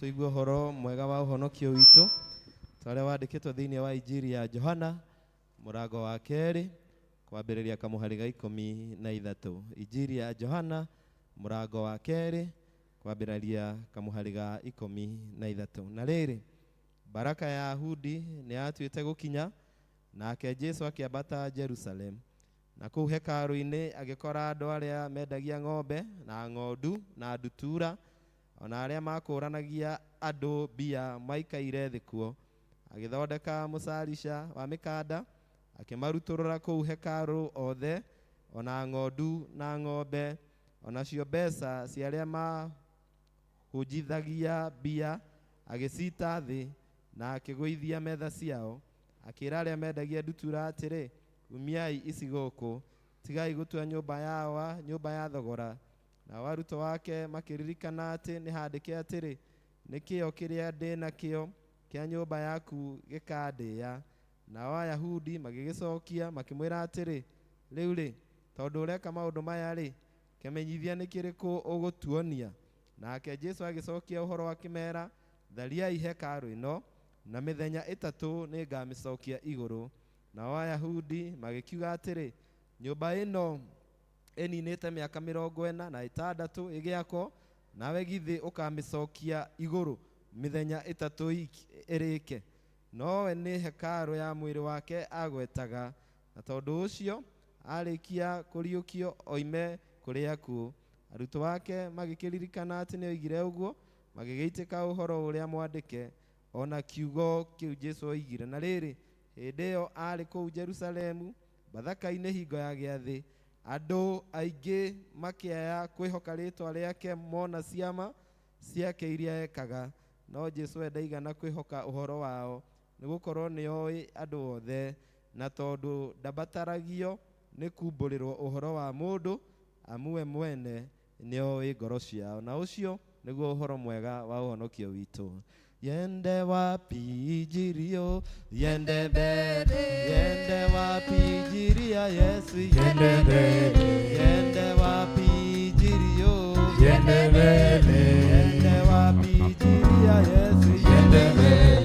tuigwe horo mwega wa uhonokio witu twaria wandikitwo thiini wa injiri ya Johana murango wa 2 kwambiriria kamuhari ga 13. Injiri ya Johana murango wa 2 kwambiriria kamuhari ga 13. Na riri baraka ya Ayahudi ni atuite gukinya nake Jesu akiambata Jerusalem na kuu hekalu-ini agikora andu aria mendagia ng'ombe na ng'ondu na ndutura ona aria makuranagia andu bia maikaire thi kuo agithondeka musalisha wa mikanda akimaruturura kuu hekalu othe ona ng'ondu na ng'ombe ona cio mbeca cia aria mahunjithagia bia agicita thi na akigũithia metha ciao akira aria mendagia ndutura atiri umiai ici gũkũ tigai gũtua nyũmba yawa nyũmba ya thogora. Na waruto wake makiririkana ati ni handike atiri nikio kiria ndi nakio kia nyũmba yaku gikandĩa. Na Ayahudi magigicokia makimwira atiri riu ri tondu ureka maundu maya ri kemenyithia ni kiriku ugutuonia. Nake Jesu agicokia uhoro akimera thariai hekalu ino na mithenya 3 ni ngamicokia iguru. Na Ayahudi magikiuga atiri nyũmba ino eninite miaka 46 igiako nawe githi ukamicokia iguru mithenya 3 irike. Nowe ni hekalu ya mwiri wake agwetaga. Na tondu ucio arikia kuriukio oime kuri aku. Aruto wake magikiririkana ati ni oigire uguo magigeitika uhoro uria mwandike ona kiugo kiu Jesu oigire. Na riri hindi iyo ari kuu Jerusalemu bathaka-ini hingo ya giathi andu aingi makiaya kwihoka ritwa riake mona ciama ciake iria ekaga. No Jesu endaigana kwihoka uhoro wao nigukorwo ni oi andu othe na tondu ndabataragio ni kumburirwo uhoro wa mundu amue mwene ni oi ngoro ciao. Na ucio niguo uhoro mwega wa uhonokio witu. Yende wapi injirio yende mbele yende wapi injiria Yesu yende mbele yende wapi injirio yende mbele yende wapi injiria Yesu yende mbele.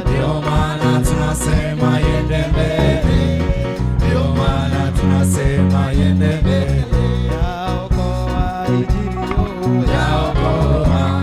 Ndio maana tunasema yende mbele, ndio maana tunasema yende mbele. Yaokoa injirio yaokoa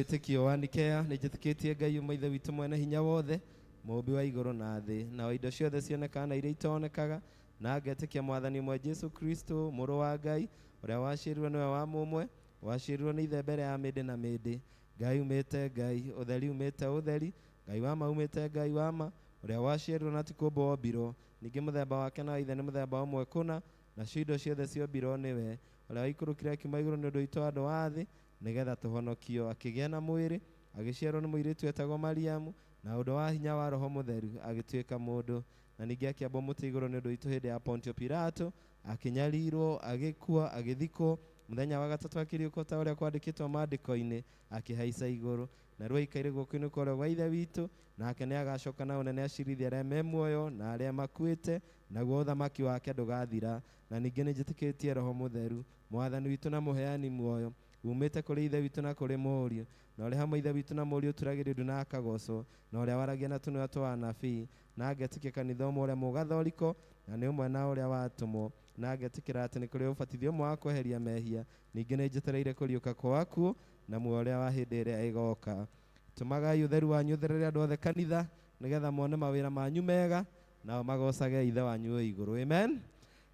Tikio wanikea nijitikitie Ngai maithe witu mwene hinya wothe muumbi wa iguru na thi na indo ciothe cionekana iria itonekaga na ngetikia mwathani mwe Jesu Kristo muru wa Ngai uria wacirirwo niwe wa mumwe wacirirwo ni ithe mbere ya mindi na mindi. Ngai umite Ngai utheri umite utheri Ngai wa ma umite Ngai wa ma uria wacirirwo na tikumbo ombirwo ningi muthemba wake na ithe ni muthemba umwe kuna na indo ciothe ciombirwo niwe uria ikurukire kiuma iguru ni undu itu andu a thi nigetha tuhonokio akigia na mwiri agiciarwo ni muiritu etagwo Mariamu na undu wa hinya wa roho mutheru agituika mundu na ningi akiambwo muti iguru ni undu itu hindi ya Pontio Pilato akinyarirwo agikua agithikwo muthenya wa gatatu akiriuko ta uria kwandikitwo maandiko-ini akihaica iguru na rwo ikaire guku-ini kwa wa ithe witu nake ni agacoka na unene acirithia aria me muoyo na aria makuite naguo uthamaki wake ndugathira. Na ningi ni njitikitie roho mutheru mwathani witu na muheani muoyo umite kuri ithe witu na kuri Mũriũ na uri hamwe ithe witu na Mũriũ turagire ndu na akagocwo na uria waragia na tunua twa anabii na ngetikia kanitha umwe uria mugathoriko na ni umwe na uria watumwo na ngetikira ati ni kuri ubatithio umwe wa kweheria mehia. Ningi ni njitereire kuriuka kwaku na muoyo uria wa hindi iria igoka. Tumagai utheru wanyu utherere andu othe kanitha nigetha mone mawira manyu mega na magocage ithe wanyu iguru. Amen.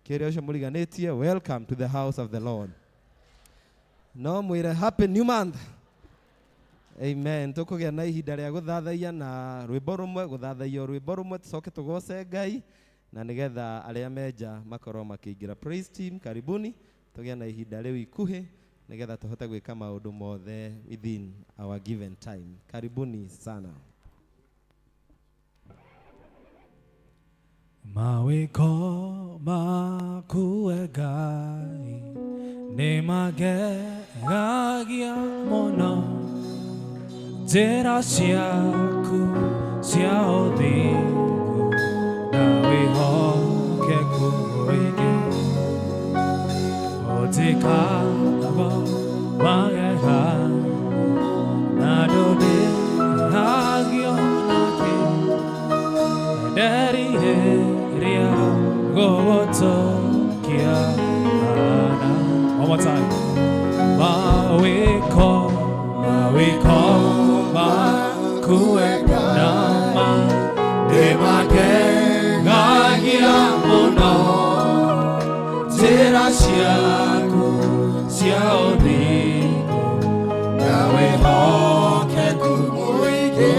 Kiri ucio muriganitie, welcome to the house of the Lord. No mwire happy new month. Amen. Tukugĩa na ihinda rĩa gũthathaia na rwĩmbo rũmwe, gũthathaia rwĩmbo rũmwe, tucoke tũgoce Ngai na nĩgetha arĩa menja makorwo makĩingĩra. Praise team, karibuni. Tũgĩa na ihinda rĩu ikuhĩ nĩgetha tũhote gwĩka maũndũ mothe within our given time. Karibuni sana. Mawĩko maku Ngai nĩ magegagia mũno, njĩra ciaku cia ũthingu na wĩhokeku mũingĩ, ũtĩkagwo magegania na ndũthĩhagio nake, nderiria gũgũtũkia ana. One more time. Mawĩko maku nama nĩ magegagia mũno, njĩra ciaku cia ũthingu na wĩhokeku mũingĩ,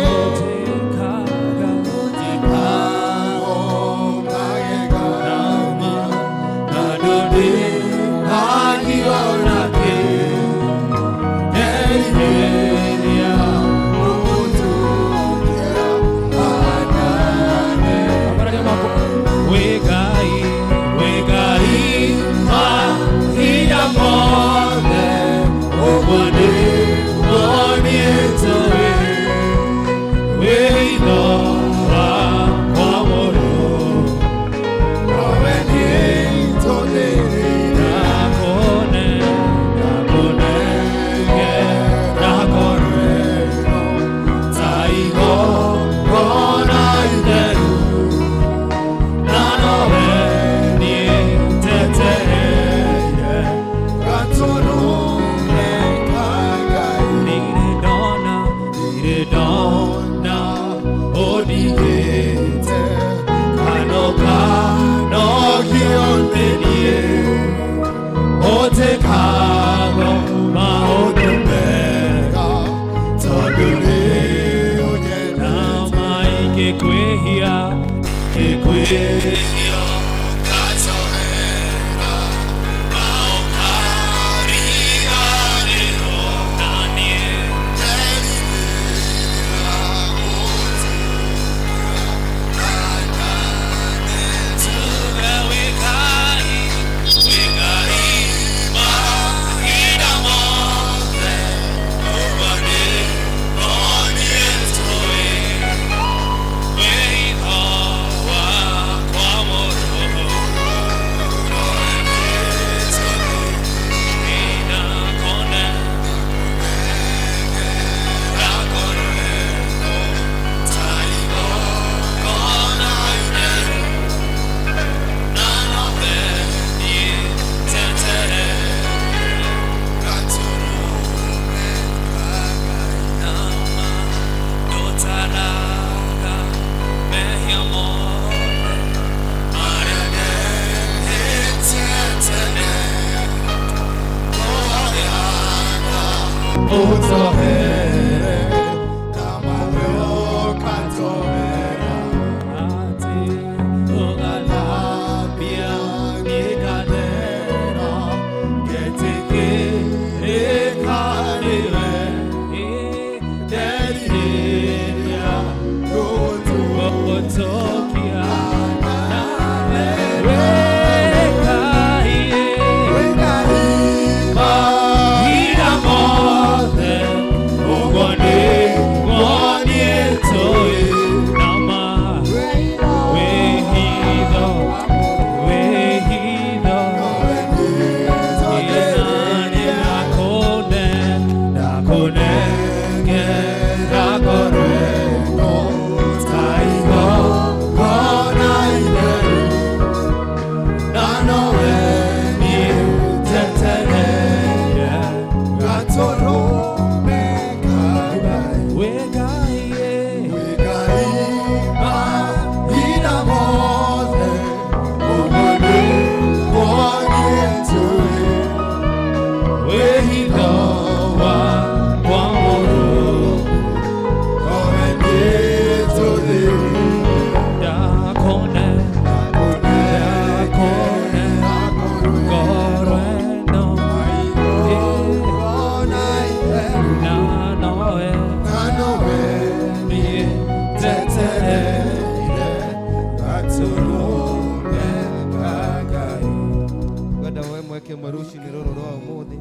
Gwenda we mweke mwaruci nĩ rũrũ rwa ũmũthĩ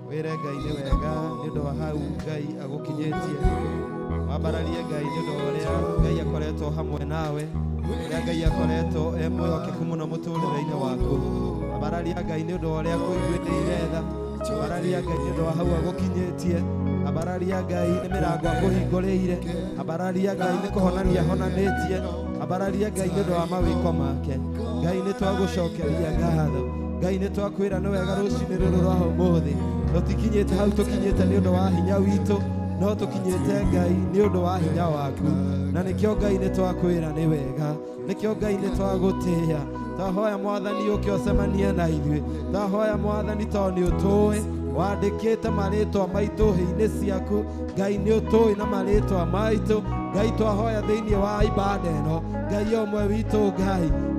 wĩre Ngai nĩ wega nĩ ũndũ wa hau Ngai agũkinyĩtie wambararie Ngai nĩ ũndũ wa ũrĩa Ngai akoretwo hamwe nawe ũrĩa Ngai akoretwo mwĩhokeku mũno mũtũrĩre-inĩ waku ambararia Ngai nĩ ũndũ wa ũrĩa akũiguĩrĩire tha ambararia Ngai nĩ ũndũ wa hau agũkinyĩtie ambararia Ngai nĩ mĩrango akũhingũrĩire ambararia Ngai nĩ kũhonania honanĩtie ambararia Ngai nĩ ũndũ wa mawĩko make Ngai nĩ twagũcokeria ngatho Ngai nĩ twakwĩra nĩ wega rũcinĩ rũrũ rwa ũmũthĩ tũtikinyĩte hau tũkinyĩte nĩ ũndũ wa hinya witũ no tũkinyĩte Ngai nĩ ũndũ wa hinya waku na nĩkĩo Ngai nĩ twakwĩra nĩ wega nĩkĩo Ngai nĩ twagũtĩĩa twahoya Mwathani ũke ũcemanie na ithuĩ twahoya Mwathani tondũ nĩ ũtũĩ wandĩkĩte marĩtwa maitũ hĩ-inĩ ciaku Ngai nĩ ũtũĩ na marĩtwa maitũ Ngai twahoya thĩinĩ wa ibada ĩno Ngai ũmwe witũ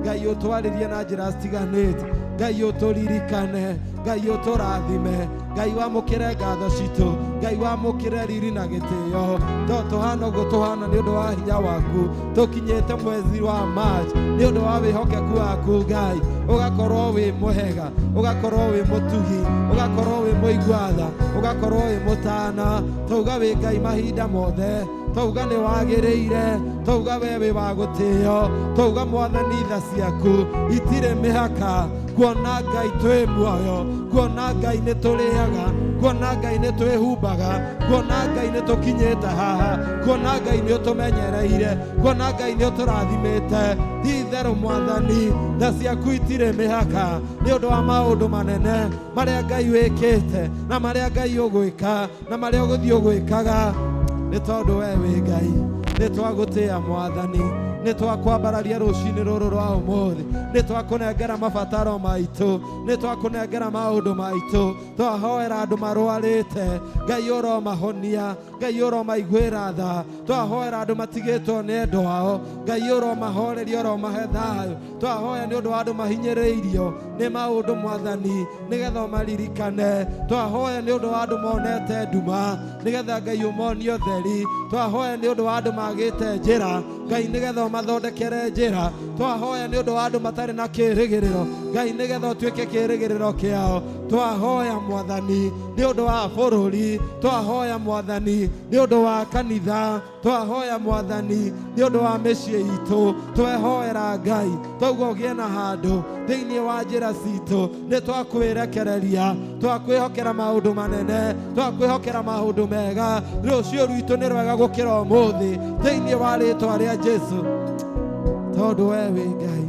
Ngai ũtwarĩrie na njĩra citiganĩte Ngai ũtũririkane Ngai ũtũrathime Ngai wamũkĩre ngatho citũ Ngai wamũkĩre riri na gĩtĩo to tũhana ũguo tũhana nĩ ũndũ wa hinya waku tũkinyĩte mwezi wa March nĩ ũndũ wa wĩhokeku waku Ngai ũgakorwo wĩ mwega ũgakorwo wĩ mũtugi ũgakorwo wĩ mũigua-tha ũgakorwo wĩ mũtana tauga wĩ Ngai mahinda mothe tauga nĩ wagĩrĩire tauga we wĩ wa gũtĩo tauga Mwathani tha ciaku itirĩ mĩhaka kuona Ngai twĩ muoyo kuona Ngai nĩ tũrĩaga kuona Ngai nĩ twĩhumbaga kuona Ngai nĩ tũkinyĩte haha kuona Ngai nĩ ũtũmenyereire kuona Ngai nĩ ũtũrathimĩte ti-itherũ Mwathani tha ciaku itirĩ mĩhaka nĩ ũndũ wa maũndũ manene marĩa Ngai wĩkĩte na marĩa Ngai ũgwĩka na marĩa ũgũthiĩ ũgwĩkaga nĩ tondũ we wĩ Ngai nĩ twagũtĩĩa Mwathani nĩ twakwambararia rũcinĩ rũrũ rwa ũmũthĩ nĩ twakũnengera mabataro maitũ nĩ twakũnengera maũndũ maitũ twahoera andũ marwarĩte Ngai ũromahonia Ngai ũromaiguĩra tha twahoera andũ matigĩtwo nĩ endwa ao Ngai ũromahoreria ũromahe thayũ twahoya nĩ ũndũ wa andũ mahinyĩrĩirio nĩ maũndũ Mwathani nĩgetha ũmaririkane twahoya nĩ ũndũ wa andũ monete nduma nĩgetha Ngai ũmonie ũtheri twahoya nĩ ũndũ wa andũ magĩte njĩra Ngai nĩgetha ũmathondekere njĩra twahoya nĩ ũndũ wa andũ matarĩ na kĩĩrĩgĩrĩro Ngai nĩgetha ũtuĩke kĩĩrĩgĩrĩro kĩao twahoya Mwathani nĩ ũndũ wa bũrũri twahoya Mwathani nĩ ũndũ wa kanitha twahoya Mwathani nĩ ũndũ wa mĩciĩ itũ twehoera Ngai twauga ũgĩe na handũ thĩinĩ wa njĩra citũ nĩ twakwĩrekereria twakwĩhokera maũndũ manene twakwĩhokera maũndũ mega rũciũ rwitũ nĩ rwega gũkĩra ũmũthĩ thĩinĩ wa rĩĩtwa rĩa Jesũ tondũ we wĩ Ngai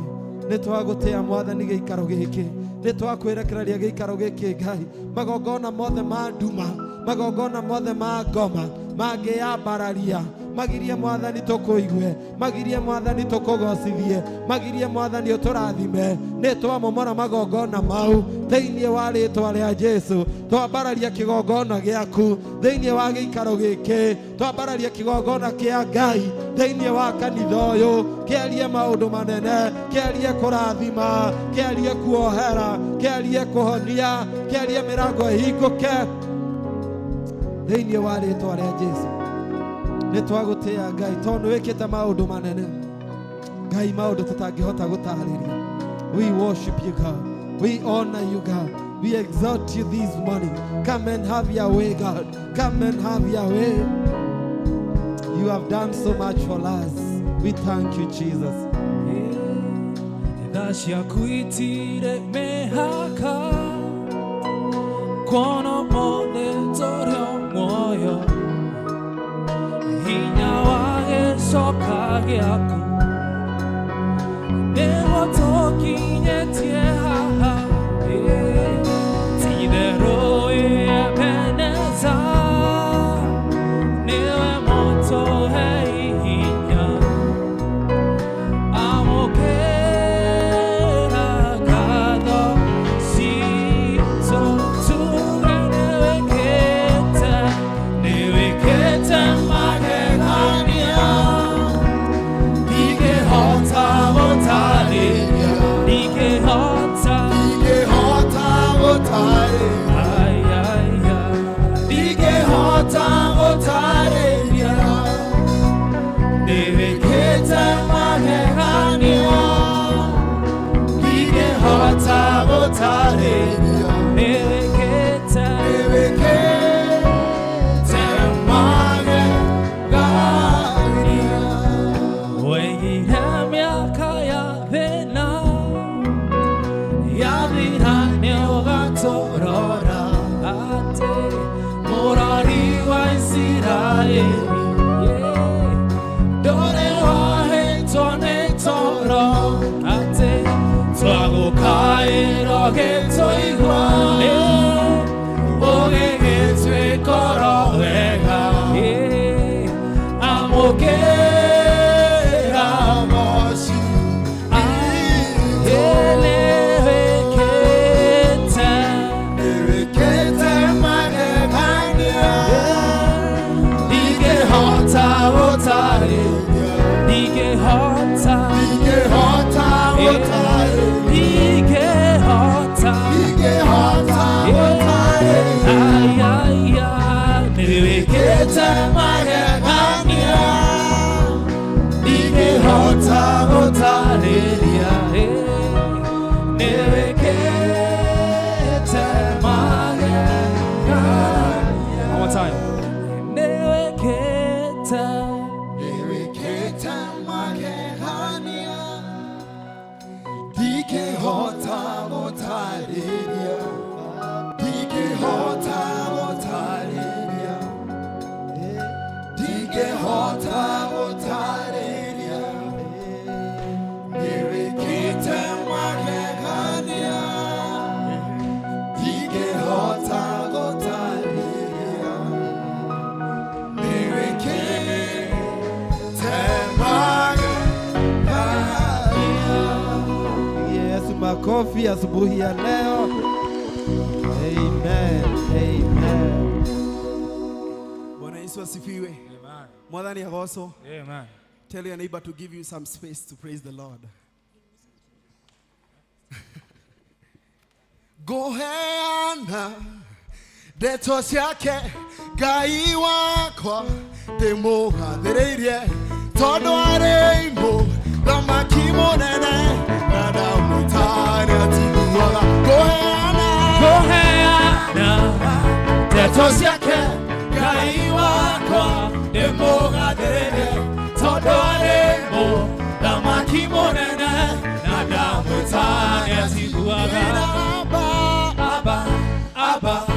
nĩ twagũtĩĩa Mwathani gĩikaro gĩkĩ nĩ twakwĩrekereria gĩikaro gĩkĩ Ngai magongona mothe ma nduma magongona mothe ma ngoma mangĩyambararia magirie Mwathani tũkũigue magirie Mwathani tũkũgocithie magirie Mwathani ũtũrathime nĩ twamomora magongona mau thĩinĩ wa rĩĩtwa rĩa Jesũ twambararia kĩgongona gĩaku thĩinĩ wa gĩikaro gĩkĩ twambararia kĩgongona kĩa Ngai thĩinĩ wa kanitha ũyũ kĩarie maũndũ manene kĩarie kũrathima kĩarie kuohera kĩarie kũhonia kĩarie mĩrango ĩhingũke thĩinĩ wa rĩĩtwa rĩa Jesũ nĩ twagũtĩĩa Ngai tondũ wĩkĩte maũndũ manene Ngai maũndũ tũtangĩhota gũtarĩria we worship you God we honor you God we exalt you this morning come and have your way God come and have your way you have done so much for us we thank you Jesus tha ciaku itirĩ mĩhaka kuona mothe tũrĩ o muoyo hinya wa gĩcoka gĩaku nĩguo tũkinyĩtie haha ti-itherũ Ebeneza nĩwe mũtũhe hinya amũkĩra ngatho citũ tuge nĩwĩkĩte magegania ndingĩhota gũtarĩria ndingĩhota Makofi asubuhi ya leo. Amen. Amen. Bwana Yesu asifiwe. Amen. Mwadhani agoso. Amen. Tell your neighbor to give you some space to praise the Lord. Goheana deto ciake Ngai wakwa ndimugathiriirie tondu ari imbu thamaki munene na ndamwitane atiguaga Goheana ndeto ciake Ngai wakwa ndimugathiriirie tondu ari imbu thamaki munene na ndamwitane atiguaga Abba,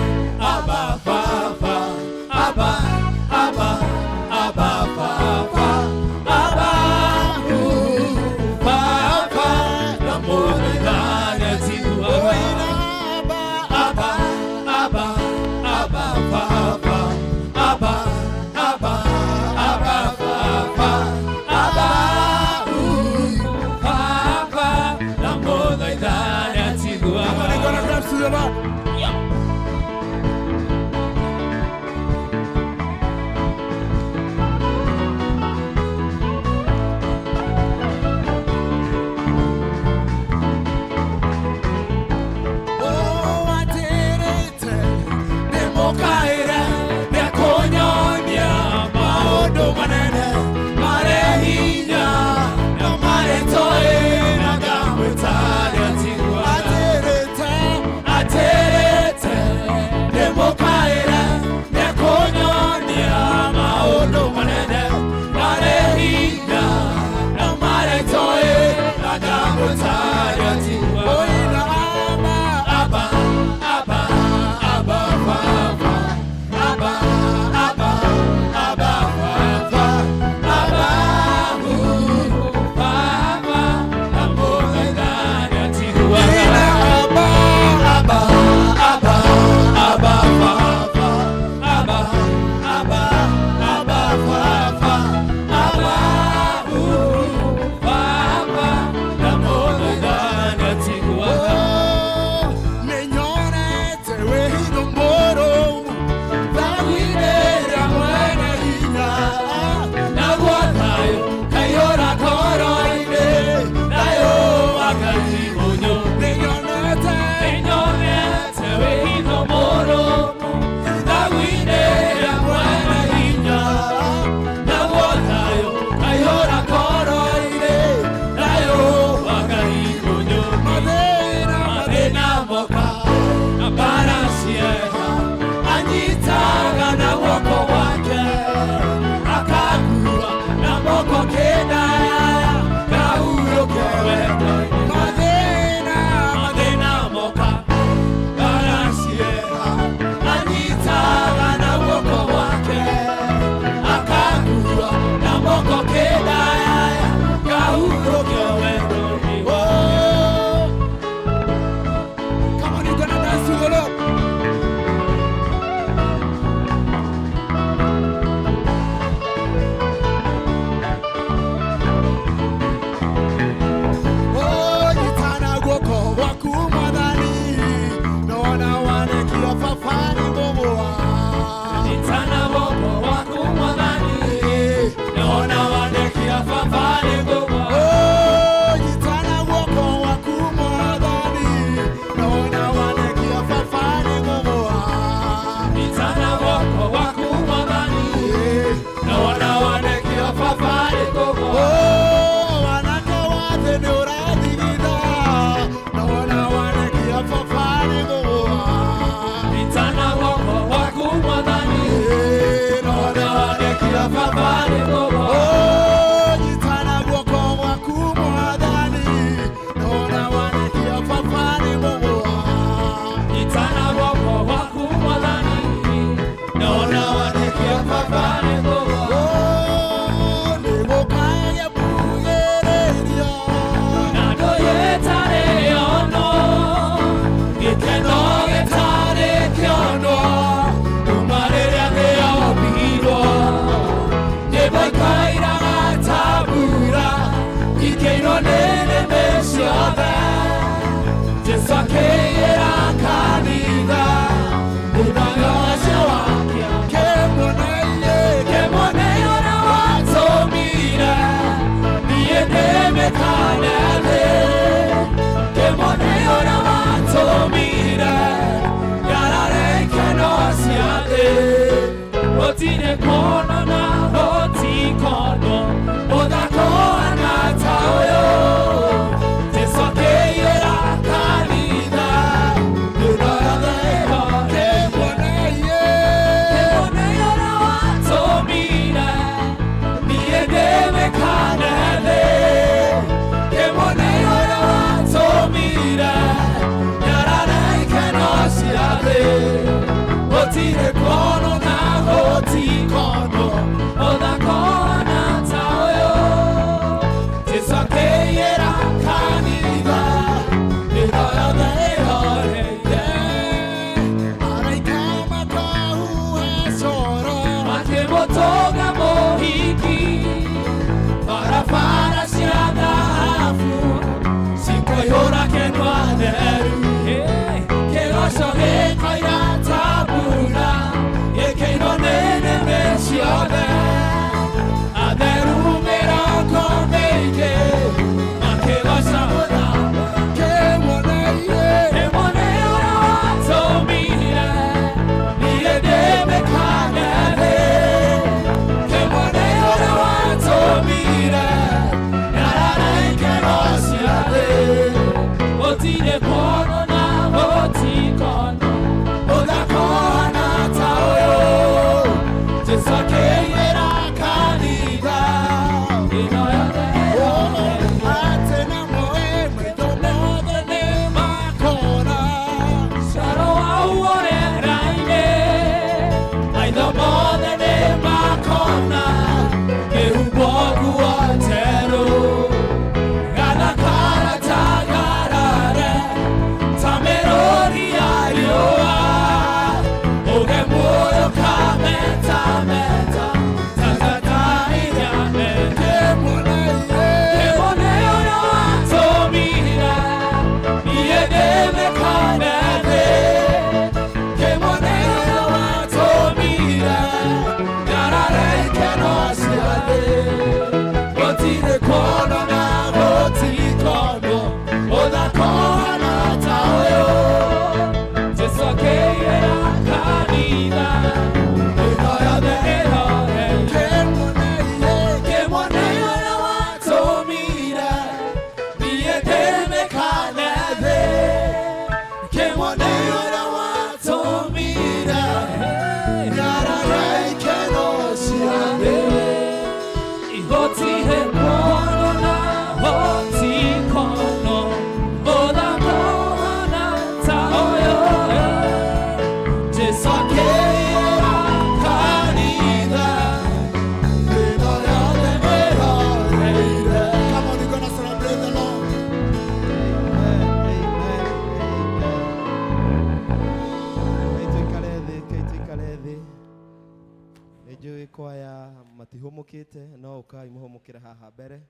matihomokite no ukai muhomokira haha mbere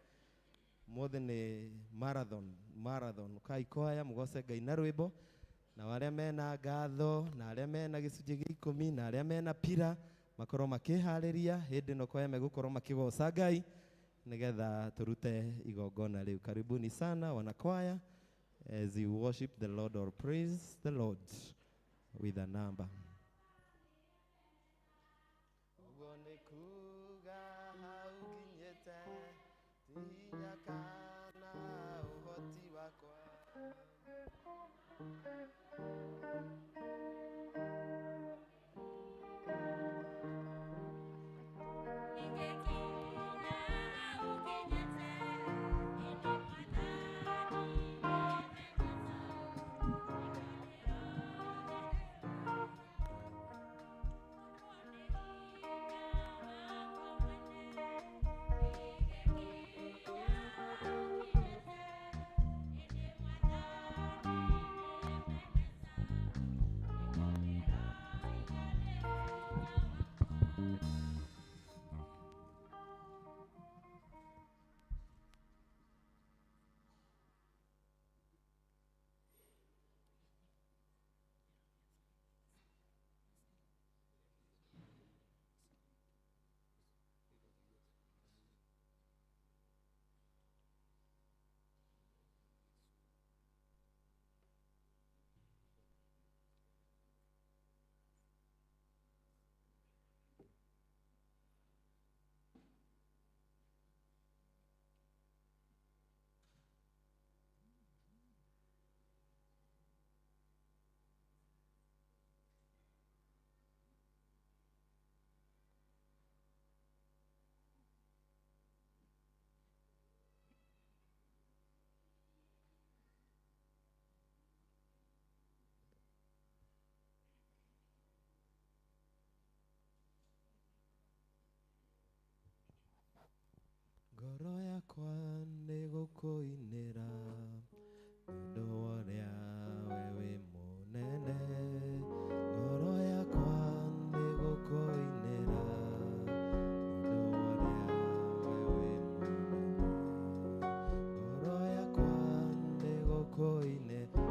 mothe ni marathon ukai koya mugose Ngai na rwimbo na wale mena ngatho na wale mena gicunji gia 10 na wale mena pira makorwo makihariria hindi no koya megukorwo makigoca Ngai nigetha turute igongona riu. Karibuni sana wanakwaya as you worship the Lord or praise the Lord with a number. Ngoro yakwa nĩgũkũinĩra nĩũndũ wa ũrĩa we wĩ mũnene. Ngoro yakwa nĩgũkũinĩra nĩũndũ wa ũrĩa we wĩ mũnene. Ngoro yakwa nĩgũkũinĩra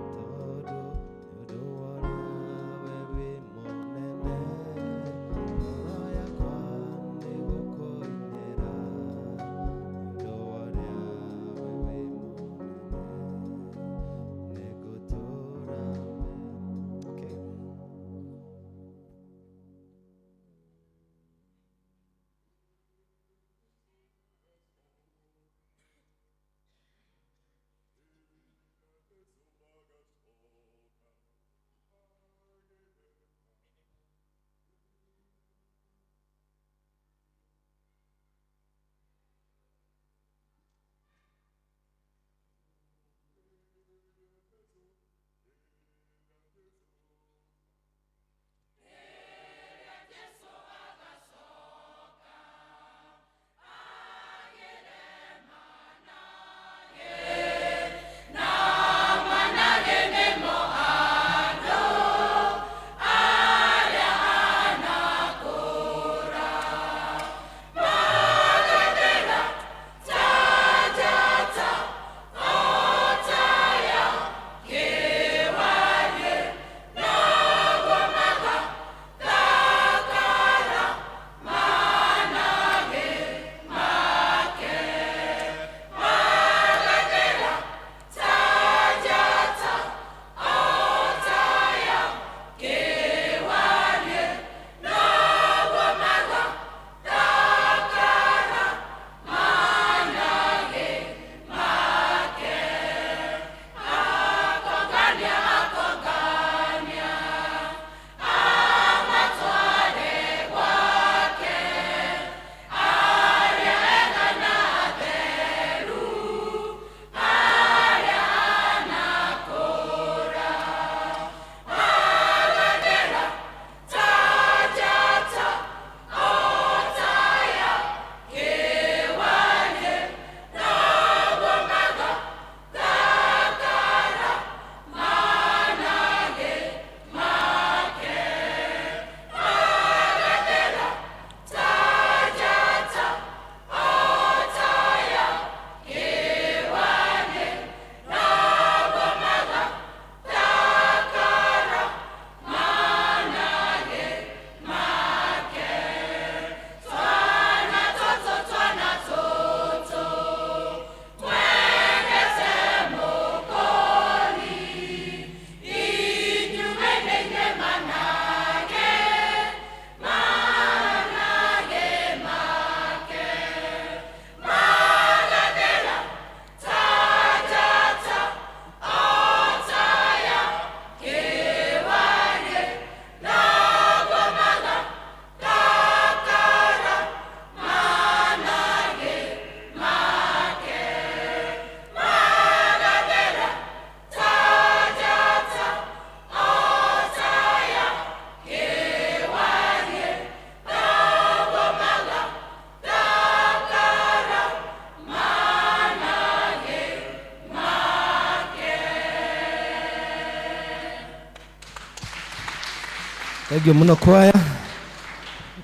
Thank you muno kwaya.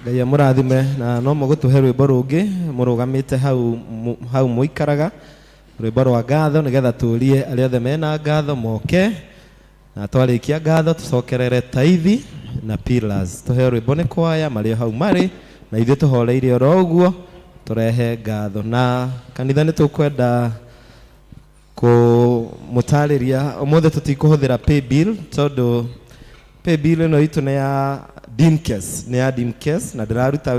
Ngai amurathime na no mugutuhe rwimbo rungi murugamite hau muikaraga rwimbo rwa ngatho nigetha turie aria othe mena ngatho moke na twarikia ngatho tucokerere taithi na pillars tuhe rwimbo ni kwaya mari hau mari na ithuĩ tuhoreire oro uguo turehe ngatho na kanitha ni tukwenda kumutariria umuthi tutikuhuthira pay bill tondu pay bill no itu ne ya Dimkes na ndiraruta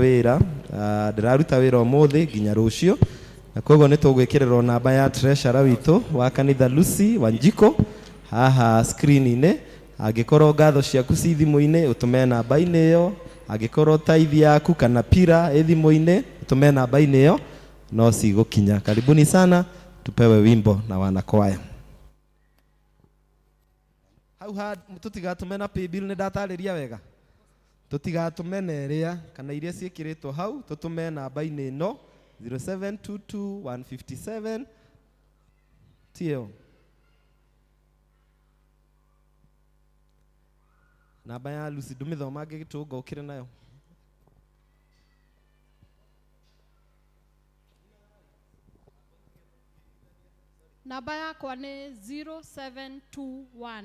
wira umuthi nginya rucio na koguo ni tugwikirira namba ya treasurer witu wa kanitha Lucy Wanjiko haha screen-ini angikorwo ngatho ciaku ci thimu-ini utume namba-ini iyo angikorwo taithi yaku kana pira thimu-ini utume namba-ini iyo no cigukinya. Karibuni sana, tupewe wimbo na wanakwaya. Hau tutigatume na pay bill ni ndatariria wega, tutigatume na iria kana iria ciikiritwo hau tutume namba-ini ino 0722 tio namba ya Lucy ndumithoma angigitunga ukire nayo. Namba yakwa ni 0721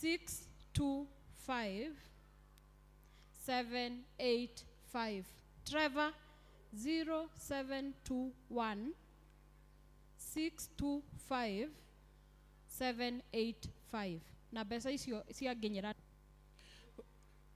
625 785. Trevor 0721 625 785. Na pesa icio cianginyira.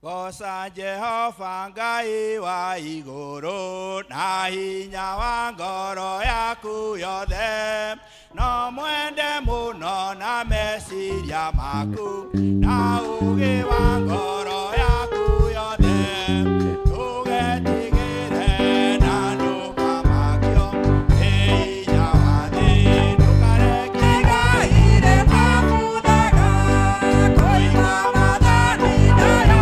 Goca Jehova Ngai wa iguru na hinya wa ngoro yaku yothe, no mwende muno na meciria maku na ugi wa ngoro yaku yothe, tugetigire na ndukamakio hinya wa thi ndukareke gaire kamuthaga koima mathani nayo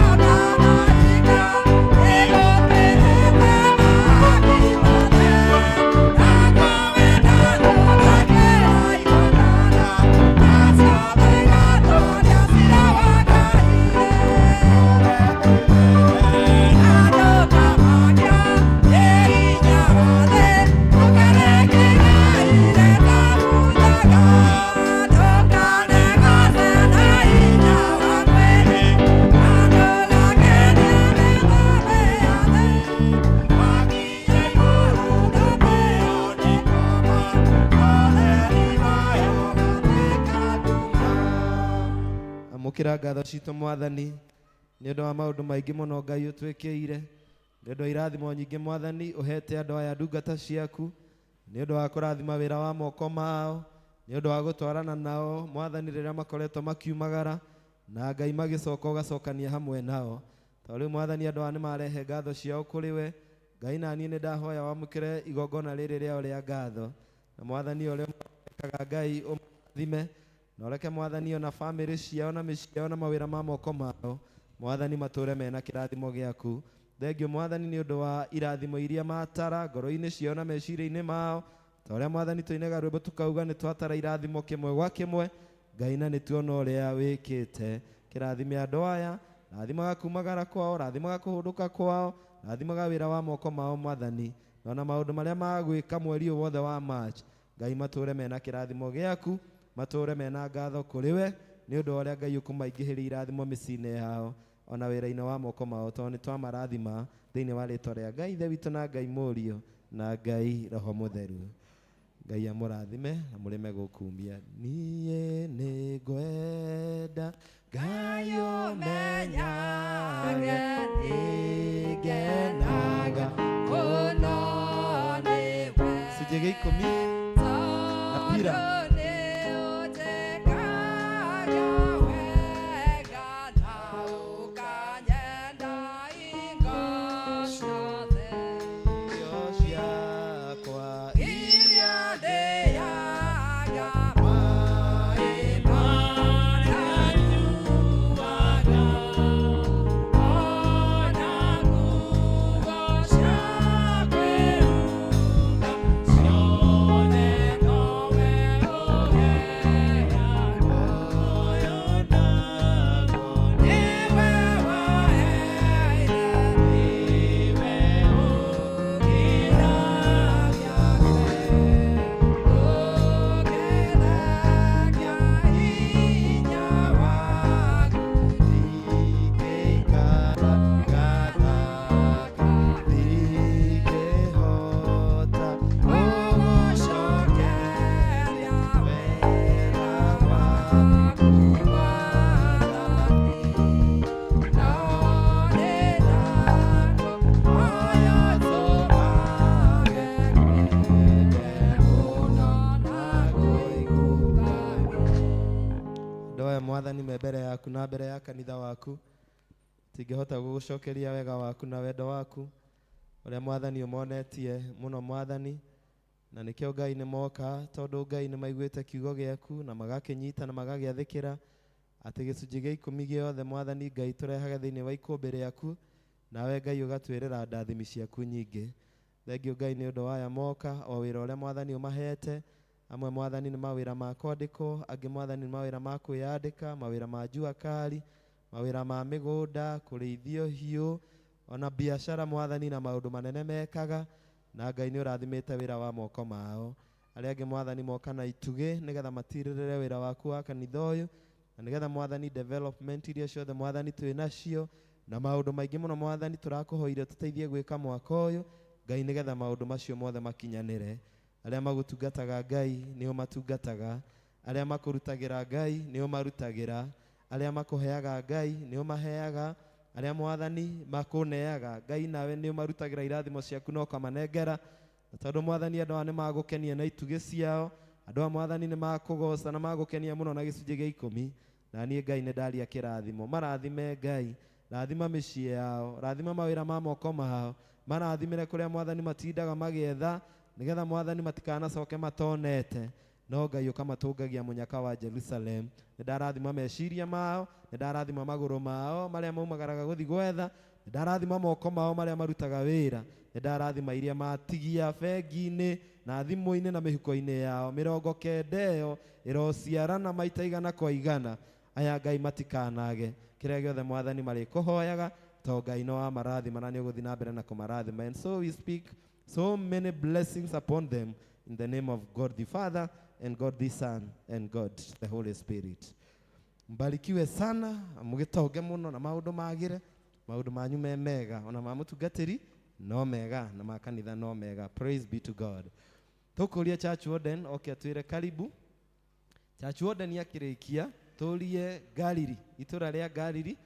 mukira ngatho citu mwathani ni undu wa maundu maingi muno Ngai utwikiire, ni undu wa irathimo nyingi mwathani uhete andu aya ndungata ciaku, ni undu wa kurathima wira wa moko mao, ni undu wa gutwarana nao mwathani riria makoretwo makiumagara na Ngai magicoka ugacokania hamwe nao. Toriu mwathani andu aya ni marehe ngatho ciao kuri we Ngai, na niĩ nĩ ndahoya wamũkĩre igongona rĩrĩ rĩao rĩa ngatho, na mwathani ũrĩa mwekaga Ngai ũmathime na ũreke mwathani ona family ciao na mĩciĩ yao na mawĩra ma moko mao mwathani matũre mena kĩrathimo gĩaku. Thengiũ mwathani nĩ ũndũ wa irathimo iria matara ngoro-inĩ ciao na meciria-inĩ mao, ta ũrĩa mwathani tũinaga rwĩmbo tukauga nĩ twatara irathimo kĩmwe gwa kĩmwe Ngai, na nĩ tuona ũrĩa wĩkĩte. Kĩrathime andũ aya, rathimaga kumagara kwao, rathimaga kũhũndũka kwao, rathimaga wĩra wa moko mao mwathani, na ona maũndũ marĩa magwĩka mweri ũyũ wothe wa March Ngai matũre mena kĩrathimo gĩaku, matũre mena ngatho kũrĩ we nĩ ũndũ ũrĩa Ngai ũkũmaingĩhĩria irathimo mĩciĩ-inĩ yao ona wĩra-inĩ wa moko mao, tondũ nĩ twamarathima thĩinĩ wa rĩtwa rĩa Ngai Ithe witũ na Ngai Mũriũ na Ngai Roho Mũtheru. Ngai amũrathime na mũrĩme gũkumia. Niĩ nĩ ngwenda Ngai ũmenyage nĩngenaga mũno nĩwe. Cunjĩ gĩa 10 na pira. Oh mwathani me mbere yaku na mbere ya kanitha waku tingĩhota gũgũcokeria wega waku na wendo waku ũrĩa mwathani ũmonetie mũno mwathani na nĩkĩo Ngai nĩ moka tondũ Ngai nĩ maiguĩte kiugo gĩaku na magakĩnyita na magagĩathĩkĩra atĩ gĩcunjĩ gĩa 10 gĩothe mwathani Ngai tũrehage thĩinĩ wa ikũmbĩ rĩaku nawe Ngai ũgatwĩrĩra ndathimi ciaku nyingĩ. Thengiũ Ngai nĩ ũndũ waya moka o wĩra ũrĩa mwathani ũmahete, amwe mwathani nĩ mawĩra ma kwandĩkwo, angĩ mwathani nĩ mawĩra ma kwĩyandĩka, mawĩra ma njua kari, mawĩra ma mĩgũnda, kũrĩithio hiũ, ona biashara mwathani na maũndũ manene mekaga, na Ngai nĩ ũrathimĩte wĩra wa moko mao. Arĩa angĩ mwathani moka na itugĩ nĩgetha matirĩrĩre wĩra waku wa kanitha ũyũ, na nĩgetha mwathani development iria ciothe mwathani twĩ nacio na maũndũ maingĩ mũno mwathani tũrakũhoire tũteithie gwĩka mwaka ũyũ Ngai nĩgetha maũndũ macio mothe makinyanĩre. Arĩa magũtungataga Ngai nĩo matungataga, arĩa makũrutagĩra Ngai nĩo marutagĩra, arĩa makũheaga Ngai nĩo maheaga, arĩa mwathani makũneaga Ngai nawe nĩo marutagĩra irathimo ciaku na ũkamanengera. Tondũ mwathani andũ aya nĩ magũkenia na itugĩ ciao, andũ aya mwathani nĩ makũgoca na magũkenia mũno na gĩcunjĩ gĩa 10, na niĩ Ngai nĩ ndaria kĩrathimo. Marathime Ngai, rathima mĩciĩ yao, rathima mawĩra ma moko mao, marathimĩre kũrĩa mwathani matindaga magĩetha nĩgetha mwathani matikanacoke matonete, no Ngai ũkamatũngagia mũnyaka wa Jerusalem. Nĩ ndarathima meciria mao, nĩ ndarathima magũrũ mao marĩa maumagaraga gũthiĩ gwetha, nĩ ndarathima moko mao marĩa marutaga wĩra, nĩ ndarathima iria matigia bengi-inĩ na thimũ-inĩ na mĩhuko-inĩ yao, 90 ĩyo ĩrociarana maita 100 kwa 100. Aya Ngai matikanage kĩrĩa gĩothe mwathani marĩkũhoyaga, to Ngai no wa marathima na nĩ ũgũthiĩ na mbere na kũmarathima. And so we speak so many blessings upon them in the name of God the Father and God the Son and God the Holy Spirit. Mbarikiwe sana, mũgĩtonge mũno na maũndũ magĩre, maũndũ manyu me mega, ona ma mũtungatĩri no mega na ma kanitha no mega. Praise be to God. Tũkũria Church Warden oke atwĩre karibu. Church Warden yakĩrĩkia tũrie Galili, itũra rĩa Galili,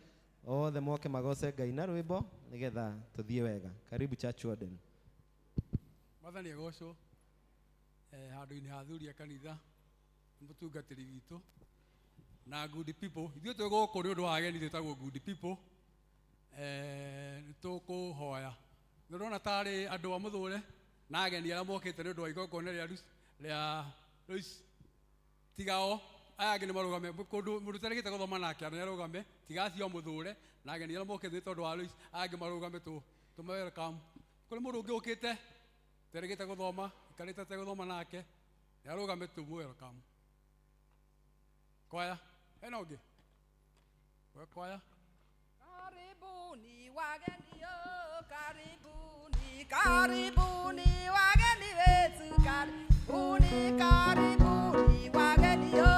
othe moke magoce Ngai na rwĩmbo nĩgetha tũthiĩ wega. Karibu Church Warden. Mwathani agocwo handũ-inĩ ha athuri a kanitha, mũtungatĩri witũ na good people. Ithuĩ twĩ gũkũ nĩ ũndũ wa ageni twĩtagwo good people. Nĩ tũkũhoya, nĩ ũrona tarĩ andũ a mũthũre na ageni arĩa mokĩte nĩ ũndũ wa igongona rĩa Luis tigao. Aya angĩ nĩ marũgame kũndũ mũndũ ũtarĩkĩte gũthoma nake nĩ arũgame, tigacio mũthũre na ageni arĩa mokĩte nĩ tondũ wa Luis. Aya angĩ marũgame tũme welcome. Kũrĩ mũndũ ũngĩ ũkĩte tarĩkĩte gũthoma, ikarĩte tegũthoma nake nĩ arũgame tũmwe welcome. Kwaya hena ũngĩ kwaya. Karibuni wageni yo, karibuni, karibuni wageni wetu, karibuni, karibuni wageni yo,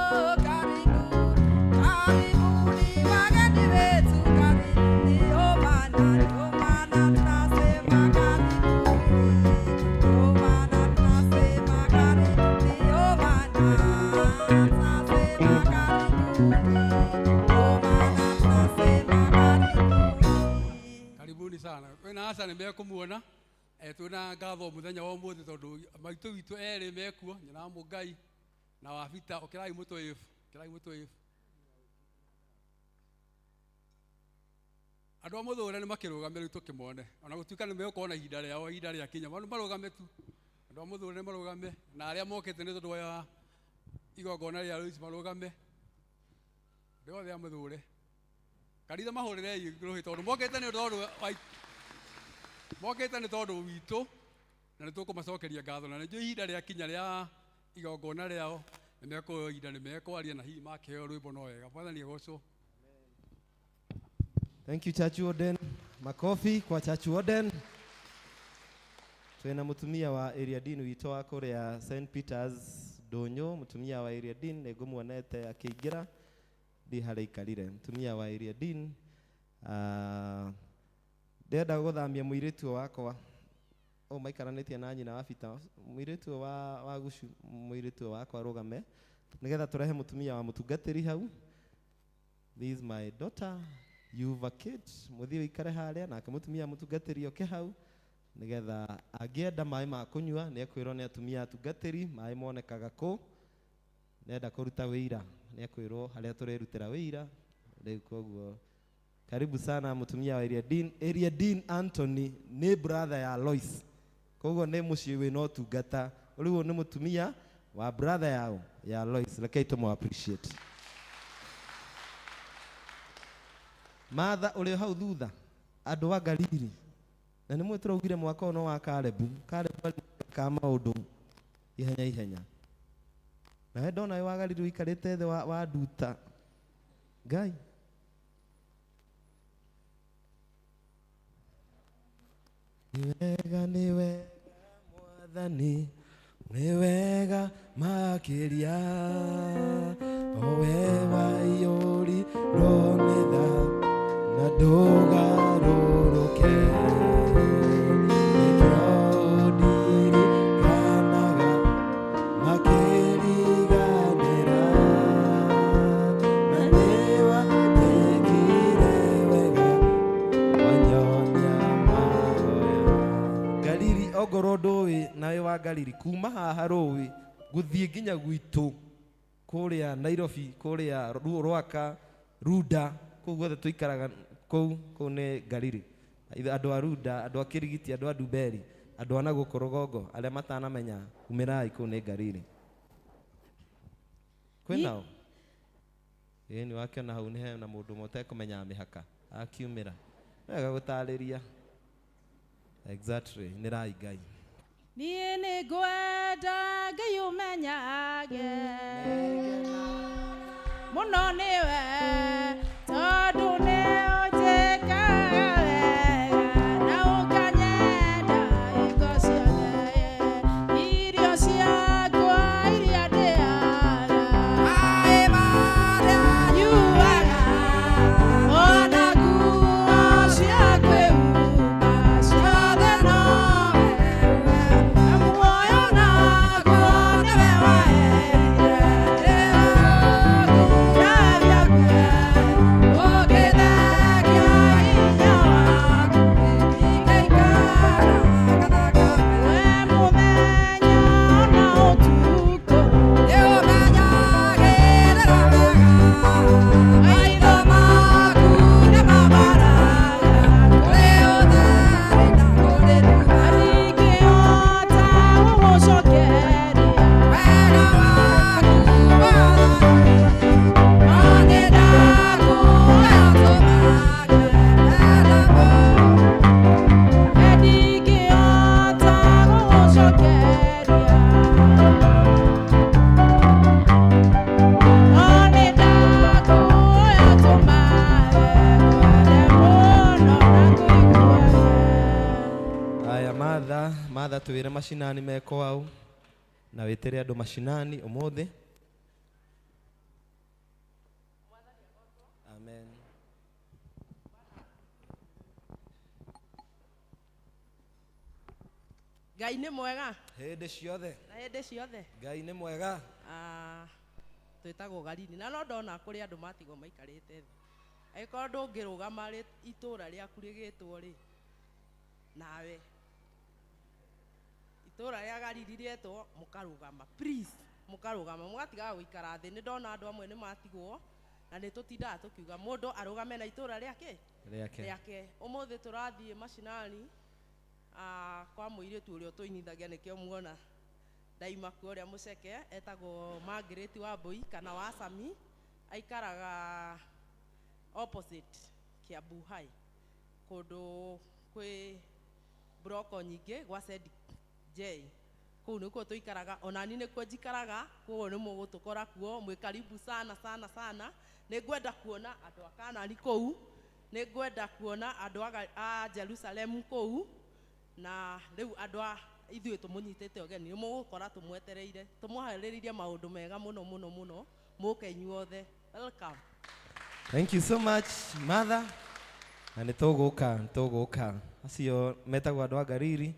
karibuni, karibuni wageni wetu, karibuni yo mana tunasema karibuni, yo mana tunasema karibuni, yo mana tunasema karibuni. Karibuni sana. Wena asa nĩ mekũmuona twĩna ngatho mũthenya wa ũmũthĩ tondũ maitũ witũ erĩ mekuo, nyina Mũngai na Wabita. Ũkĩrai mũtũĩfu, ũkĩrai mũtũĩfu. Andũ a mũthũre nĩ makĩrũgame rĩu tũkĩmone, ona gũtuĩka nĩ megũkorwo na ihinda rĩao, ihinda rĩakinya, marũgame tu. Andũ a mũthũre nĩ marũgame na arĩa mokĩte nĩ tondũ wa igongona rĩa Luis marũgame. Andũ othe a mũthũre kanitha mahũrĩrei rũhĩ tondũ mokĩte nĩ tondũ witũ na nĩ tũkũmacokeria ngatho, na nĩnjũĩ ihinda rĩakinya rĩa igongona rĩao nĩ mekũoya ihinda, nĩ mekwaria na hihi makĩheo rwĩmbo no wega. Mwathani agocwo. Thank you Church Warden. Makofi kwa Church Warden. Twena mũtumia wa area dean witũ wa kũrĩa St Peters Ndũnyũ, mũtumia wa area dean nĩ ngũmuonete akĩingĩra ndi harĩ ikarire. Mũtumia wa area dean ndenda gũthamia mũirĩtu wakwa maikaranĩtie na nyina Wabita, mũirĩtu wa Gucu, mũirĩtu wakwa rũgame nĩgetha tũrehe mũtumia wa mũtungatĩri hau. This is my daughter, you vacate, mũthiĩ ũikare harĩa, nake mũtumia mũtungatĩri oke hau nĩgetha angĩenda maĩ ma kũnyua nĩ ekwĩrwo nĩ atumia atungatĩri maĩ monekaga kũ, nenda kuruta wĩira nĩ akwĩrwo harĩa tũrerutĩra wĩira rĩu koguo karibu sana mũtumia wa Area Dean Anthony nĩ brother ya Lois koguo nĩ mũciĩ wĩna ũtungata rĩu nĩ mũtumia wa brother yao ya Lois rekei tũmũ appreciate Martha ũrĩ hau thutha andũ a Galili na nĩ mwĩtũra ugire mwaka ono wa Kalebu ka maũndũ ihenya na ndona we wa Galili wikarĩte thĩ wa nduta Ngai ni wega mwathani ni wega makĩria o we waiyũri ronitha na ndũgarũrũke nĩkĩo ndirikanaga makĩriganĩra na nĩwandĩkire wega wanyonia mahoya Galili ongorwo ndũĩ nawe wa Galili kuma haha rũĩ gũthiĩ nginya gwitũ kũrĩa Nairobi kũrĩa Rwaka Ruda kũu guothe tũikaraga kũu nĩ Galili andũ a Ruda andũ a Kĩrigiti andũ a Nduberi andũ a nagũkũ rũgongo arĩa matanamenya umĩrai kũu nĩ Galili kwĩnao nĩ wakĩona hau nĩ hena mũndũ mũtekũmenya mĩhaka akiumĩra wega gũtarĩria exactly nĩ rai Ngai niĩ nĩ ngwenda Ngai ũmenyage mũno nĩwe tondũ nĩ ũnjĩkaga wega na ũkanyenda hingo ciothe irio ciakwa iria ndĩaga Maĩ marĩa nyuaga ona nguo cia kwĩhumba ciothe nowe na muoyo naguo nĩwe waheire Martha twĩre macinani meko au na wĩtĩre andũ macinani ũmũthĩ amen Ngai nĩ mwega hĩndĩ ciothe na hĩndĩ ciothe Ngai nĩ mwega twĩtagwo Galili na no ndona kũrĩ andũ matigwo maikarĩte thĩ angĩkorwo ndũngĩrũgama itũũra rĩaku rĩgĩtwo rĩ nawe itũũra rĩa Galili rĩetwo mũkarũgama please mũkarũgama mũgatigaga gũikara thĩ nĩ ndona andũ amwe nĩ matigwo na nĩ tũtindaga tũkiuga mũndũ arũgame na itũũra rĩake ũmũthĩ tũrathiĩ macinani kwa mũirĩtu ũrĩa ũtũinithagia nĩkĩo muona ndaimaku ũrĩa mũceke etagwo Margaret Wambui kana wa Sami aikaraga opposite Kiambu High kũndũ kwĩ broko nyingĩ gwa Said J kũu nĩkuo tũikaraga onani nĩkuo njikaraga koguo nĩ mũgũtũkora kuo mwĩ karibu sana nĩ ngwenda kuona andũ a Kanani kũu nĩ ngwenda kuona andũ a Jerusalem kũu na rĩu andũ a ithuĩ tũmũnyitĩte ũgeni nĩ mũgũkora tũmwetereire tũmũharĩrĩirie maũndũ mega mũno mũke inyuothe welcome. Thank you so much Martha na nĩtũgũka acio metagwo andũ a Galili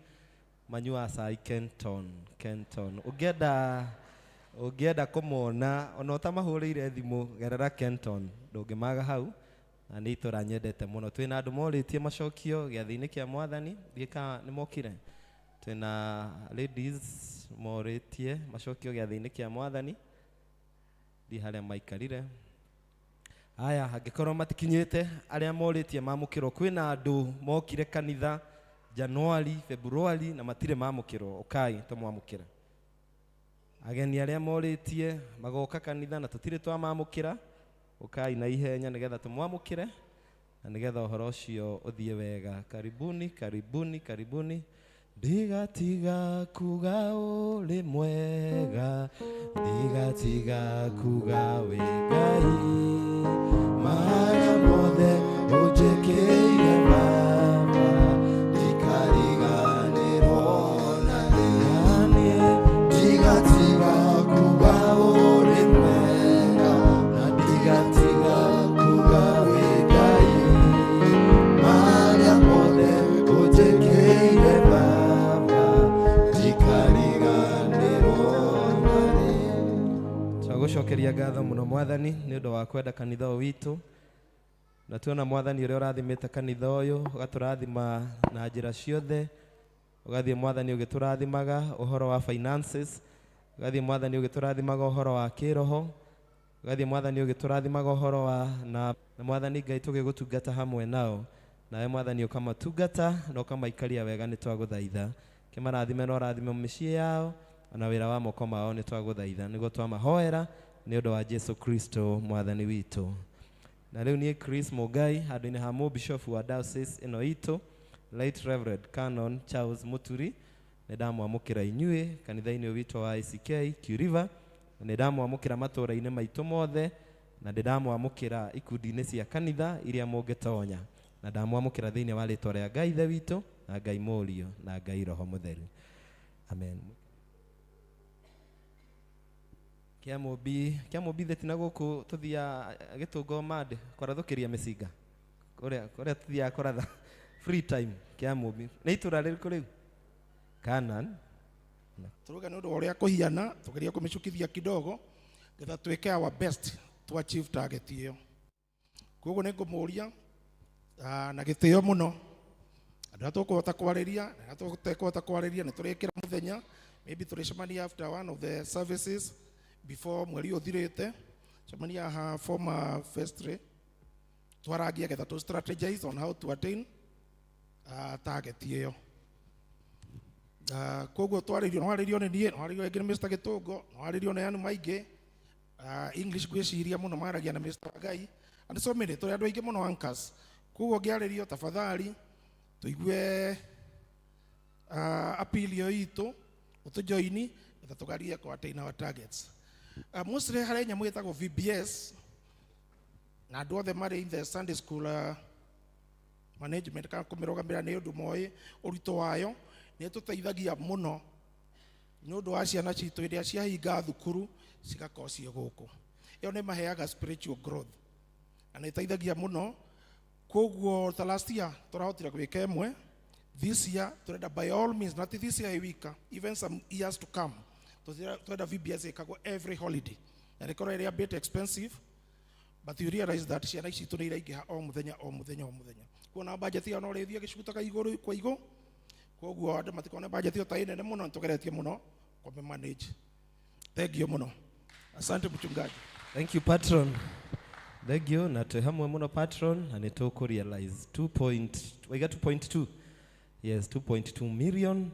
manyua cai Kenton ũngĩenda kũmona ona ũtamahũrĩire thimũ gerera Kenton ndũngĩmaga hau na nĩ itũra nyendete mũno twĩna andũ morĩtie macokio gĩathĩ-inĩ kĩa Mwathani gĩka nĩ mokire twĩna ladies morĩtie macokio gĩathĩ-inĩ kĩa Mwathani ndi haria maikarire aya hangikorwo matikinyite aria moritie mamukiro kwina andu mokire kanitha Januari Februari na matire mamukiro ukai tumwamukira ageni aria moritie magoka kanitha na tutire twamamukira ukai na ihenya nigetha tumwamukire na nigetha uhoro ucio uthie wega karibuni karibuni karibuni ndigatiga kuga uri mwega ndigatiga kuga wi Ngai maria mothe unjikire Baba ndikariganirwo na niĩ ndigatiga kuga uri mwega na ndigatiga kuga wi Ngai maria mothe unjikire Baba ndikariganirwo na niĩ. Twagucokeria ngatho muno Mwathani nĩ ũndũ wa kwenda kanitha ũyũ witũ na tuona Mwathani ũrĩa ũrathimĩte kanitha ũyũ ũgatũrathima na njĩra ciothe ũgathiĩ Mwathani ũgĩtũrathimaga ũhoro wa finances ũgathiĩ Mwathani ũgĩtũrathimaga ũhoro wa kĩroho ũgathiĩ Mwathani ũgĩtũrathimaga ũhoro wa na Mwathani Ngai tũgĩgũtungata hamwe nao nawe Mwathani ũkamatungata na ũkamaikaria wega nĩ twagũthaitha kĩmarathime na ũrathime mĩciĩ yao na wĩra wa moko mao nĩ twagũthaitha nĩguo twamahoera nĩ ũndũ wa Jesu Kristo Mwathani witũ. Na rĩu niĩ Chris Mugai handũ-inĩ ha mũbishofu wa diocese ĩno itũ Right Reverend Canon Charles Muturi nĩ ndamwamũkĩra inyuĩ kanitha-inĩ witũ wa ICK Kiuriva na nĩ ndamwamũkĩra matũũra-inĩ maitũ mothe na ndĩramwamũkĩra ikundi-inĩ cia kanitha iria mũngĩtonya na ndamwamũkĩra thĩinĩ wa rĩtwa rĩa Ngai Ithe witũ na Ngai Mũriũ na Ngai Roho Mũtheru. Amen. Kiamũmbi theti na gũkũ tũthia Gĩtũngũ mad kũrathũkĩria mĩcinga kũrĩa tũthiaga kũratha free time Kiamũmbi nĩ itũra rĩrĩkũ rĩu Canaan turuga nĩ ũndũ wa ũrĩa kũhiana tũgeria kũmĩcukithia kidogo getha twĩke our best to achieve target ĩyo. Koguo nĩ ngũmũria na gĩtĩo mũno andũ tũkũhota kwarĩria na tũtekũhota kwarĩria nĩ tũrĩkĩra mũthenya maybe tũrĩcemania after one of the services before mweri ũthirĩte cemania ha former vestry twarangia getha to strategize on how to attain target ĩyo. Koguo twarĩrio nĩ niĩ nwarĩrio rĩngĩ nĩ Mr. Gĩtũngũ nwarĩrio nĩ anũ maingĩ English gwĩciria mũno maragia na Mr. Ngai and so many tũrĩ andũ aingĩ mũno anchors. Koguo ngĩarĩrio tafadhali tũigue appeal ĩyo itũ ũtũjoini getha tũgarie kũ attain our targets. Mostly harĩ nyamũ ĩtagwo VBS na andũ othe marĩ in the Sunday school management kana kũmĩrũgamĩrĩra nĩ ũndũ moĩ ũritũ wayo nĩ tũteithagia mũno nĩ ũndũ wa ciana citũ iria ciahinga thukuru cigakorwo ciĩ gũkũ. Ĩyo nĩ maheaga spiritual growth na nĩ ĩteithagia mũno. Koguo ta last year tũrahotire gwĩka ĩmwe, this year tũrenda by all means not this year wika even some years to come tũrenda VBS ĩkagwo every holiday na nĩkorwo ĩrĩ a bit expensive but you realize that ciana ici tũ nĩ iraingĩha o mũthenya o mũthenya o mũthenya. Kuona budget ĩyo no rĩthie gĩcugutaga igũrũ kwa igũ. Koguo andũ matikone budget ĩyo ta nene mũno tũgeretie mũno kũmĩ manage. Thank you mũno. Asante mchungaji. Thank you patron. Thank you na twĩ hamwe mũno patron na nĩ tũkũrealize 2.2 yes 2.2 million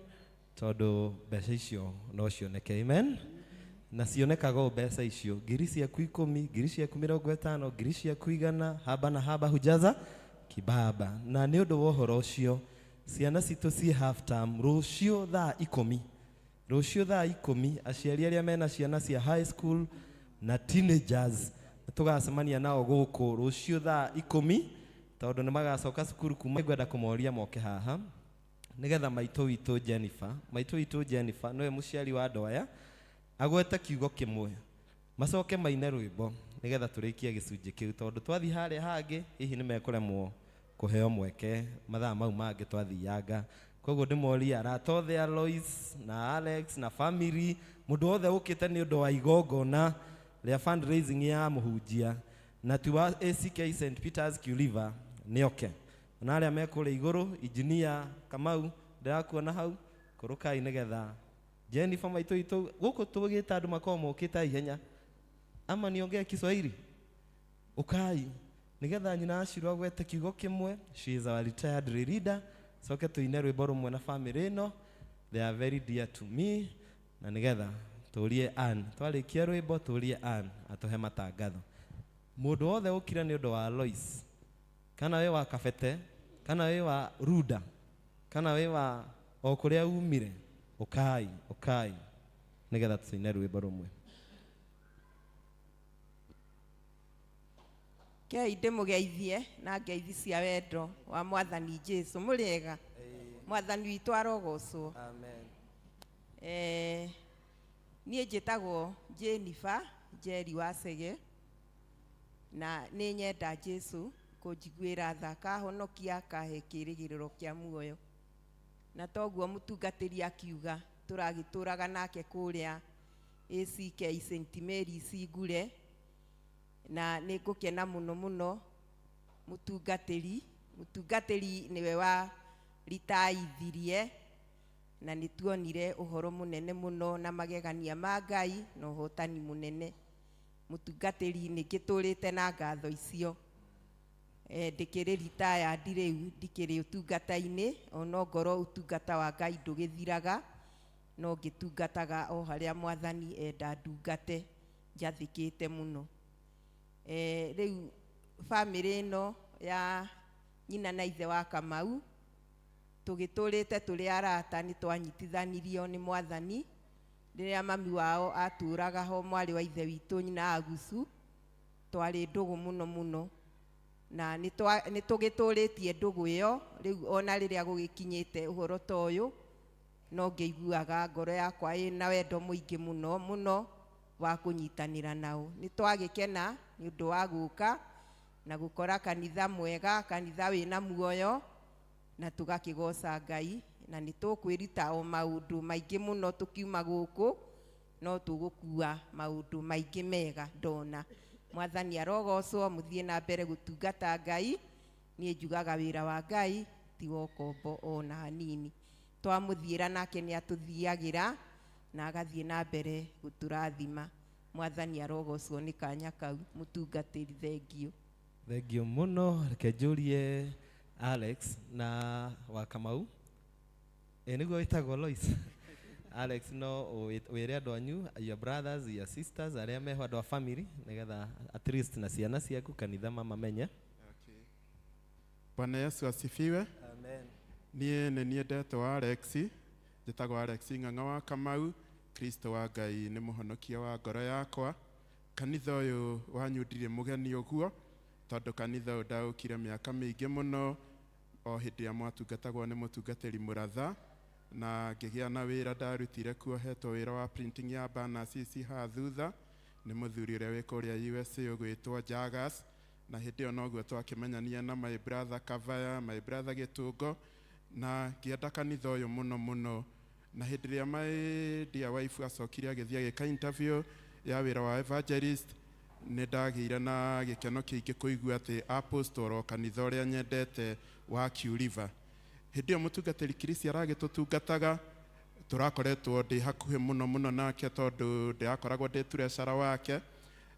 tondũ mbeca icio no cioneke. Amen. Na cionekaga mbeca icio ngiri ciaku 10 ngiri ciaku 50 ngiri ciaku 100 haba na haba hujaza kibaba. Na nĩ ũndũ wa ũhoro ũcio ciana citũ ci half term rũciũ thaa 10 aciari arĩa mena ciana cia high school na teenagers tugacemania nao gũkũ rũciũ thaa 10 tondũ nĩ magacoka cukuru kuma. Ngwenda kũmoria moke haha nigetha maitũ witũ Jennifer nowe mũciari wa andũ aya agwete kiugo kĩmwe macoke maine rwĩmbo nigetha tũrĩkie gĩcunjĩ kĩu tondũ twathi harĩa hangĩ hihi nĩ mekũremwo kũheo mweke mathaa mau mangĩ twathianga. Koguo ndĩmoria arata othe Alois na Alex na family mũndũ wothe ũkĩte nĩ ũndũ wa igongona rĩa fundraising ya mũhunjia na tuwa ACK St. Peter's Kiuriva nĩoke na arĩa mekũrĩ igũrũ engineer Kamau ndĩrakuona hau kũrũkai nigetha Jennifer maitũ itũ gũkũ tũgĩta andũ makorwo mokĩte ihenya ama niongea Kiswahili ukai nigetha nyina acirwa gwete kiugo kimwe. She is our retired leader. Soke tuine rwimbo rumwe na family no, they are very dear to me. Na nigetha turie Ann, twarikia rwimbo turie Ann atuhe matangatho. Mundu wothe ukira ni undu wa Lois, kana we wa Kabete, kana we wa Ruda, kana we wa okuria umire, ukai nigetha tuine rwimbo rumwe. Kei ndimugeithie na ngeithi cia wendo wa Mwathani Jesu. Muriega Mwathani witu arogocwo. Amen. Nie njitagwo Jennifer Njeri Wacege na ni nyenda Jesu kunjiguira tha kahonokia kahe kirigiriro kia muoyo, na toguo mutungatiri akiuga turagituraga nake kuria ACK St Mary's Igure, na ningukena muno mutungatiri niwe wa ritaithirie na nituonire uhoro munene muno na magegania ma Ngai na uhotani munene. Mutungatiri ningiturite na ngatho icio ndikiri ritaya ndiriu ndikiri utungata-ini, ono ngoro utungata wa Ngai ndugithiraga, no ngitungataga o haria Mwathani enda ndungate njathikite muno. Riu family no ya nyina na ithe wa Kamau tugiturite turi arata, ni twanyitithanirio ni Mwathani riria mami wao aturaga ho, mwari wa ithe witu nyina Agusu, twari ndugu muno na ni tugituritie ndugu iyo. Riu ona riria gugikinyite uhoro toyu no ngeiguaga ngoro yakwa ina wendo muingi muno wa kunyitanira nao. Ni twagikena ni undu wa guka na gukora kanitha mwega, kanitha wina muoyo, na tugakigoca Ngai, na ni tukwirita o maundu maingi muno tukiuma guku, no tugukua maundu maingi mega ndona. Mwathani arogocwo, muthie na mbere gutungata Ngai. Nie njugaga wira wa Ngai ti wokombo ona hanini. Twamuthiira nake ni atuthiagira na agathie na mbere guturathima. Mwathani arogocwo ni kanya kau. Mutungatiri thengio muno. Reke njurie Alex na wa Kamau niguo witagwo Lois. Alex no wire andu anyu, your brothers, your sisters, aria meho andu a family, nigetha at least na ciana ciaku kanitha mama menye. Okay. Bwana Yesu asifiwe. Amen. Nie ndetwo Alex, njitagwo Alex Ng'ang'a wa Kamau. Kristo wa Ngai ni muhonokia wa ngoro yakwa. Kanitha uyu wanyundire mugeni uguo, tondu kanitha uyu ndaukire miaka mingi muno, o hindi ya mwatungatagwo ni mutungatiri Muratha, na ngigia na wira ndarutire kuo, hetwo wira wa printing ya banners ici ha thutha ni muthuri uria wi kuria USA ugwitwo Jagas, na hindi yo noguo twakimenyania na my brother Kavaya, my brother Gitungo, na ngienda kanitha uyu muno. Na hindi ria my dear wife acokire agithia agika interview ya wira wa evangelist, ni ndagiire na gikeno kiingi kuigua ati apostle o kanitha uria nyendete wa Q River. Hindi yo mutungatiri Krisi aragitutungataga, turakoretwo ndi hakuhi muno nake tondu ndiakoragwo ndi turecara wake,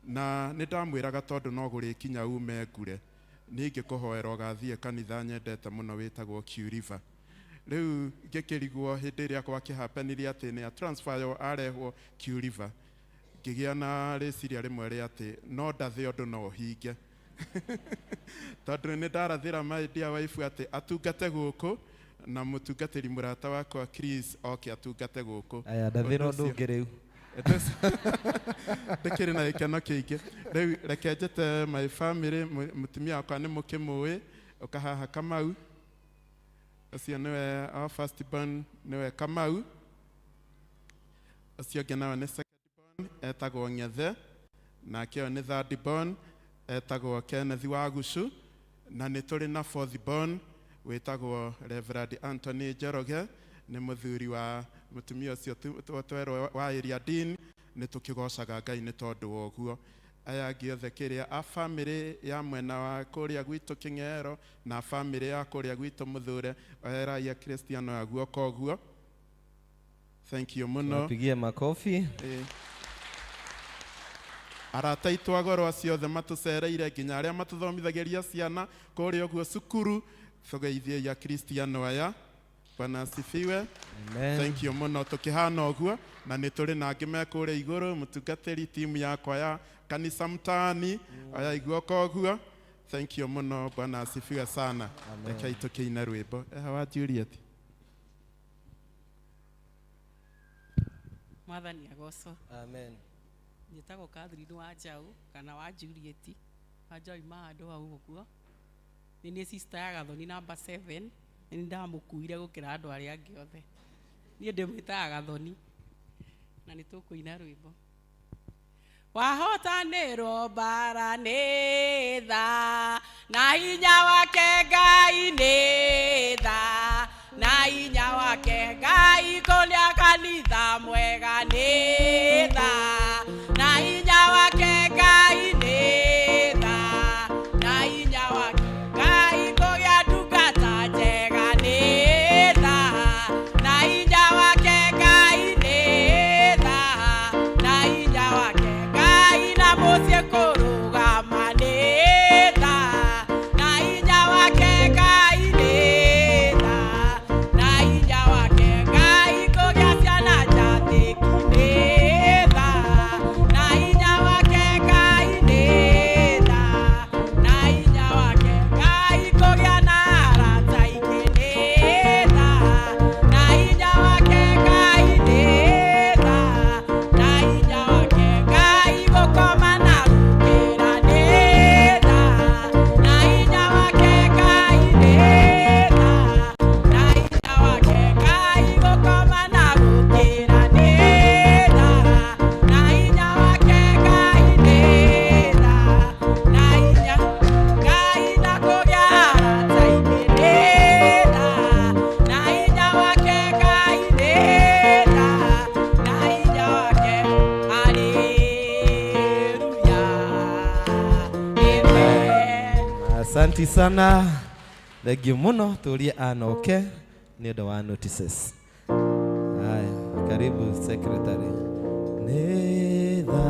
na ni ndamwiraga tondu no gurikinya ume ngure ningikuhoera ugathie kanitha nyendete muno witagwo Q River. Riu ngikiriguo hindi ria kwa kihapenirie ati ni a transfer yo arehwo Q River, ngigia na reciria rimwe ria ati no ndathi undu no hinge tondu ni ndarathira my dear wife ati atungate guku, na mutungatiri murata wakwa Chris oke atungate guku. Aya ndathira undu ungi riu ndikiri na gikeno kiingi. Riu reke njete my family, mutumia wakwa ni mukimui ukahaha Kamau, ucio niwe our first born niwe Kamau, ucio ungi nawe ni second born etagwo Ngethe, na kio ni third born etagwo Kenneth Wagucu, na ni turi na fourth born witagwo Reverend Anthony Njoroge, ni muthuri wa mutumia ucio twerwo wa area dean. Ni tukigocaga Ngai ni tondu woguo. Aya giothe kiria a family ya mwena wa kuria gwitu King'ero na family ya kuria gwitu Muthure era ya Kristiano ya guoko guo. Thank you muno. Tupigie makofi. arata itũ agoro acio othe matũcereire nginya arĩa matũthomithagĩria ciana kũrĩa ũguo cukuru tũgeithie ya Kristiano aya. Bwana asifiwe. Amen. Thank you mũno tũkĩhana ũguo na nĩ tũrĩ na angĩ mekũrĩa igũrũ mũtungatĩri timu yakwa ya kanisa mtaani aya iguoka ũguo. Thank you mũno. Bwana asifiwe sana. Rekei tũkĩine rwĩmbo wa Juliet. Mwathani agocwo. Amen. Njĩtagwo Catherine wa Njaũ kana wa Juliet. Wa Njaũ ima handũ hau ũguo. Nĩ sister ya Gathoni number 7. Nĩ ndamũkuire gũkĩra andũ arĩa angĩ othe. Niĩ ndĩmwĩtaga Gathoni. Na nĩ tũkũina rwĩmbo. Wahotanĩrwo mbara nĩ tha na hinya wake Ngai nĩ tha na hinya wake Ngai kũrĩa kanitha mwega nĩ tha na hinya wake Ngai nĩ tha na hinya wake Ngai kũrĩa ndungata njega nĩ tha na hinya wake Ngai nĩ tha na hinya wake Ngai na mũciĩ kũrũgama nĩ tha na hinya wake Ngai nĩ tha na hinya wake Ngai kũgĩa ciana njathĩki nĩ tha na hinya wake Ngai nĩ tha na hinya wake Ngai kũgĩa na arata aingĩ nĩ tha na hinya wake Ngai nĩ tha na hinya wake Ngai gũkoma na rũkĩra nĩ tha na hinya wake Ngai nĩ tha na hinya wake Ngai gũkoma na rũkĩra nĩ tha na hinya wake Ngai nĩ tha na hinya Ngai na kũgĩa arata aingĩ nĩ tha na hinya wake Ngai nĩ tha na hinya wake. Amen. Asanti sana. Thank you muno. Tulie anoke nĩ ũndũ wa notices. Haya, karibu secretary. Nĩ tha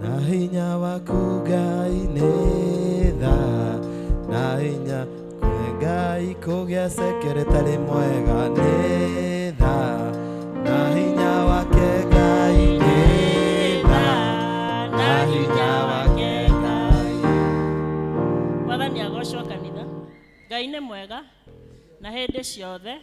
na hinya waku Ngai nĩ tha na hinya Ngai kũgĩa secretary mwega nĩ tha na hinya wake Ngai nĩ tha na hinya wake Ngai. Mwathani agocwo kanitha. Ngai nĩ mwega na hĩndĩ ciothe.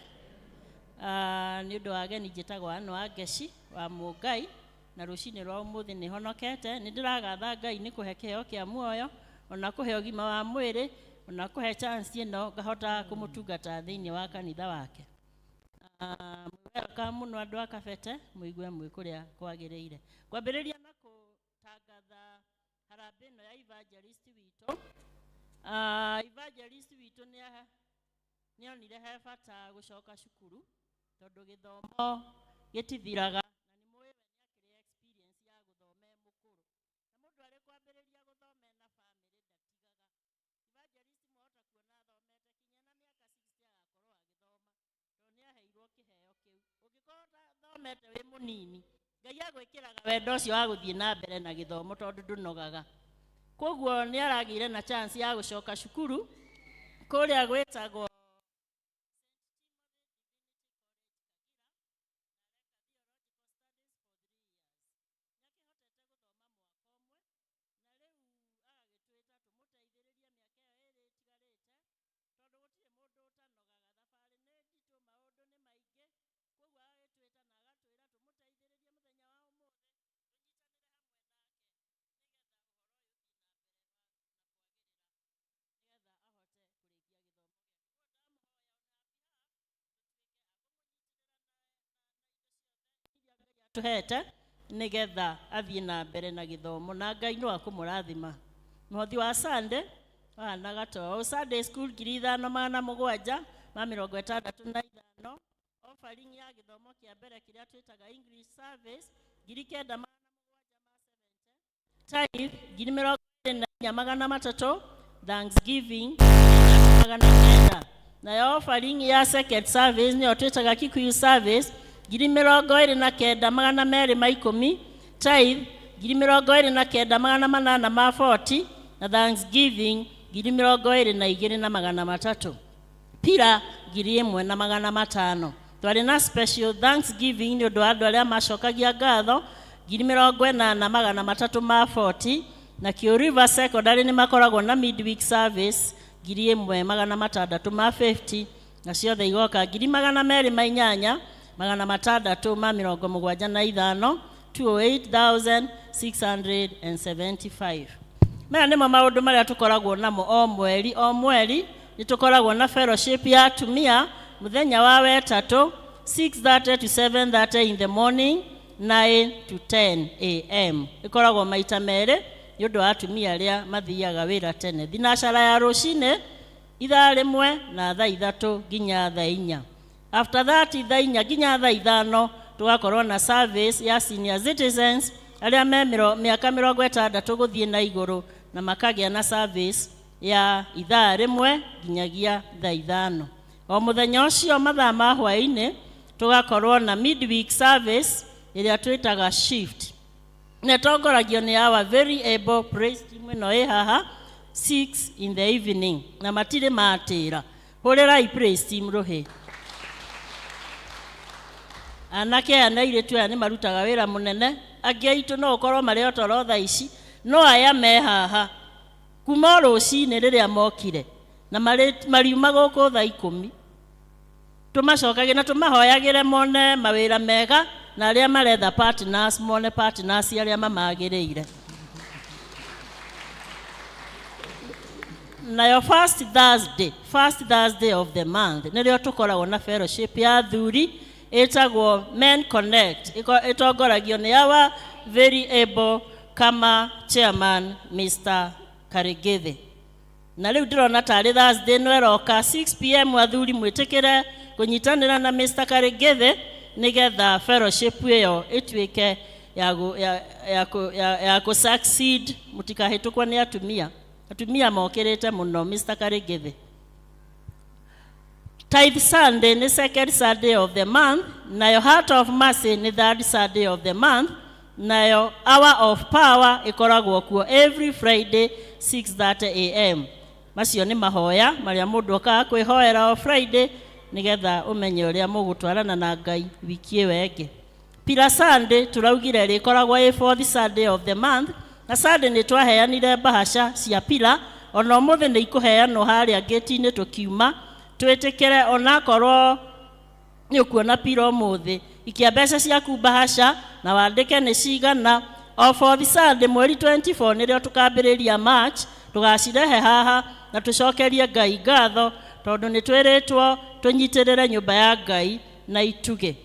Nĩ ũndũ wa ageni njĩtagwo Anne wa Ngeci wa Mũngai na rũcinĩ rwa ũmũthĩ nĩ honokete. Nĩ ndĩragatha Ngai nĩ kũhe kĩheo kĩa muoyo ona kũhe ũgima wa mwĩrĩ ona kũhe chance ĩno ngahota kũmũtungata thĩinĩ wa kanitha wake. Mwega mũno andũ a Kabete mũigue mwĩ kũrĩa kwagĩrĩire. Kwambĩrĩria na gũtangatha harambĩ ĩno ya evangelist witũ. Evangelist witũ nĩ onire he bata gũcoka cukuru tondũ gĩthomo gĩtithiraga na nĩ mũĩ we nĩ akĩrĩ experience ya gũthoma mũkũrũ na mũndũ arĩ kwambĩrĩria gũthoma na family ndatigaga. Evangelist mwahota kuona thomete kinya na mĩaka 60 agakorwo agĩthoma tondũ nĩ aheirwo kĩheo kĩu. Ũngĩkorwo thomete wĩ mũnini Ngai agwĩkĩraga wendo ũcio wa gũthiĩ na mbere na gĩthomo tondũ ndũnogaga. Koguo nĩ aragĩire na chance ya gũcoka cukuru kũrĩa gwĩtagwo tuhete nigetha athiĩ na mbere na gĩthomo na Ngai no akũmũrathima. Mũhothi wa Sunday wahanaga to Sunday school 5,765 offering ya gĩthomo kĩa mbere kĩrĩa twĩtaga English service 9,770 tithe 2,400 Thanksgiving 900 na offering ya second service nĩyo twĩtaga Kikuyu service 29,210 tithe 29,840 na Thanksgiving 22,300. Pira 1,500. Twari na special Thanksgiving ni undu wa andu aria macokagia ngatho 80,340 na Kio River Secondary ni makoragwo na midweek service 1,650 na ciothe igoka 2,280 675 208,675. Maya nimo maundu maria tukoragwo namo o mweri ni tukoragwo na fellowship ya atumia muthenya wa wetatu 6:30 to 7:30 in the morning, 9 to 10 a.m. ikoragwo maita mere yundu wa atumia aria mathiaga wira tene. Thinacara ya rucine 1:00 na 3:00 nginya 4:00. After that 4:00 nginya 5:00 tugakorwo na service ya senior citizens aria me miaka 60 guthie na iguru na makagia na service ya 1:00 nginyagia 5:00. O muthenya ucio mathaa ma hwaini tugakorwo na midweek service iria twitaga shift. Netongoragio ni our very able praise team ino haha 6 in the evening na matire matira. Hurirai praise team ruhi. Anake anairetu aya ni marutaga wira munene. Angi aitu no ukorwo mari otoro tha ici no aya me haha kuma rucini riria mokire na mariuma guku tha 10 tumacokage na tumahoyagire mone mawira mega na aria maretha partners mone partners aria mamagiriire. Na your first Thursday of the month nirio tukoragwo na fellowship ya thuri etagwo Men Connect. Itongoragio ni our very able kama chairman Mr. Karegethe. Na riu ndirona tari Thursday no eroka 6 p.m. athuri mwitikire kunyitanira na Mr. Karegethe nigetha fellowship iyo itwike ya ku succeed. Mutikahitukwa ni atumia mokirite muno Mr. Karegethe. Tithe Sunday ni second Sunday of the month, nayo Heart of Mercy ni third Sunday of the month, nayo Hour of Power ikoragwo kuo every Friday 6:30 a.m. Macio ni mahoya maria mundu okaga kwihoera o Friday nigetha umenye uria mugutwarana na Ngai wiki eweke. Pira Sunday turaugire rikoragwo e fourth Sunday of the month, na Sunday ni twaheanire bahasha cia pira ona muthe ni ikuheanwo haria gate-ini tukiuma twetekere ona korwo ni ukuona pira muthe ikia mbeca ciaku bahasha na wandike ni cigana. O fourth Sunday mweri 24 nirio tukambiriria March tugacirehe haha na tucokerie Ngai ngatho tondu ni twiritwo tunyitirire nyumba ya Ngai na ituge.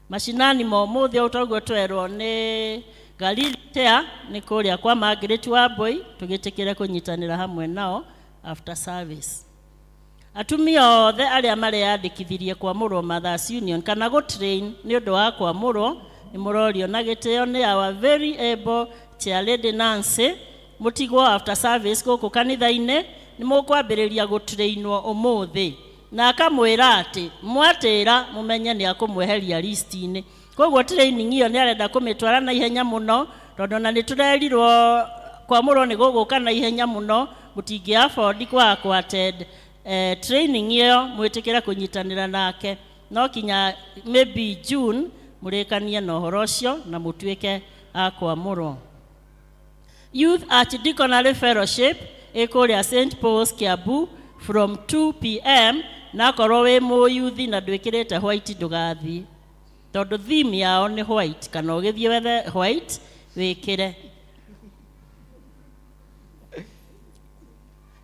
Mashinani mo muthe utagwo twerwo ni Galitea ni kuria kwa Margaret Wambui tugitikire kunyitanira hamwe nao after service. Atumia othe aria mareyandikithirie kwa murwo Mothers Union kana go train ni undu wa kwa murwo ni murorio na giteo ni our very able Chair Lady Nancy mutigwo after service guku kanitha-ini ni mukwambiriria gutrainwo umuthi na akamwira ati mwatira mumenye ni akumweheria list-ini. Koguo training iyo ni arenda kumitwara na ihenya muno tondu na ni turerirwo kwa murwo ni guguka na ihenya muno mutingi afford kwa attend training iyo mwitikira kunyitanira nake no kinya maybe June murekanie na uhoro ucio na mutwike akwamurwo. Youth Archdiaconal Fellowship ikuria St. Paul's Kiambu from 2 p.m. na korwo wi mu youth na ndwikirite white ndugathi tondu theme yao ni white kana ugithie wethe white wikire.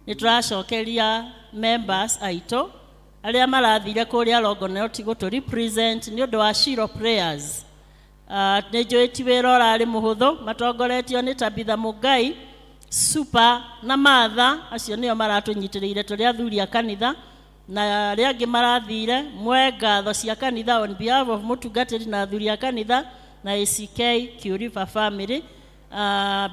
Nituracokeria members aito aria marathire kuria Longonot gutu represent ni undu wa Shiro prayers. Ni joeti wira urari muhuthu matongoretio ni Tabitha Mugai Super na Martha acio nio maratunyitiriire turi athuri a kanitha na aria angi marathire mwe ngatho cia kanitha on behalf of mutungatiri na athuri a kanitha na ACK Kio River family.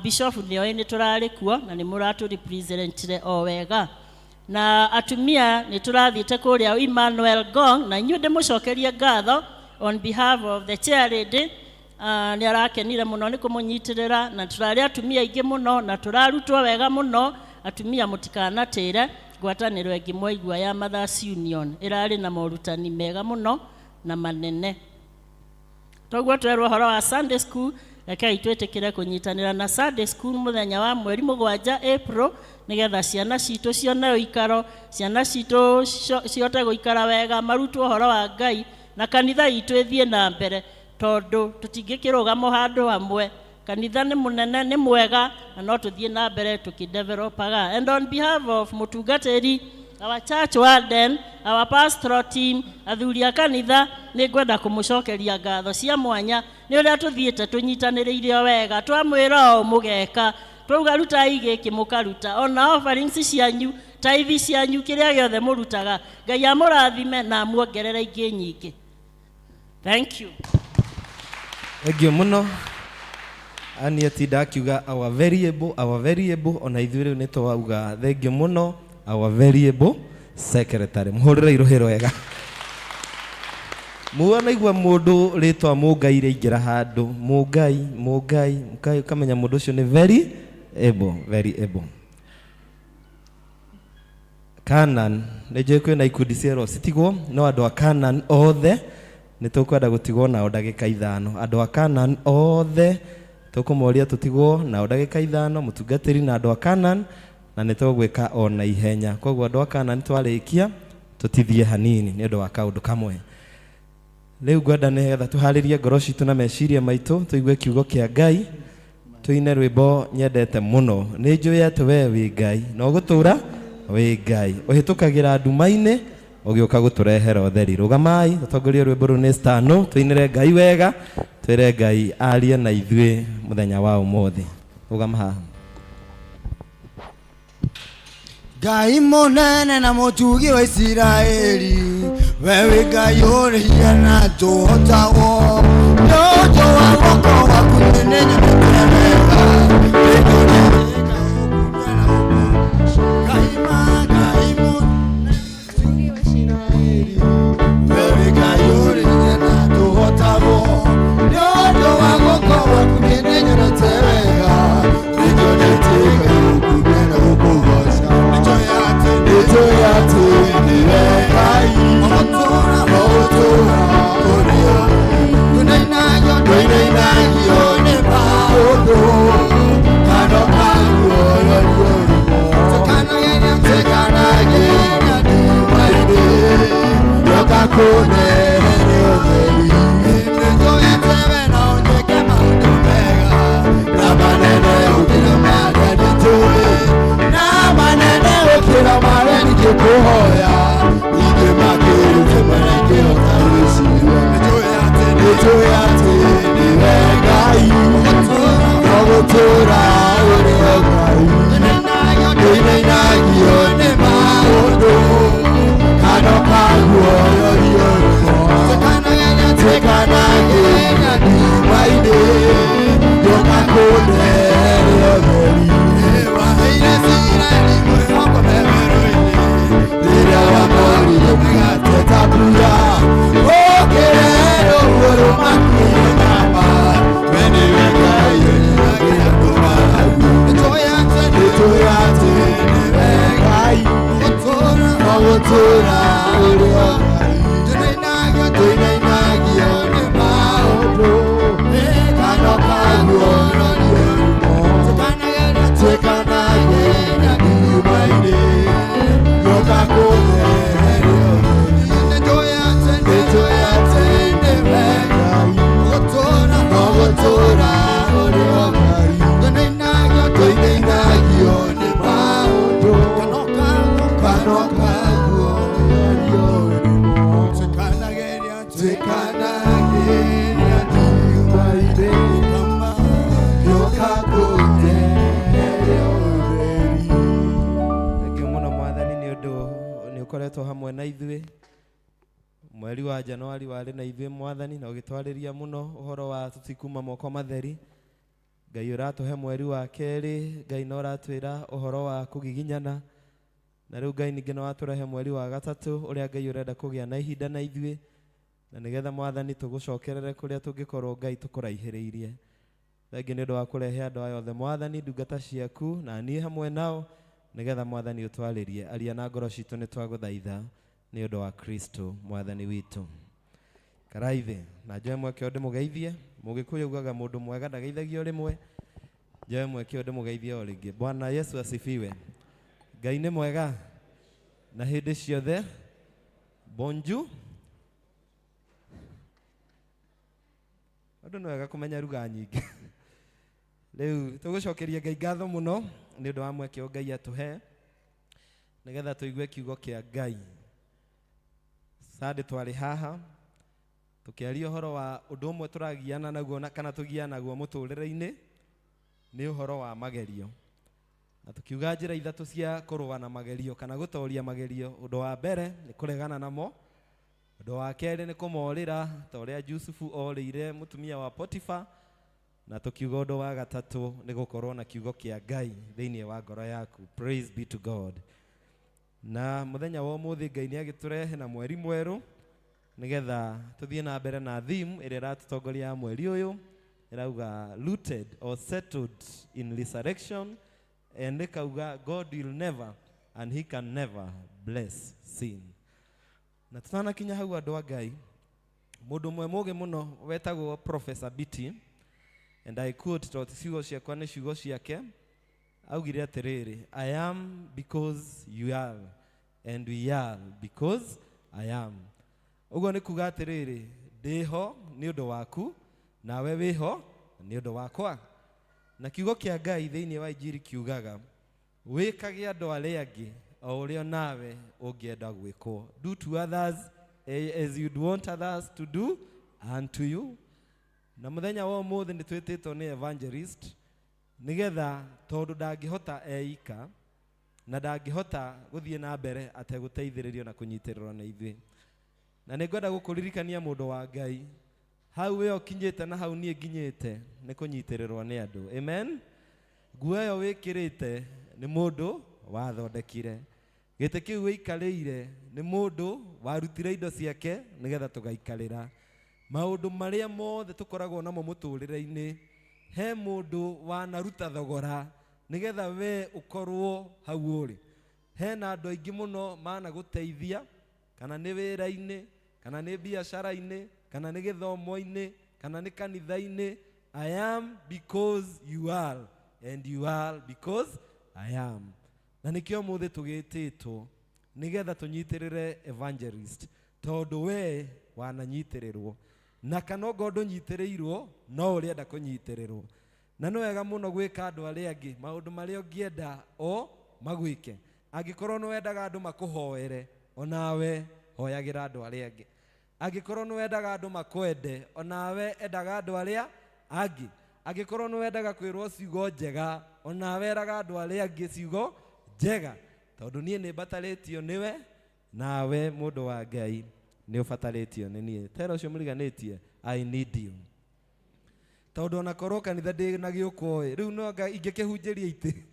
Bishop nio ni turari kuo na ni muratu representire o wega na atumia ni turathite kuria Emmanuel Gong na nyude mucokerie ngatho on behalf of the chair lady nĩ arakenire mũno nĩ kũmũnyitĩrĩra na tũrarĩ atumia aingĩ mũno na tũrarutwo wega mũno. Atumia mũtikanatĩre, ngwatanĩro ĩngĩ mwaigua ya Mothers Union ĩrarĩ na morutani mega mũno na manene. Toguo twerwo ũhoro wa Sunday school, rekei twĩtĩkĩre kũnyitanĩra na Sunday school mũthenya wa mweri 7 April nĩgetha ciana citũ cione ũikaro, ciana citũ cihote gũikara wega, marutwo ũhoro wa Ngai na kanitha itũ ĩthiĩ na mbere, tondũ tũtingĩkĩrũgama handũ hamwe. Kanitha nĩ mũnene, nĩ mwega, na no tũthiĩ na mbere tũkĩdevelopaga. And on behalf of mũtungatĩri, our church warden, our pastoral team, athuri a kanitha, nĩ ngwenda kũmũcokeria ngatho cia mwanya nĩ ũrĩa tũthiĩte tũnyitanĩrĩire wega, twamwĩra o mũgeka, twauga rutai gĩkĩ mũkaruta, ona offerings cianyu, tithe cianyu, kĩrĩa gĩothe mũrutaga, Ngai amũrathime na amuongerere ingĩ nyingĩ. Thank you. Thank you mũno. Ani atinda akiuga our variable, ona ithuĩ rĩu nĩ twauga thank you mũno our variable secretary. Mũhũrĩre irohero wega. Muonaigua mũndũ rĩtwa Mũngai rĩingĩra handũ, Mũngai ukamenya mũndũ ũcio nĩ very able. Canaan, nĩnjũĩ kwĩna ikundi ciero citigwo, no andũ a Canaan othe nĩ tũkwenda gũtigwo nao ndagĩka 5. Andũ a Canaan othe tũkũmoria tũtigwo nao ndagĩka 5, mũtungatĩri na andũ a Canaan, na nĩ tũgwĩka ona ihenya. Koguo andũ a Canaan twarĩkia tũtithie hanini nĩ ũndũ wa kaũndũ kamwe. Rĩu ngwenda nĩgetha tũharĩrie ngoro citũ na meciria maitũ, tũigue kiugo kĩa Ngai, tũine rwĩmbo nyendete mũno. Nĩ njũĩ atĩ wee wĩ Ngai, no gũtũũra wĩ Ngai, ũhĩtũkagĩra nduma-inĩ ũgĩũka gũtũrehera ũtheri. Rũgamai tũtongorie rwĩmbo rũu nĩ Stano, tũinĩre Ngai wega, twĩre Ngai arie na ithuĩ mũthenya wa ũmũthĩ. Rũgama haha. Ngai mũnene na mũtugi wa Isiraeli, wewe Ngai ũrĩ hinya na tũhotagwo, nĩũndũ wa guoko gwaku nĩ nyonete wega, mweri wa Januari warĩ na ithuĩ Mwathani na ũgĩtwarĩria mũno ũhoro wa tũtikuma moko matheri. Ngai ũratũhe mweri wa kerĩ, Ngai no ũratwĩra ũhoro wa kũgiginyana, na rĩu Ngai ningĩ no watũrehe mweri wa gatatũ ũrĩa Ngai ũrenda kũgĩa na ihinda na ithuĩ, na nigetha mwathani tugucokerere kuria tungikorwo Ngai tukuraihiriirie. Thengi ni undu wa kurehe andu aya othe mwathani ndungata ciaku na nie hamwe nao nigetha mwathani utwaririe aria na ngoro citu ni twaguthaitha ni undu wa Kristo mwathani witu. Karaithe na njoe mweke undu mugeithie mugikuyu ugaga mundu mwega ndageithagio rimwe. Njoe mweke undu mugeithie o ringi. Bwana Yesu asifiwe. Ngai ni mwega na hindi ciothe. Bonjour. Andu no wega kumenya ruga nyingi. Riu tugucokeria Ngai ngatho muno ni undu wa mweke o Ngai atuhe nigetha tuigue kiugo kia Ngai. Sade twari haha tukiaria uhoro wa undu umwe turagiana naguo na kana tugiana naguo muturire-ini ni uhoro wa magerio. Na tukiuga njira ithatu cia kuruga na magerio kana gutoria magerio. Undu wa mbere ni kuregana namo. Undu wa keri ni kumorira ta uria Yusufu orire mutumia wa Potifa. Na tukiuga undu wa gatatu ni gukorwo na kiugo kia Ngai thiini wa ngoro yaku. Praise be to God. Na muthenya wa umuthi Ngai ni agiturehe na mweri mweru nigetha tuthie na mbere na theme iria ratutongoria mweri uyu irauga rooted or settled in resurrection, and ikauga God will never and he can never bless sin. Na tutanakinya hau andu a Ngai, mundu mwe muge muno wetagwo Professor Biti, and I quote to ciugo ciakwa ni ciugo ciake, augire atiriri, I am because you are and we are because I am. Uguo ni kuga atiriri, ndiho ni undu waku nawe wiho ni undu wakwa. Na kiugo kia Ngai thiini wa Injili kiugaga wikage andu aria angi o uria nawe ungienda gwikwo. Do to others as you'd want others to do unto you. Na muthenya wa umuthi ni twititwo ni evangelist nigetha tondu ndangihota eika na ndangihota guthie na mbere ateguteithiririo na kunyitirirwo na ithui. Na ningwenda gukuririkania mundu wa Ngai hau we okinyite na hau nie nginyite ni kunyitirirwo ni andu. Amen. Nguo yo wikirite ni mundu wathondekire. Gite kiu wikarire ni mundu warutire indo ciake nigetha tugaikarira. Maundu maria mothe tukoragwo namo muturire-ini he mundu wanaruta thogora nigetha we ukorwo hau uri. Hena andu aingi muno mana guteithia kana ni wira-ini kana ni biashara-ini kana ni githomo-ini kana ni kanitha-ini. I am because you are and you are because I am. Na nikio muthi tugititwo nigetha tunyitirire evangelist tondu we wananyitirirwo na kana ngondo nyitirirwo no urienda kunyitirirwo. Na no wega muno gwika andu aria angi maundu maria ungienda o magwike. Angikorwo no wendaga andu makuhoere onawe hoyagira andu aria angi. Angikorwo no wendaga andu makwende onawe endaga andu aria angi. Angikorwo no wendaga kwirwo ciugo njega onawe eraga andu aria angi ciugo njega. Tondu nie ni bataritio niwe nawe mundu wa Ngai ni ubataritio ni nie. Tera ucio muriganitie I need you. Tondu ona korwo kanitha ndi na giukoi riu no nga ingikihunjiria iti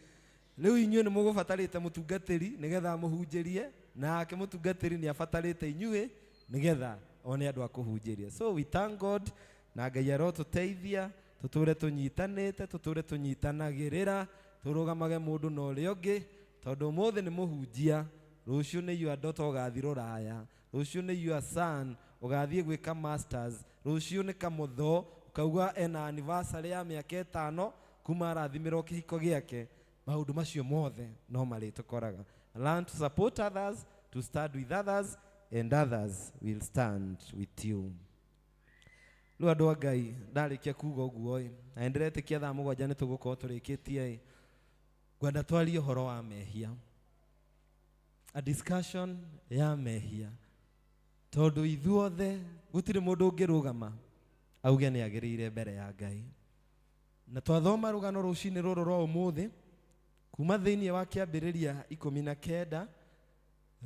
riu inyue ni mugubatarite mutungatiri nigetha muhunjirie nake mutungatiri ni abatarite inyue nigetha one andu akuhunjiria. So we thank God na Ngai arotuteithia tuture tunyitanite tuture tunyitanagirira turugamage mundu na uria ungi tondu muthi ni muhunjia ruciu ni you daughter ugathi ruraya ruciu ni your son ugathie gwika masters ruciu ni kamutho ukauga ena anniversary ya miaka 5 kuma arathimirwo kihiko giake. Maundu macio mothe no mari tukoraga. Learn to support others, to stand with others, and others will stand with you. Lu andu a Ngai ndarikia kuga uguo na ndiretikia thaa 7 ni tugukorwo turikitie gwenda twarie uhoro wa mehia, a discussion ya mehia. Tondu ithuothe gutire mundu ungirugama auge ni agirire mbere ya Ngai. Na twathoma rugano rucini ruru rwa umuthi kuma thiini wa kiambiriria 19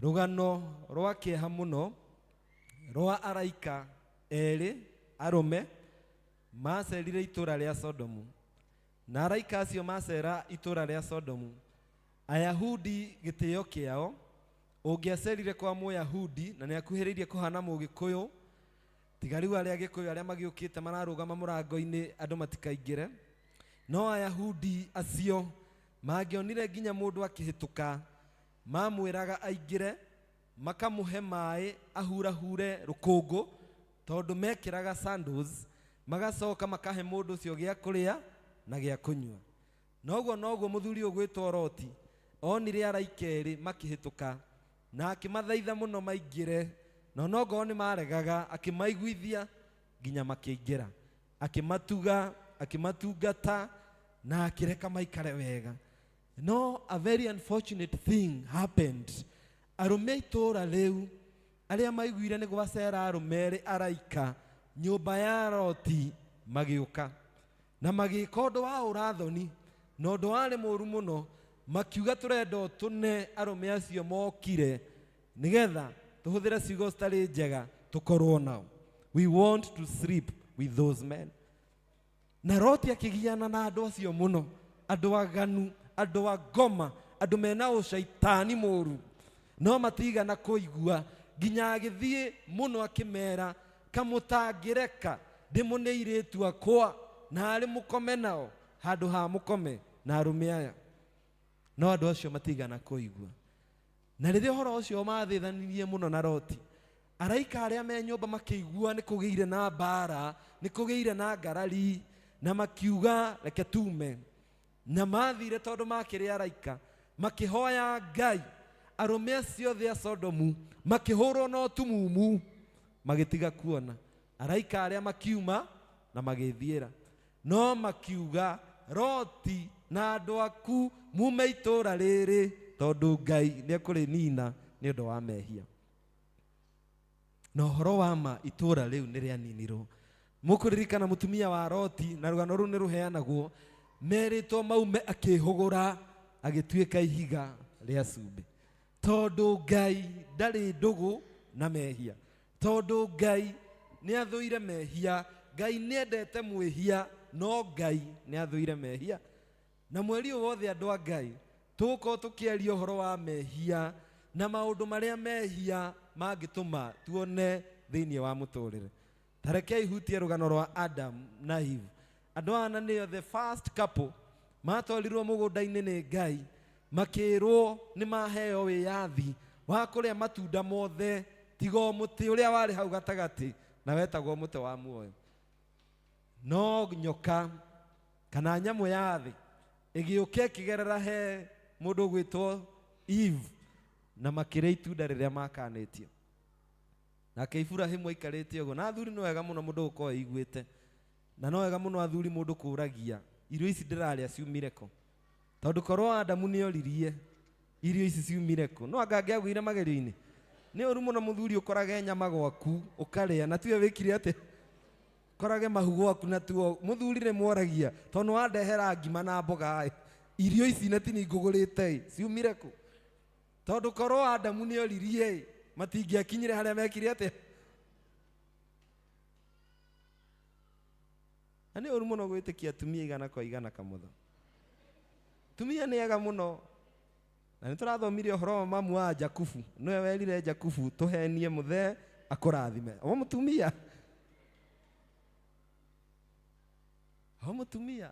rugano rwa kieha muno rwa araika eri arume macerire itura ria Sodomu. Na araika acio macera itura ria Sodomu, Ayahudi gitio kiao ungiacerire kwa Muyahudi na ni akuhiririe kuhana Mugikuyu tiga riu aria Gikuyu aria magiukite mararugama murango-ini andu matikaingire, no Ayahudi acio mangionire nginya mundu akihituka mamwiraga aingire, makamuhe mai ahurahure rukungu tondu mekiraga sandals, magacoka makahe mundu ucio gia kuria na gia kunywa. Noguo muthuri ugwitwo Loti onire araikeri makihituka na akimathaitha muno maingire, no nogo ni maregaga, akimaiguithia nginya makiingira, akimatuga, akimatungata na akireka maikare wega. No a very unfortunate thing happened. Arume itura riu aria maiguire ni gwacera arume araika nyumba ya Loti magiuka na magika undu wa urathoni na undu wari muru muno, makiuga turenda tune arume acio mokire nigetha tuhuthire ciugo citari njega tukorwo nao. We want to sleep with those men. Na Loti akigiana na andu acio muno, andu aganu, andu agoma, andu mena ucaitani muru, no matigana kuigua nginya agithie muno akimera kamutangireka ndimuneiritu akwa na ari mukome nao handu ha mukome na arume aya. No andu acio matigana kuigua, na riria horo ucio mathithanirie muno na Loti, araika aria me nyumba makigua ni kugiire na mbara, ni kugiire na ngarari, na makiuga reke tume, na mathire tondu makiri araika makihoya Ngai. Arume acio othe a Sodomu makihurwo no tumumu magitiga kuona, araika aria makiuma na magithiira, no makiuga Loti na andu aku mume itura riri tondu Ngai ni ekuri nina ni undu wa mehia. No horo wa ma itura riu ni ria ninirwo. Mukuririkana mutumia wa Loti na rugano ru ni ruheanagwo, meritwo maume akihugura agituika ihiga ria cumbi tondu Ngai ndari ndugu na mehia, tondu Ngai ni athuire mehia. Ngai ni endete mwihia, no Ngai ni athuire mehia. Na mweri wothe andu a Ngai tuko tukiaria uhoro wa mehia na maundu maria mehia mangituma tuone thiini wa muturire. Tarekei hutie rugano rwa Adam na Eve. Andu ana ni the first couple matwarirwo mugunda-ini ni Ngai, makirwo ni maheo wiyathi wa kuria matunda mothe tigo muti uria wari hau gatagati na wetagwo muti wa muoyo. No nyoka kana nyamu ya thi igiuke kigerera he mundu gwitwo Eve na makiria itunda riria makanitio. Nake Iburahĩmu aikarĩte ũguo, na athuri no wega mũno mũndũ gũkorwo aiguĩte, na no wega mũno athuri mũndũ kũragia irio ici ndĩrarĩa ciumire kũ, tondũ korwo Adamu nĩoririe irio ici ciumire kũ, no anga angĩagũire magerio-inĩ. Nĩ ũru mũno mũthuri ũkorage nyama gwaku ũkarĩa na tiwe wĩkire atĩ korage mahu gwaku na tuo mũthuri nĩ mworagia tondũ wandehera ngima na mboga irio ici na tini ngũgũrĩte ciumire kũ, tondũ korwo Adamu nĩoririe matingĩakinyire harĩa mekire atĩa. Na nĩ ũru mũno gwĩtĩkia atumia igana kwa igana kamũtho. Tumia nĩ ega mũno, na nĩ tũrathomire ũhoro wa mamu wa Jakubu, nĩwe werire Jakubu tũhenie mũthee akũrathime. O mũtumia, o mũtumia,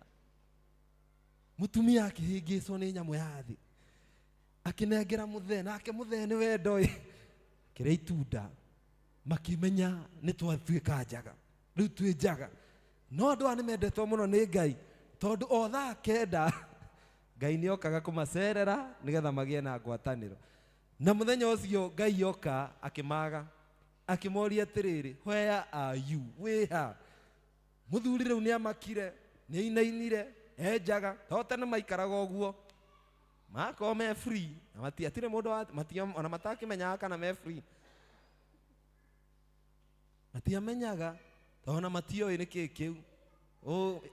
mũtumia akĩhĩngĩcwo nĩ nyamũ ya thĩ akĩnengera mũthee, nake mũthee nĩ wendo kĩrĩa itunda makĩmenya nĩ twatuĩka njaga, rĩu twĩ njaga. No andũ aya nĩ mendetwo mũno nĩ Ngai tondũ o thaa kenda Ngai nĩ okaga kũmacerera nĩgetha magĩe na ngwatanĩro. Na mũthenya ũcio Ngai oka akĩmaga akĩmoria atĩrĩrĩ, where are you, wĩha? Mũthuri rĩu nĩ amakire, nĩ ainainire, njaga tondũ tene maikaraga ũguo makorwo me free na matiatire mũndũ ona matakĩmenyaga kana me free, matiamenyaga tondũ ona matioĩ nĩ kĩĩ kĩu.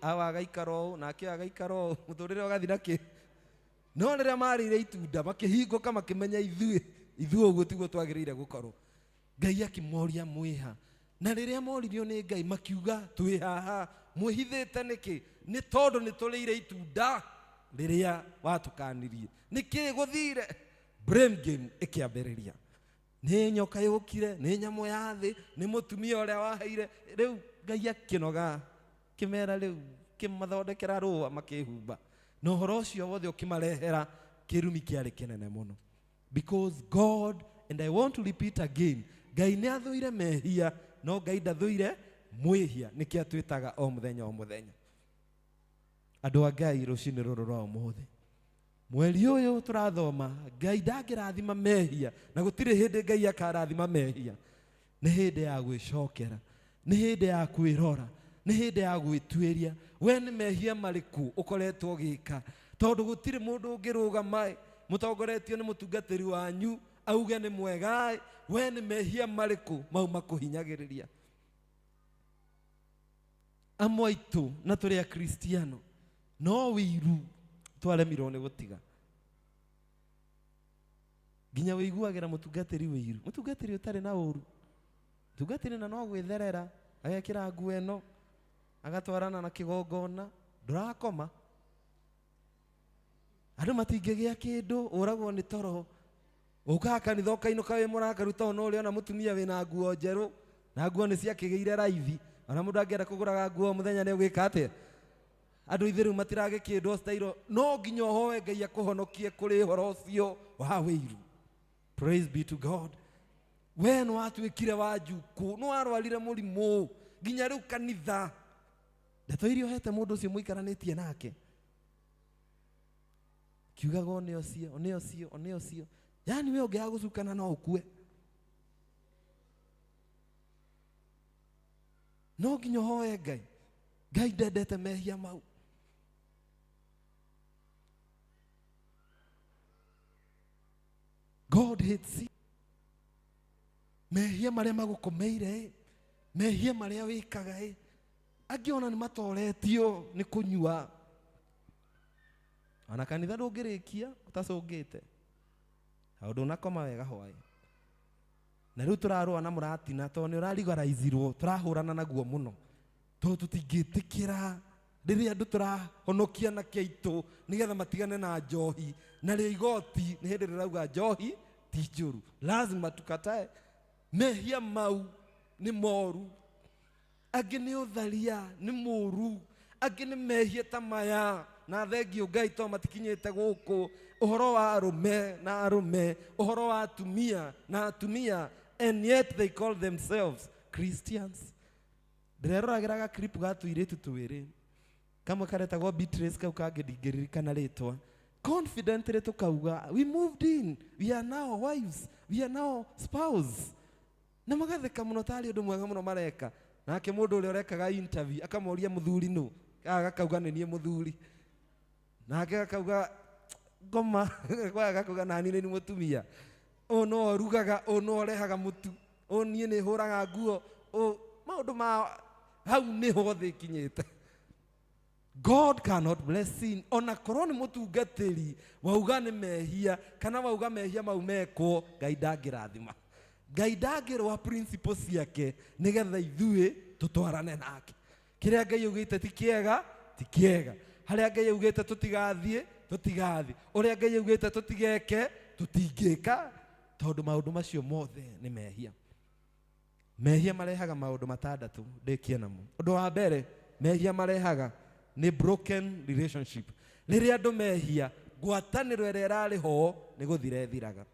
Awa agaikara ũũ nake agaikara ũũ, mũtũrĩre ũgathiĩ na kĩ. No rĩrĩa marĩire itunda makĩhingũka makĩmenya ithuĩ ũguo tiguo twagĩrĩire gũkorwo. Ngai akĩmoria mwĩha, na rĩrĩa moririo nĩ Ngai makiuga twĩ haha mwĩhithĩte nĩkĩ? Nĩ tondũ nĩ tũrĩire itunda rĩrĩa watukanirie. Nĩkĩ gũthire? Blame game ĩkĩambĩrĩria. nĩ nyoka yũkire, nĩ nyamũ ya thĩ, nĩ mũtumia ũrĩa waheire. Rĩu Ngai akĩnoga kĩmera rĩu kĩmathondekera rũa makĩhumba, na ũhoro ũcio wothe ũkĩmarehera kĩrumi kĩarĩ kĩnene mũno. Because God, and I want to repeat again, Ngai nĩ athũire mehia, no Ngai ndathũire mwĩhia, nĩkĩo twĩtaga o mũthenya o mũthenya. Andũ a Ngai rũcinĩ rũrũ rwa ũmũthĩ, mweri ũyũ tũrathoma Ngai ndangĩrathima mehia, na gũtirĩ hĩndĩ Ngai akarathima mehia. Nĩ hĩndĩ ya gwĩcokera, nĩ hĩndĩ ya kwĩrora, nĩ hĩndĩ ya gwĩtuĩria, we nĩ mehia marĩkũ ũkoretwo ũgĩka, tondũ gũtirĩ mũndũ ũngĩrũgama mũtongoretio nĩ mũtungatĩri wanyu auge nĩ mwega, we nĩ mehia marĩkũ mau makũhinyagĩrĩria. Amwe aitũ na tũrĩ a Kristiano no wĩiru twaremirwo nĩ gũtiga. Nginya wĩiguagĩra mũtungatĩri wĩiru, mũtungatĩri ũtarĩ na ũru, mũtungatĩri na no gwĩtherera agekĩra nguo ĩno agatwarana na kĩgongona, ndũrakoma. Andũ matingĩgĩa kĩndũ, ũragwo nĩ toro, ũkaga kanitha ũkainũka wĩ mũrakaru tondũ no ũrĩona mũtumia wĩna nguo njerũ, na nguo nĩ ciakĩgĩire raithi, ona mũndũ angĩenda kũgũraga nguo mũthenya nĩ ũgwĩka atĩa? Andũ ithuĩ rĩu matirage kĩndũ stairo, no nginya ũhoe Ngai akũhonokie kũrĩ ũhoro ũcio wa wĩiru. Praise be to God. We nĩ watuĩkire Wanjukũ, nĩ warwarire mũrimũ, nginya rĩu kanitha ndeto iria ũhete mũndũ ũcio mũikaranĩtie nake, kiugaga one ũcio, one ũcio, one ũcio. Yani we ũngĩaga gũcukana no ũkue. No nginya ũhoe Ngai. Ngai ndendete mehia mau. God hates it. Mehia marĩa magũkomeire, mehia marĩa wĩkaga, angĩona nĩ matoretio nĩ kũnyua. Ona kanitha ndũngĩrĩkia ũtacũngĩte, tondũ unakoma wega hwaĩ. Na rĩu tũrarũa na mũratina tondũ nĩ ũrarigaraizirwo, tũrahũrana naguo mũno, tondũ tũtingĩtĩkĩra rĩrĩa andũ tũrahonokia na kĩaitũ nĩgetha matigane na njohi, na rĩa igoti nĩ hĩndĩ rĩrauga njohi ti njũru. Lazima tukatae mehia mau nĩ moru, angĩ nĩ ũtharia nĩ mũru, angĩ nĩ mehia ta maya na thengio Ngai to matikinyĩte gũkũ, ũhoro wa arũme na arũme, ũhoro wa atumia na atumia, and yet they call themselves Christians. Ndĩreroragĩra clip ga tũirĩtu twĩrĩ, kamwe karetagwo Beatrice, kau kangĩ ndingĩririkana rĩtwa. Confidently tukauga, we moved in, we are now wives, we are now spouse. Na magatheka mũno tarĩ ũndũ mwega mũno mareka. Nake mũndũ ũrĩa ũrekaga interview akamoria mũthuri nũ, agakauga nĩ niĩ mũthuri. Nake akauga ngoma, agakauga nani nĩ mũtumia. O no orugaga, o no orehaga mũtu, o niĩ nĩ hũraga nguo, o maũndũ ma hau nĩho thĩ ikinyĩte. God cannot bless sin. Ona korwo nĩ mũtungatĩri wauga nĩ mehia, kana wauga mehia mau mekwo, Ngai ndangĩrathima. Ngai ndangĩrũa principles ciake nĩgetha ithuĩ tũtwarane nake. Kĩrĩa Ngai augĩte ti kĩega, ti kĩega. Harĩa Ngai augĩte tũtigathiĩ, tũtigathiĩ. Ũrĩa Ngai augĩte tũtigeke, tũtingĩka, tondũ maũndũ macio mothe nĩ mehia. Mehia marehaga maũndũ matandatũ, ndĩkie namo. Ũndũ wa mbere, mehia marehaga nĩ broken relationship. Rĩrĩa andũ mehia, ngwatanĩro ĩrĩa ĩrarĩ ho nĩ gũthira ĩthiraga.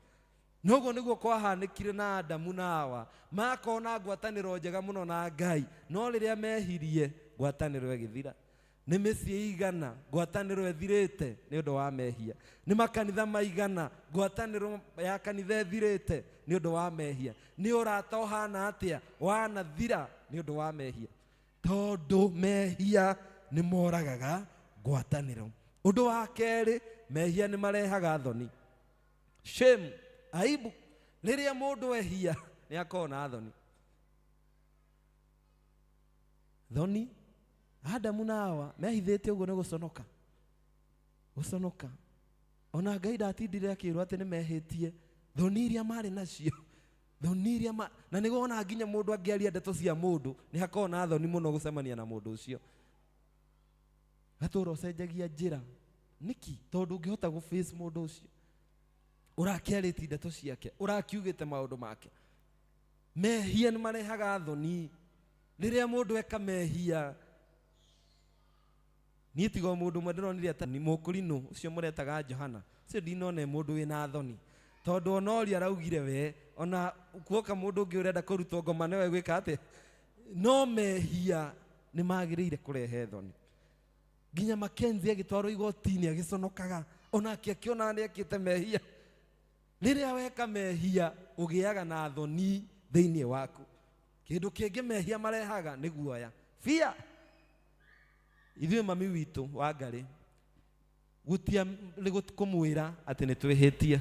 Noguo nĩguo kwahanĩkire na Adamu na Hawa, makona ngwatanĩro njega mũno na Ngai, no rĩrĩa mehirie ngwatanĩro ĩgĩthira. Nĩ mĩciĩ igana ngwatanĩro ĩthirĩte nĩ ũndũ wa mehia. Nĩ makanitha maigana ngwatanĩro ya kanitha ĩthirĩte nĩ ũndũ wa mehia. Nĩ ũrata ũhana atĩa wanathira nĩ ũndũ wa mehia, tondũ mehia nĩ moragaga ngwatanĩro. Ũndũ wa kerĩ, mehia nĩ marehaga thoni, shame, aibu. Rĩrĩa mũndũ ehia nĩ akoragwo na thoni. Thoni, Adamu na Hawa mehithĩte ũguo nĩ gũconoka, gũconoka. Ona Ngai ndatindire akĩrwo atĩ nĩ mehĩtie, thoni iria marĩ nacio, thoni iria na nĩ wona nginya mũndũ angĩaria ndeto cia mũndũ nĩ hakoragwo na thoni mũno gũcemania na mũndũ ũcio. Gatũra ũcenjagia njĩra nĩki, tondũ ũngĩhota gũface mũndũ ũcio. urakiarĩtie ndeto ciake, urakiugĩte maũndũ make. Mehia nĩ marehaga thoni. Rĩrĩa mũndũ eka mehia, niĩ tiga mũndũ ũmwe ndĩronire atĩ mũkũrinũ ũcio mũretaga Johana, ũcio ndinona mũndũ wĩna thoni, tondũ ona ũrĩa araugire we, ona kuoka mũndũ ũngĩ ũrenda kũrutwo ngoma nĩwe gwĩka atĩ. No mehia nĩ magĩrĩire kũrehe thoni. Nginya Mackenzie agĩtwarwo igoti-inĩ agĩconokaga, onake akĩona nĩ ekĩte mehia. Rĩrĩa weka mehia ũgĩaga na thoni thĩinĩ waku. Kĩndũ kĩngĩ mehia marehaga nĩ guoya, fear. Ithuĩ mami witũ Wangarĩ gutia kũmwĩra atĩ nĩ twĩhĩtie,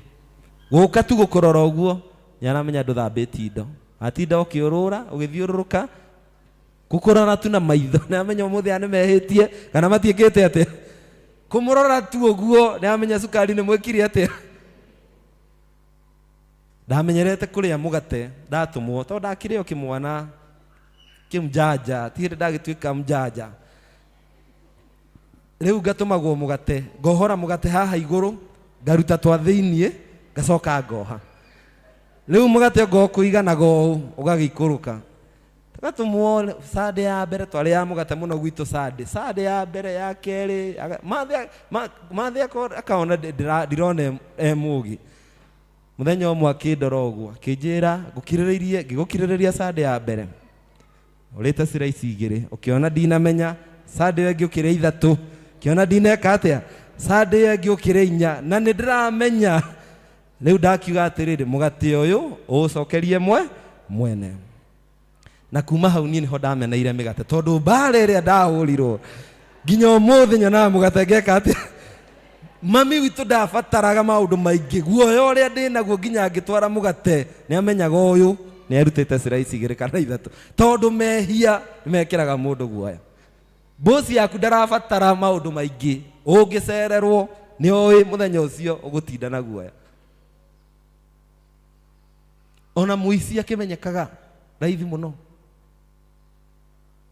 gũka tu gũkũrora ũguo nĩaramenya ndũthambĩtie indo, atinda ũkĩũrũra ũgĩthiũrũrũka gũkũrora tu na maitho nĩamenya ũmũthĩ nĩ mehĩtie kana matiĩkĩte atĩa. Kũmũrora tu ũguo nĩamenya cukari nĩ mwĩkire atĩa. Ndamenyerete kũrĩa mũgate ndatũmwo, tondũ ndakĩrĩ o kĩmwana kĩmjanja, ti hĩndĩ ndagĩtuĩka mjanja. Rĩu ngatũmagwo mũgate, ngohora mũgate haha igũrũ, ngaruta twa thĩiniĩ, ngacoka ngoha. Rĩu mũgate ngokũiganaga ũũ ũgagĩikũrũka. Tugatũmwo Sunday ya mbere twarĩ ya mũgate mũno gwitũ Sunday. Sunday ya mbere ya kerĩ, mathĩ akaona ndirona mũgi. Mũthenya ũmwe akĩndora ũguo, akĩnjĩra ngĩgũkirĩrĩria Sunday ya mbere. Ũrĩte cira ici igĩrĩ, ũkĩona ndinamenya, Sunday ĩngĩ ũkĩrĩa ithatũ, ũkĩona ndineka atĩa, Sunday ĩngĩ ũkĩrĩa inya, na nĩ ndĩramenya. Rĩu ndakiuga atĩrĩrĩ, mũgate ũyũ ũcokerie mwene. Na kuma hau niĩ nĩho ndameneire mĩgate, tondũ mbara ĩrĩa ndahũrirwo nginya ũmũthĩ nyonaga mũgate ngeka atĩa. Mami witũ ndabataraga maũndũ maingĩ, guoya ũrĩa ndĩnaguo nginya ngĩtwara mũgate nĩamenyaga ũyũ nĩarutĩte cira ici igĩrĩ kana ithatũ, tondũ mehia nĩmekĩraga mũndũ guoya. Bosi yaku ndarabatara maũndũ maingĩ, ũngĩcererwo nĩoĩ mũthenya ũcio ũgũtinda na guoya. Ona mũici akĩmenyekaga raithi mũno,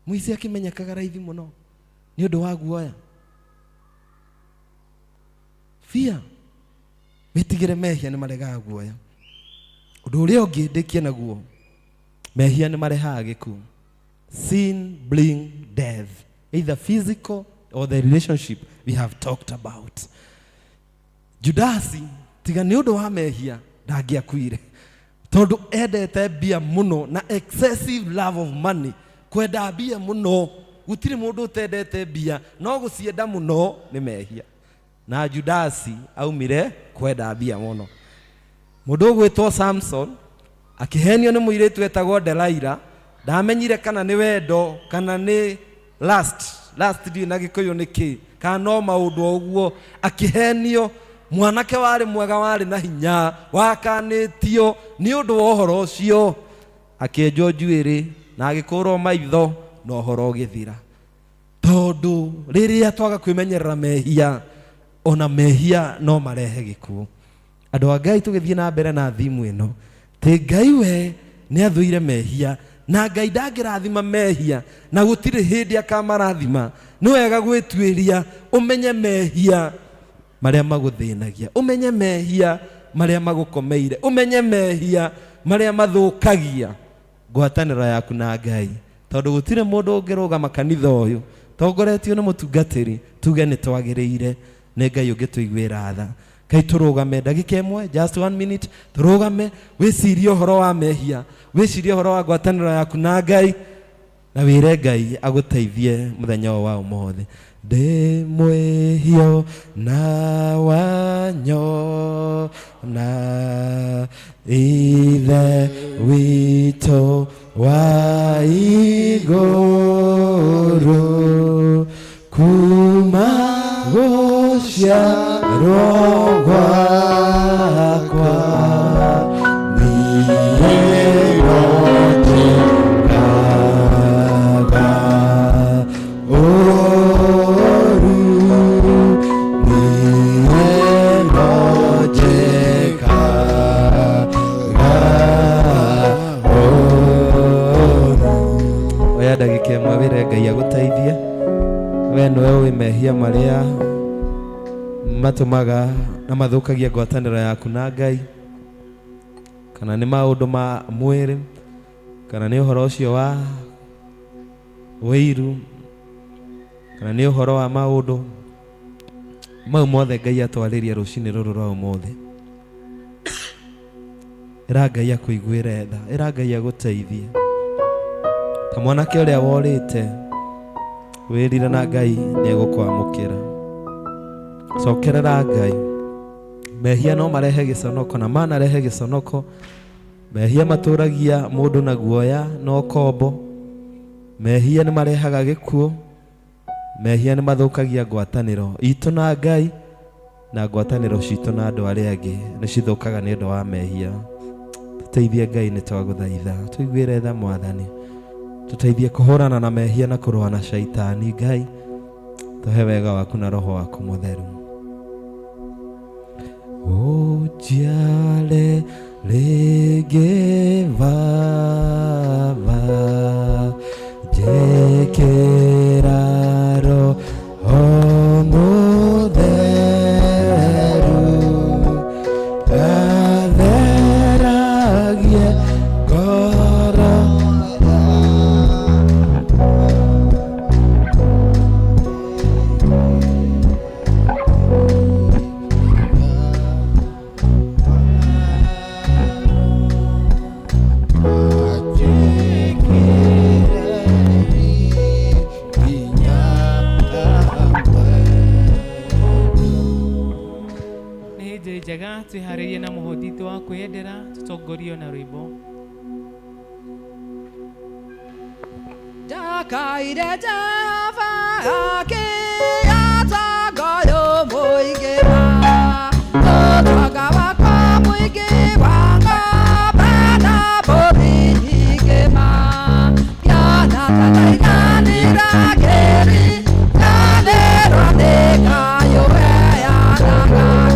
mũici akĩmenyekaga raithi mũno nĩ ũndũ wa guoya. Fear. Wĩtigĩre mehia nĩ marehaga guoya. Ũndũ ũrĩa ũngĩ ndĩkie naguo, mehia nĩ marehaga gĩkuũ. Sin bring death, either physical or the relationship we have talked about. Judasi tiga nĩ ũndũ wa mehia ndangĩakuire, tondũ endete mbia mũno na excessive love of money. Kwenda mbia mũno, gũtirĩ mũndũ ũtendete mbia, no gũcienda mũno nĩ mehia. Na Judasi aumire kwenda mbia mũno. Mũndũ ũgwĩtwo Samson akĩhenio nĩ mũirĩtu wetagwo Delaila, ndamenyire kana nĩ wendo kana nĩ last ndiũ na Gĩkũyũ nĩ kĩ, kana no maũndũ ũguo. Akĩhenio, mwanake warĩ mwega, warĩ na hinya, wakanĩtio nĩ ũndũ wa ũhoro ũcio, akĩenjwo njuĩrĩ na agĩkũrwo maitho na ũhoro ũgĩthira. Tondũ rĩrĩa twaga kwĩmenyerera mehia, ona mehia no marehe gĩkuũ. Andũ a Ngai tũgĩthiĩ na mbere na thimu ĩno, tĩ Ngai we nĩ athũire mehia, na Ngai ndangĩrathima mehia na gũtirĩ hĩndĩ akamarathima. Nĩ wega gwĩtuĩria, ũmenye mehia marĩa magũthĩnagia, ũmenye mehia marĩa magũkomeire, ũmenye mehia marĩa mathũkagia ngwatanĩro yaku na Ngai. Tondũ gũtirĩ mũndũ ũngĩrũgama kanitha ũyũ tongoretio nĩ mũtungatĩri tuge nĩ twagĩrĩire, nĩ Ngai ũngĩtũiguĩra tha. Ngai tũrũgame ndagĩka ĩmwe, just 1 minute, tũrũgame wĩcirie ũhoro wa mehia, wĩcirie ũhoro wa ngwatanĩro yaku na Ngai, na wĩre Ngai agũteithie mũthenya wa ũmũthĩ. Ndĩ mwĩhio na wanyo na Ithe witũ wa igũrũ, kuma gũciarwo gwakwa niĩ notĩkaga ũru, niĩ notĩkaga ũru. Oya ndagĩka ĩmwe wĩre Ngai agũteithie. We nĩwe ũĩ mehia marĩa matumaga na mathukagia ngwatanĩro yaku na Ngai, kana nĩ maũndũ ma mwĩrĩ, kana nĩ ũhoro ũcio wa wĩiru, kana nĩ ũhoro wa maũndũ mau mothe Ngai atwarĩria rũcinĩ rũrũ rwa ũmũthĩ. Ĩra Ngai akũiguĩre tha, ĩra Ngai agũteithie. Ta mwanake ũrĩa worĩte wĩrire na Ngai nĩegũkwamũkĩra. Cokerera Ngai. Mehia no marehe gĩconoko na manarehe gĩconoko. Mehia matũragia mũndũ na guoya no kombo. Mehia nĩ marehaga gĩkuũ. Mehia nĩ mathũkagia ngwatanĩro itũ na Ngai, na ngwatanĩro citũ na andũ arĩa angĩ nĩ cithũkaga nĩ ũndũ wa mehia. Tũteithie Ngai, nĩ twagũthaitha, tũiguĩre tha Mwathani. Tũteithie kũhũrana na mehia na kũrũa na shaitani. Ngai, tũhe wega waku na roho waku mũtheru. Ujale lege vava jekeraro omuderu kaderagie koro njega twĩharĩrie na mũhothi wa kwĩyendera, tũtongorio na rwĩmbo. Ndakaire Jehova akĩatongorio mũingĩ-wa, ũtonga wakwa mũingĩ wa ng'ombe na mbũri nyingĩ-ma, yanathathaithanĩra ngĩri, yanĩrwo nĩ Ngai ũheanaga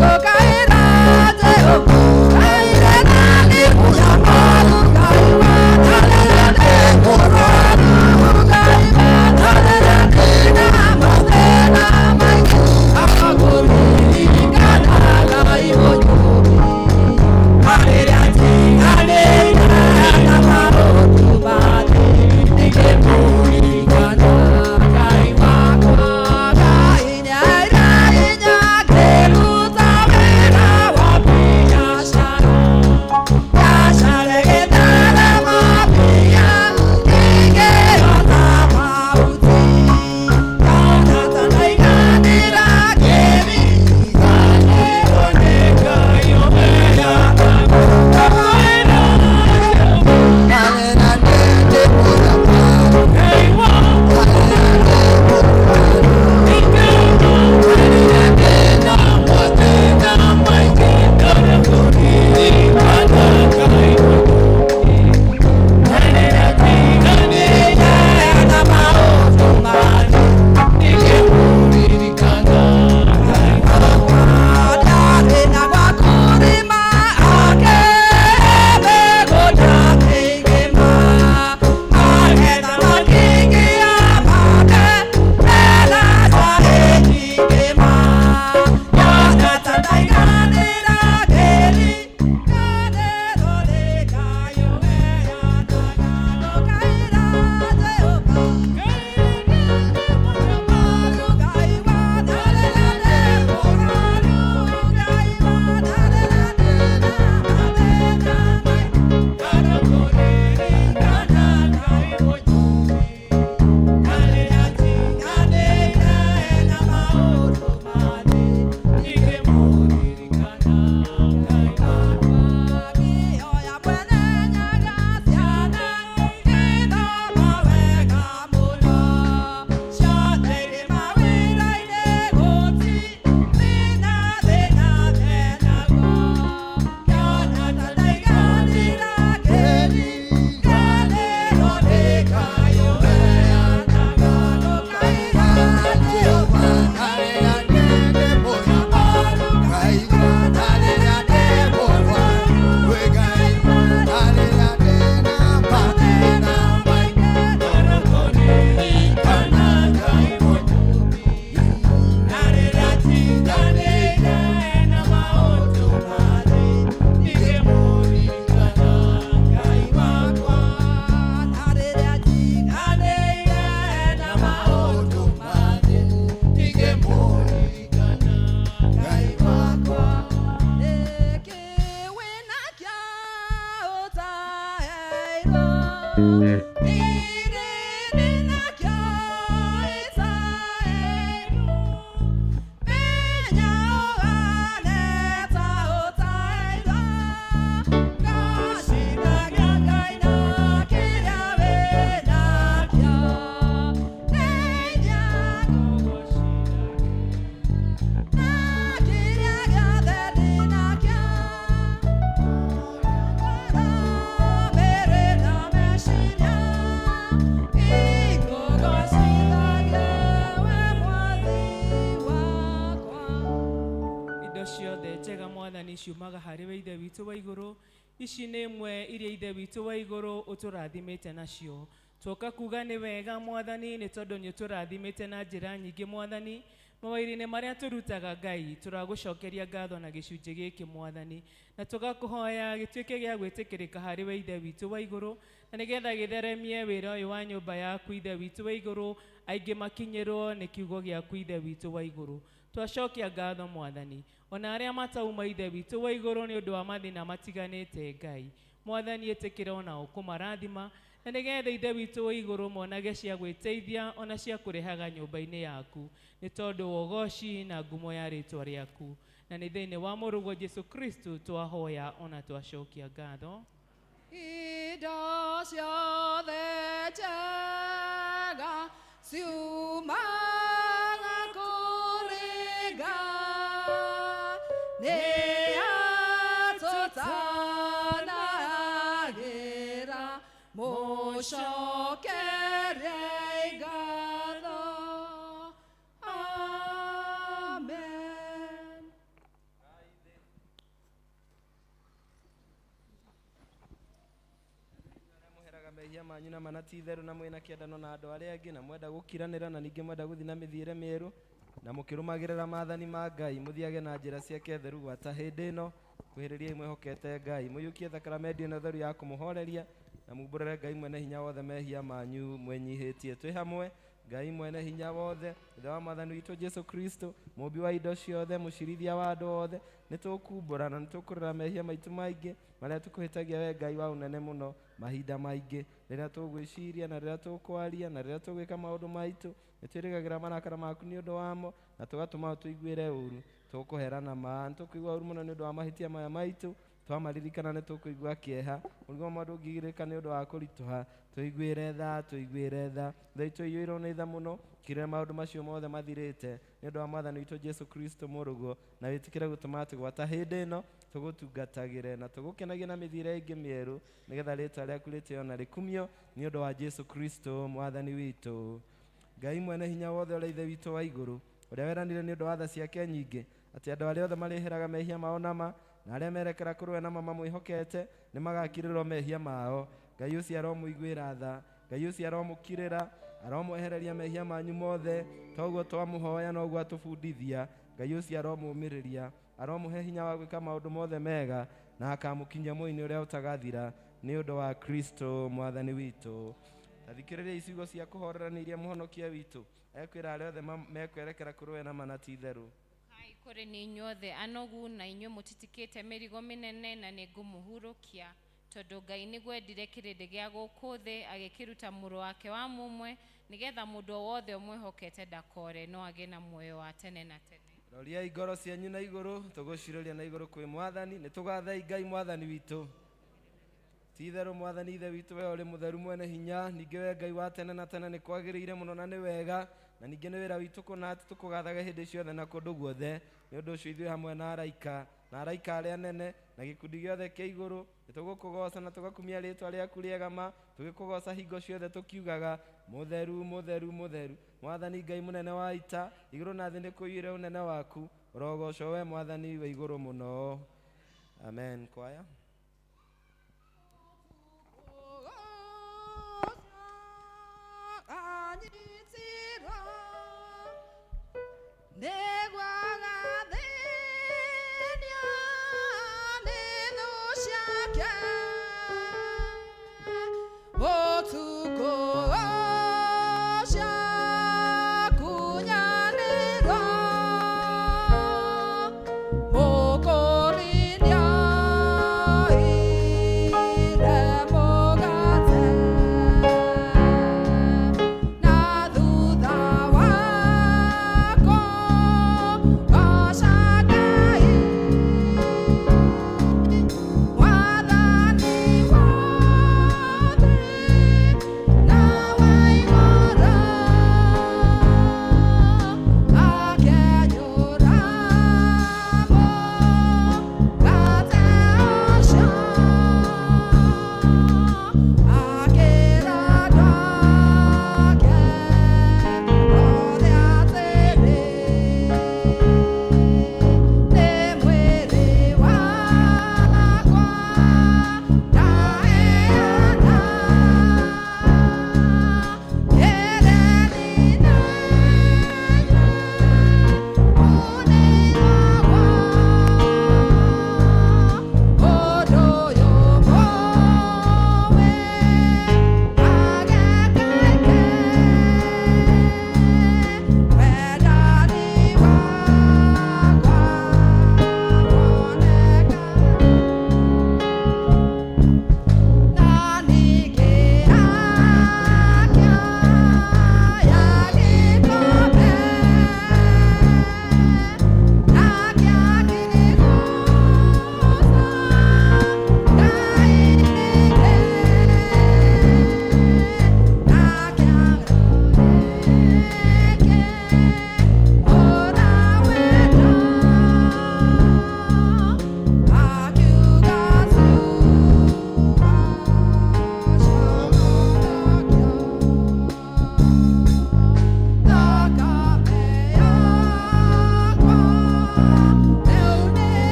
gũkaĩra Jehova, kaire na gĩkuũ mwaku Ngai watanĩra nĩ mũrũaru, Ngai watanĩra nĩ na mũthĩna ciumaga harĩ we ithe witũ wa igũrũ, ici nĩ imwe iria ithe witũ wa igũrũ ũtũrathimĩte nacio. Twoka kuga nĩ wega Mwathani, nĩ tondũ nĩ ũtũrathimĩte na njĩra nyingĩ Mwathani. Mawĩra-inĩ marĩa tũrutaga Ngai, tũragũcokeria ngatho na gĩcunjĩ gĩkĩ Mwathani, na tũgakũhoya gĩtuĩke gĩa gwĩtĩkĩrĩka harĩ we ithe witũ wa igũrũ, na nĩgetha gĩtheremie wĩra ũyũ wa nyũmba yaku ithe witũ wa igũrũ, aingĩ makinyĩrwo nĩ kiugo gĩaku ithe witũ wa igũrũ. Twacokia ngatho Mwathani, ona arĩa matauma ithe witũ wa igũrũ nĩ ũndũ wa mathĩna matiganĩte Ngai. Mwathani ĩtĩkĩra ona ũkũmarathima, na nĩgetha ithe witũ wa igũrũ monage cia gwĩteithia ona cia kũrehaga nyũmba-inĩ yaku, nĩ tondũ wogoci na ngumo ya rĩtwa rĩaku, na nĩ thĩinĩ wa mũrũgwo Jesu Kristo twahoya ona twacokia ngatho. Indo ciothe njega ciumaga kũrĩ Ngai, nĩ atũtanagĩra mũcokerie ngatho. Amen. Mũheraga mehia manyu na mana ti itherũ na mwĩna kĩendano na andũ arĩa angĩ, na mwenda gũkiranĩra na ningĩ mwenda gũthiĩ na mĩthiĩre mĩerũ, na mũkĩrũmagĩrĩra maathani ma Ngai, mũthiage na njĩra ciake theru gwata hĩndĩ ĩno. Kuhĩrĩriai mwĩhokete Ngai, mũiyũkie thakramenti ĩno theru ya kũmũhoreria, na mumbũrĩre Ngai mwene hinya wothe mehia manyu mwenyihĩtie. Twĩ hamwe Ngai mwene hinya wothe, ithe wa Mwathani witũ Jesu Kristo, mũmbi wa indo ciothe, mũcirithia wa andũ othe, nĩ tũkumbũra na nĩ tũkũrĩra mehia maitũ maingĩ marĩa tũkũhĩtagia we Ngai wa ũnene mũno mahinda maingĩ, rĩrĩa tũgwĩciria na rĩrĩa tũkwaria na rĩrĩa tũgwĩka maũndũ maitũ. Nĩ twĩrĩgagĩra marakara maku nĩ ũndũ wamo, na tũgatũma tũiguĩre ũru, tũkũherana ma, nĩ tũkũigua ũru mũno nĩ ũndũ wa mahĩtia maya maitũ, twamaririkana nĩ tũkũigua kĩeha, mũrigo mũndũ ũngĩgirĩka nĩ ũndũ wa kũritũha, tũiguĩre tha, tũiguĩre tha, tha itũ iyũirwo nĩ tha mũno, kirĩra maũndũ macio mothe mathirĩte nĩ ũndũ wa Mwathani witũ Jesu Kristo mũrũgwo, na wĩtĩkĩre gũtũma atĩ gwata hĩndĩ ĩno tũgũtungatagĩre na tũgũkenagie na mĩthiĩre ĩngĩ mĩerũ, nĩgetha rĩtwa rĩaku rĩtĩo na rĩkumio nĩ ũndũ wa Jesu Kristo Mwathani witũ. Ngai mwene hinya wothe ũrĩa ithe witũ wa igũrũ, ũrĩa weranire nĩ ũndũ wa tha ciake nyingĩ, atĩ andũ arĩa othe marĩhĩraga mehia mao nama, na arĩa merekera kũrĩ we nama mamwĩhokete nĩ magakirĩrwo mehia mao. Ngai ũcio aromũiguĩra tha, Ngai ũcio aromũkirĩra, aromwehereria mehia manyu mothe, toguo twamũhoya noguo atũbundithia. Ngai ũcio aromũmĩrĩria, aromũhe hinya wa gwĩka maũndũ mothe mega, na akamũkinyia muoyo-inĩ ũrĩa ũtagathira nĩ ũndũ wa Kristo Mwathani witũ. Tathikĩrĩria icigo cia kũhorerania iria mũhonokia witũ ekwĩra arĩa othe mekwerekera kũrĩ we nama na ti itherũ. Hai kũrĩ nĩ inyuothe anogu na inyuĩ mũtitikĩte mĩrigo mĩnene, na nĩ ngũmũhurũkia, tondũ Ngai nĩguo endire kĩrĩndĩ gĩa gũkũ thĩ agĩkĩruta mũrũ wake wa mũmwe, nĩgetha mũndũ o wothe ũmwĩhokete ndakore no agĩe na muoyo wa tene na tene. Roriai ngoro cianyu na igũrũ, tũgũcirĩria na igũrũ kwĩ Mwathani, nĩ tũgathai Ngai Mwathani witũ. Ti itherũ Mwathani ithe witũ, we ũrĩ mũtheru mwene hinya, ningĩ we Ngai wa tene na tene nĩ kwagĩrĩire mũno na nĩ wega, na ningĩ nĩ wĩra witũ kũna atĩ tũkũgathaga hĩndĩ ciothe na kũndũ guothe. Nĩ ũndũ ũcio ithuĩ hamwe na araika arĩa nene na gĩkundi gĩothe kĩa igũrũ nĩ tũgũkũgoca na tũgakumia rĩtwa rĩaku rĩega ma, tũgĩkũgoca hingo ciothe tũkiugaga mũtheru mũtheru mũtheru Mwathani Ngai mũnene wa ita, igũrũ na thĩ nĩ kũiyũre ũnene waku, ũrogocwo we Mwathani wa igũrũ mũno. Amen. Kwaya. Mokorindia ire moga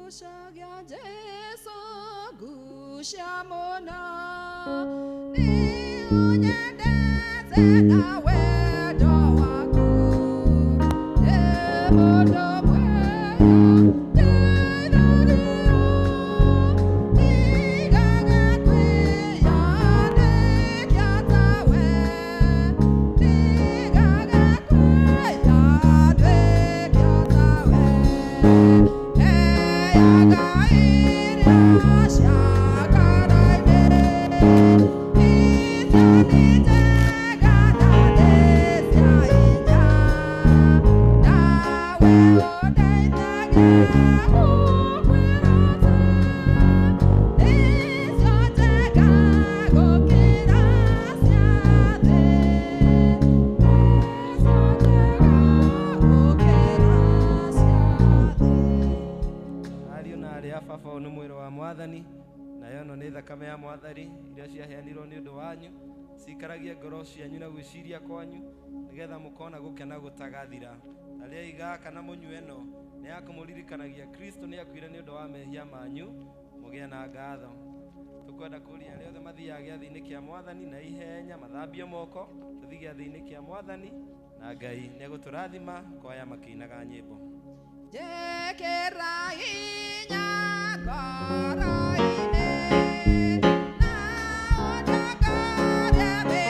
Gushagia Jesu Gushamona Ni unyende zena wedo waku Demodo thakame ya mwathani iria ciaheanirwo nĩ ũndũ wanyu cikaragie ngoro cianyu na gwĩciria kwanyu nĩgetha mũkona gũkena gũtagathira. Arĩa igaka na mũnyue ĩno nĩ ya kũmũririkanagia Kristo nĩ akuire nĩ ũndũ wa mehia manyu, mũgĩe na ngatho. Tũkwenda kũria arĩa othe mathiaga gĩathĩ-inĩ kĩa mwathani na ihenya mathambie moko, tũthiĩ gĩathĩ-inĩ kĩa mwathani na Ngai nĩ egũtũrathima kwaya makĩinaga nyĩmbo. Jekera hinya ngoro-inĩ Nawe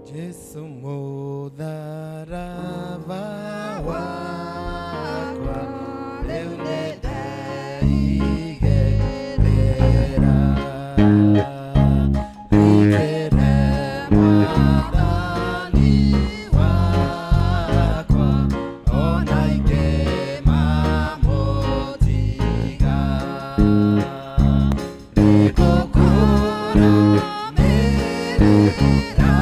Jesu mutharaba wakwa riu nindeigerera ikere mwathani wakwa ona ingĩmamũtiga nĩngũkũrũmĩrĩra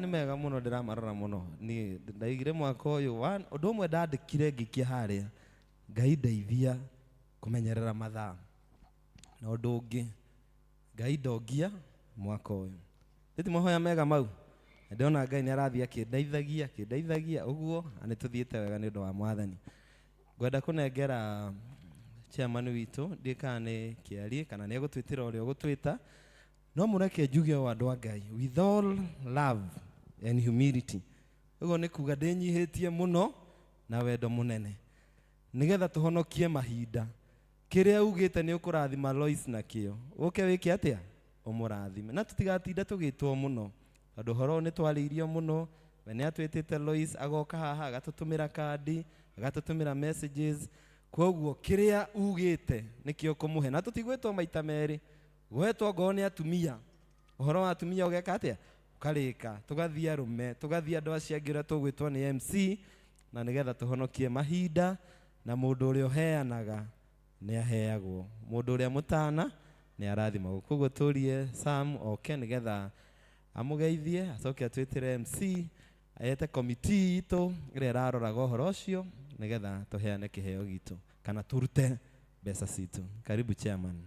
nĩ mega mũno ndĩramarora mũno niĩ ndaigire mwaka ũyũ ũndũ ũmwe ndandĩkire ngĩikia harĩa Ngai ndeithia kũmenyerera mathaa na ũndũ ũngĩ Ngai ndongia mwaka ũyũ ndĩti mahoya mega mau ndĩrona Ngai nĩ arathiĩ akĩndeithagia ũguo na nĩtũthiĩte wega nĩ ũndũ wa Mwathani. Ngwenda kũnengera chairman witũ ndiĩ kana nĩ kĩarie kana nĩ egũtwĩtĩra ũrĩa ũgũtwĩta no mũreke njuge o andũ a Ngai with all love and humility ũguo nĩ kuga ndĩnyihĩtie mũno na wendo mũnene nĩgetha tũhonokie mahinda kĩrĩa ugĩte nĩ ũkũrathima Lois na kĩo ũke wĩke atĩa ũmũrathime na tũtigatinda tũgĩtwo mũno tondũ ũhoro nĩ twarĩirio mũno we nĩ atwĩtĩte Lois agoka haha agatũtũmĩra kandi agatũtũmĩra messages koguo kĩrĩa ugĩte nĩkĩo kũmũhe na tũtigwĩtwo maita merĩ gwetwo ngoo nĩ atumia ũhoro wa atumia ũgeka atĩa ũkarĩka tũgathiĩ arũme tũgathiĩ andũ acio angĩ ũrĩa tũgwĩtwo nĩ MC na nĩgetha tũhonokie mahinda na mũndũ ũrĩa ũheanaga nĩ aheagwo mũndũ ũrĩa mũtana nĩ arathimagwo koguo tũrie Sam oke nĩgetha amũgeithie acoke atwĩtĩre MC ayete committee itũ ĩrĩa ĩraroraga ũhoro ũcio nĩgetha tũheane kĩheo gitũ kana tũrute mbeca citũ. Karibu chairman.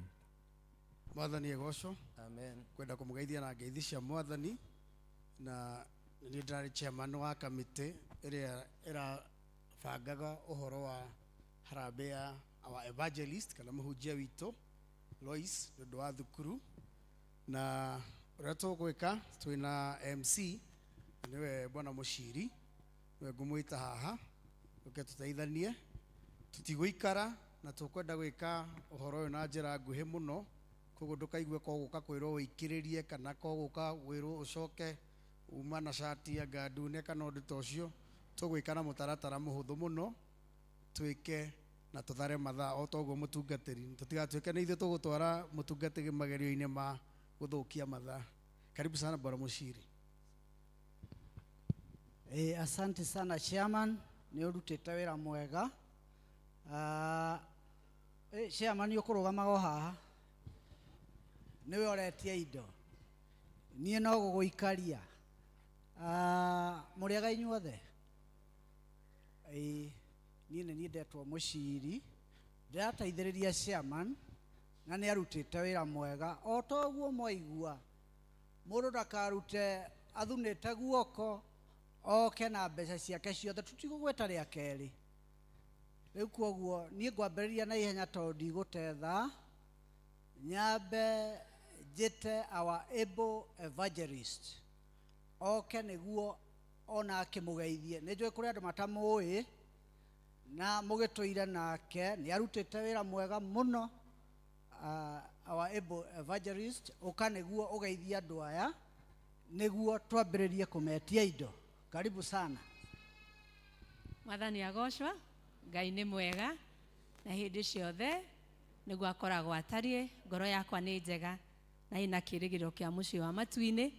Mwathani egocwo. Amen. Kwenda kũmũgeithia na ngeithi cia Mwathani na nĩ ndarĩ chairman wa kamĩtĩ ĩrĩa ĩrabangaga ũhoro wa harambee ya our evangelist kana mũhunjia witũ Lois nĩ ũndũ wa thukuru na ũrĩa tũgwĩka twĩna MC nĩwe bwana Mũciri nĩwe ngũmwĩta haha ũke tũteithanie tũtigũikara na tũkwenda gwĩka ũhoro ũyũ na njĩra nguhĩ mũno koguo ndũkaigue ko gũka kwĩrwo wĩkirĩrie kana ko gũka gwĩrwo ũcoke uma na shati ya ngandune kana ũndũ ta ũcio tũgwĩka na mũtaratara mũhũthũ mũno twĩke na tũthare mathaa o toguo mũtungatĩri tũtigatuĩke nĩ ithuĩ tũgũtwara mũtungatĩri magerio-inĩ ma gũthũkia mathaa. Karibu sana bwana Mũciri. Asante sana chairman nĩ ũrutĩte wĩra mwega. Chairman nĩ ũkũrũgamaga haha nĩwe ũretie indo niĩ no gũgũikaria mũrĩega inyuothe. Niĩ nĩ niĩ ndetwo Mũciri ndĩrateithĩrĩria chairman na nĩ arutĩte wĩra mwega o toguo mwaigua mũndũ ndakarute athunĩte guoko oke na mbeca ciake ciothe tũtigũgwĩta rĩa kerĩ rĩu koguo niĩ ngwambĩrĩria na ihenya tondũ ndigũtetha nyambe njĩte our able evangelist oke nĩguo ona akĩmũgeithie nĩ njũĩ kũrĩ andũ matamũĩ na mũgĩtũire nake nĩ arutĩte wĩra mwega mũno. Our able evangelist ũka nĩguo ũgeithia andũ aya nĩguo twambĩrĩrie kũmetia indo. Karibu sana. Mwathani agocwa. Ngai nĩ mwega na hĩndĩ ciothe nĩguo akoragwo atariĩ. Ngoro yakwa nĩ njega na ĩna kĩĩrĩgĩrĩro kĩa mũciĩ wa matu-inĩ.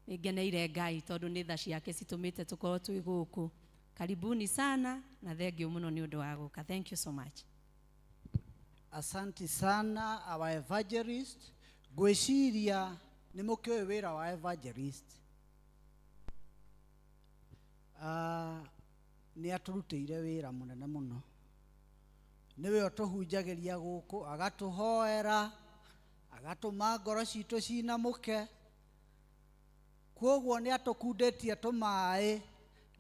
Nĩngeneire Ngai tondũ nĩ tha ciake citũmĩte tũkorwo twĩ gũkũ. Karibuni sana na thengiũ mũno nĩ ũndũ wa gũka. Thank you so much. Asante sana our evangelist. Gwĩciria nĩ mũkĩũĩ wĩra wa evangelist. Nĩ atũrutĩire wĩra mũnene mũno. Nĩwe ũtũhunjagĩria gũkũ, agatũhoera, agatũma ngoro citũ cinamũke. Kwoguo nĩ atũkundĩtie tũmaĩ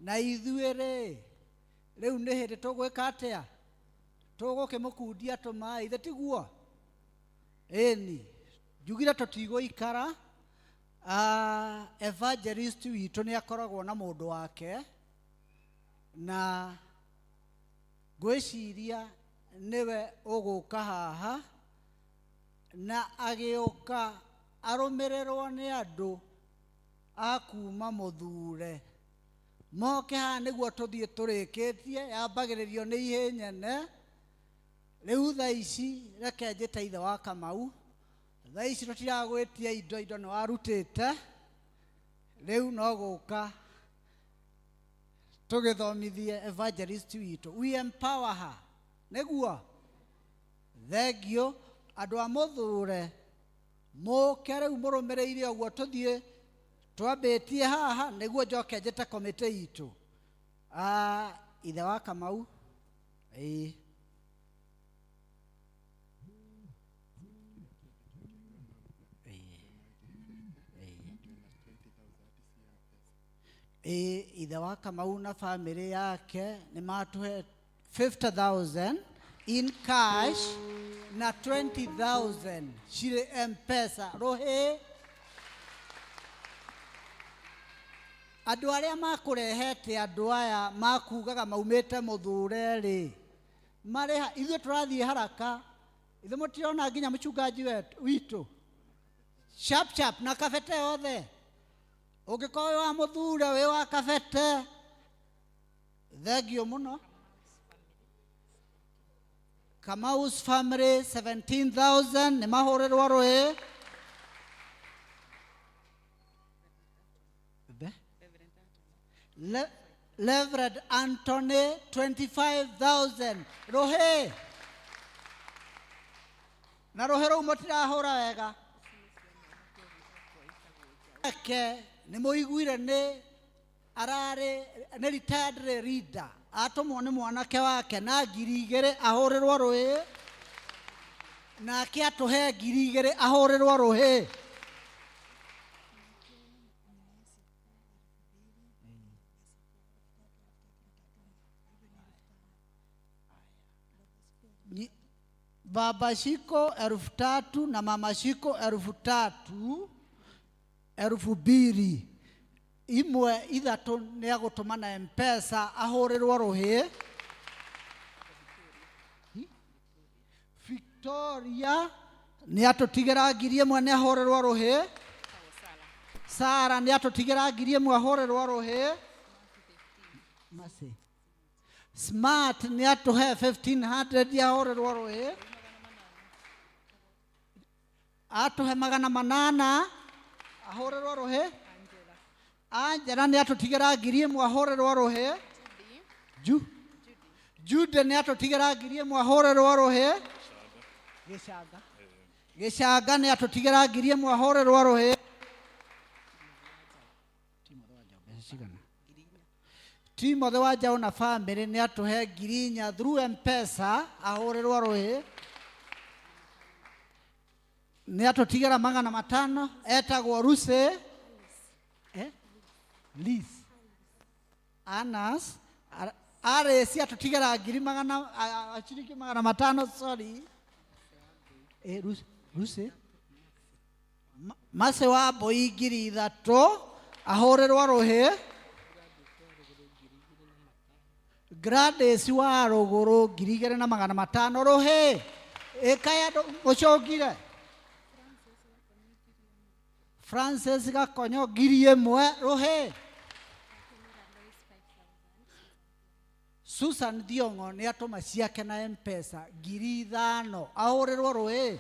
na ithuĩ rĩu nĩ hĩndĩ tũgwĩka atĩa? Tũgũkĩmũkundia tũmaĩ, ithe tiguo? Ĩni, njugire tũtigũikara. Evangelist witũ nĩ akoragwo na mũndũ wake, na ngwĩciria nĩwe ũgũka haha na agĩũka arũmĩrĩrwo nĩ andũ a kuma Mũthure. Moke haha nĩguo tũthiĩ tũrĩkĩtie, yambagĩrĩrio nĩ ihĩnyene. Rĩu thaa ici reke njĩte ithe wa Kamau. Thaa ici tũtiragwĩtia indo nĩ warutĩte. Rĩu no gũka tũgĩthomithie evangelist witũ. We empower her. Nĩguo? Thengio. Andũ a Mũthure mũke rĩu mũrũmĩrĩire ũguo tũthiĩ twambĩtie haha nĩguo njoke njĩte komĩtĩ itũ. Ithe wa Kamau. Ithe wa Kamau na family yake nĩ matũhe 50,000 in cash na 20,000 cirĩ M-Pesa. Rũhĩ andũ arĩa makũrehete andũ aya makugaga maumĩte Mũthure marĩha. Ithuĩ tũrathiĩ haraka, ithuĩ mũtirona nginya mũchungaji witũ sharp na kabete yothe. Ũngĩkorwo wĩ wa Mũthure, wĩ wa kabete, thengio mũno. Kamau's family 17,000 nĩ mahũrĩrwo rũhĩ. Reverend Anthony 25,000 rũhĩ. Na rũhĩ rũu mũtirahũra wega. Nĩ mũiguire nĩ retired leader, atũmwo nĩ mwanake wake na 2,000 ahũrĩrwo rũhĩ, nake atũhe 2,000 ahũrĩrwo rũhĩ. Baba Shiko 3,000 na mama Shiko 3,000, 2,000. Imwe ithatũ nĩ agũtũma na M-Pesa ahũrĩrwo rũhĩ. Victoria nĩ atũtigĩra 1,000 nĩ ahũrĩrwo rũhĩ. Sara nĩ atũtigĩra 1,000 ahũrĩrwo rũhĩ. Smart nĩ atũhe 1,500 ahũrĩrwo rũhĩ. Atũhe 800 ahũrĩrwo rũhĩ. Angela nĩ atũtigĩra 1,000 ahũrĩrwo rũhĩ. Jude nĩ atũtigĩra 1,000 ahũrĩrwo rũhĩ. Gĩcanga nĩ atũtigĩra 1,000 ahũrĩrwo rũhĩ. Timothy wa Njau na family nĩ atũhe 4,000 through M-Pesa ahũrĩrwo rũhĩ. Nĩ atũtigĩra 500. Etagwo Lucy Liz Anas Aresi atũtigĩra 500, sorry. Lucy Mase wa Mbũi 3,000 ahũrĩrwo rũhĩ. Gladys wa Rũgũrũ 2,500 rũhĩ. Ĩkaya mũcũngire. Francis Gakonyo 1,000 rũhĩ. Susan Thiongo nĩ atũma ciake na M-Pesa 5,000 ahũrĩrwo rũĩ.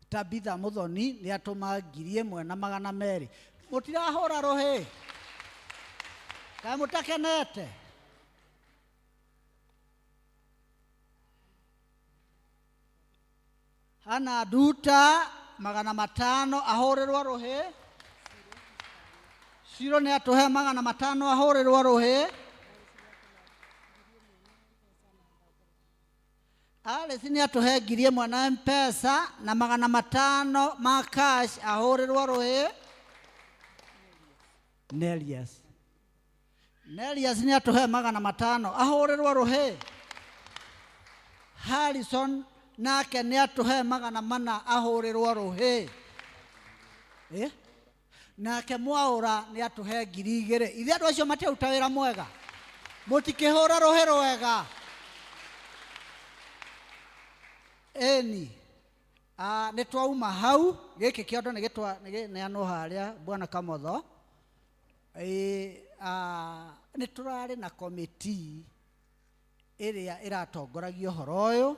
Tabitha Muthoni nĩ atũma 1,200. Mũtirahũra rũhĩ? Kaĩ mũtakenete? Hana Nduta 500 ahũrĩrwo rũhĩ. Ciro nĩ atũhe 500 ahũrĩrwo rũhĩ. Alice nĩ atũhe 1,000 na M-Pesa na 500 ma cash ahũrĩrwo rũhĩ. Nelias nĩ atũhe 500 ahũrĩrwo rũhĩ. Harrison nake nĩ atũhe 400 ahũrĩrwo rũhĩ. Nake Mwaũra nĩ atũhe 2,000. Ithe andũ acio matiruta wĩra mwega? Mũtikĩhũra rũhĩ rwega? Eni nĩ twauma hau. Gĩkĩ kĩondo nĩ gĩtwaneanwo harĩa Bwana Kamotho. Nĩ tũrarĩ na komiti ĩrĩa ĩratongoragia ũhoro ũyũ,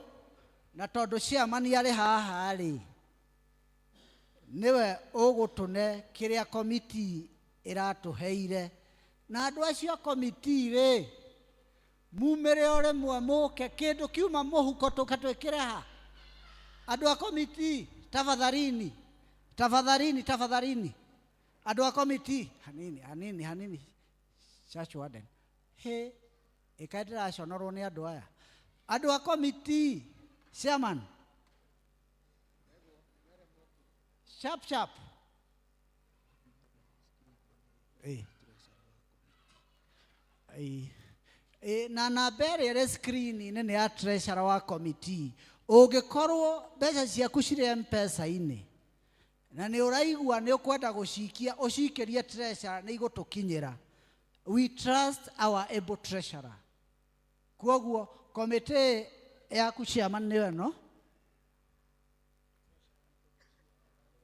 na tondũ chairman arĩ haha rĩ, niwe ũgũtũne kĩrĩa komiti ĩratũheire. Na andũ acio komiti rĩ, mumĩre o rĩmwe mũke kĩndũ kiuma mũhuko tũkatwĩkĩre ha. Andũ a komiti tafadhalini, andũ a komiti hanini Church Warden. Ĩkaĩ ndĩraconorwo nĩ andũ aya. Andũ a komiti, chairman, sharp. Na namba ĩrĩa ĩrĩ screen-inĩ nĩ ya treasurer wa komiti. Ũngĩkorwo mbeca ciaku cirĩ M-Pesa-inĩ na nĩ ũraigua nĩ ũkwenda gũcikia, ũcikĩrie treasurer nĩ igũtũkinyĩra. We trust our able treasurer. Kwoguo komiti yaku chairman nĩwe no?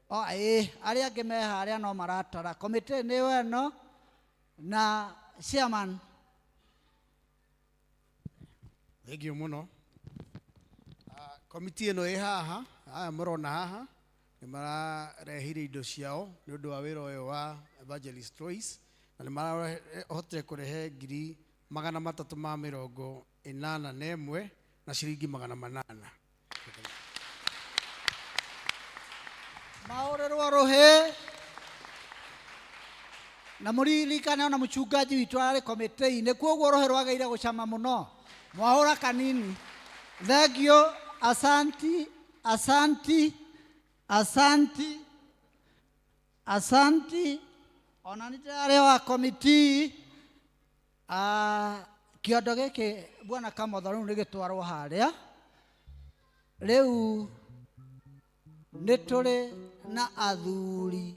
Arĩa angĩ me harĩa no maratara. Komiti nĩwe no? Na chairman. Thank you mũno. Komiti ĩno ĩ haha, aya mũrona haha nĩ mararehire indo ciao nĩ ũndũ wa wĩra ũyũ wa Evangelist Royce, na nĩ marahotire kũrehe 381 na ciringi 800. Mahũrĩrwo rũhĩ. Na mũririkane ona mũchungaji witũ arĩ komiti-inĩ, kwoguo rũhĩ rwagĩrĩire gũcama mũno. Mwahũra kanini. Thank you. Asanti. Ona nĩ ndĩrarĩ wa komiti. Kĩondo gĩkĩ Bwana Kamotho rĩu nĩ gĩtwarwo harĩa. Rĩu nĩ tũrĩ na athuri.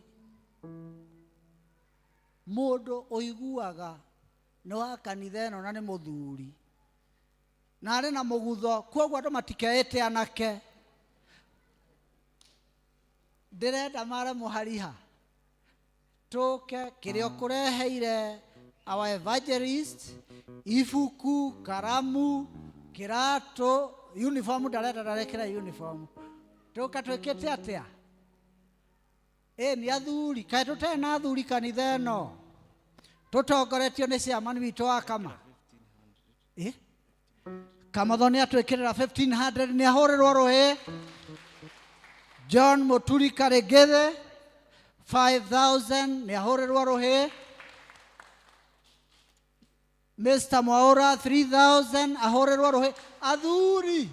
Mũndũ ũiguaga nĩ wa kanitha ĩno na nĩ mũthuri. Na arĩ na mũgutho, kwoguo andũ matikeĩte anake. Ndĩrenda mare mũhariha. Tũke kĩrĩa ũkũreheire our evangelist, ibuku, karamu, kĩratũ, uniform ndarekĩra uniform. Tũka twĩkĩte atĩa? Nĩ athuri, kaĩ tũtarĩ na athuri kanitha ĩno? Tũtongoretio nĩ chairman witũ wa Kama. Kamotho nĩ atwĩkĩrĩra 1,500 nĩ ahũrĩrwo rũhĩ. John Muturi Karĩngĩthĩ 5,000 nĩ ahũrĩrwo rũhĩ. Mr. Mwaũra 3,000 ahũrĩrwo rũhĩ. Athuri.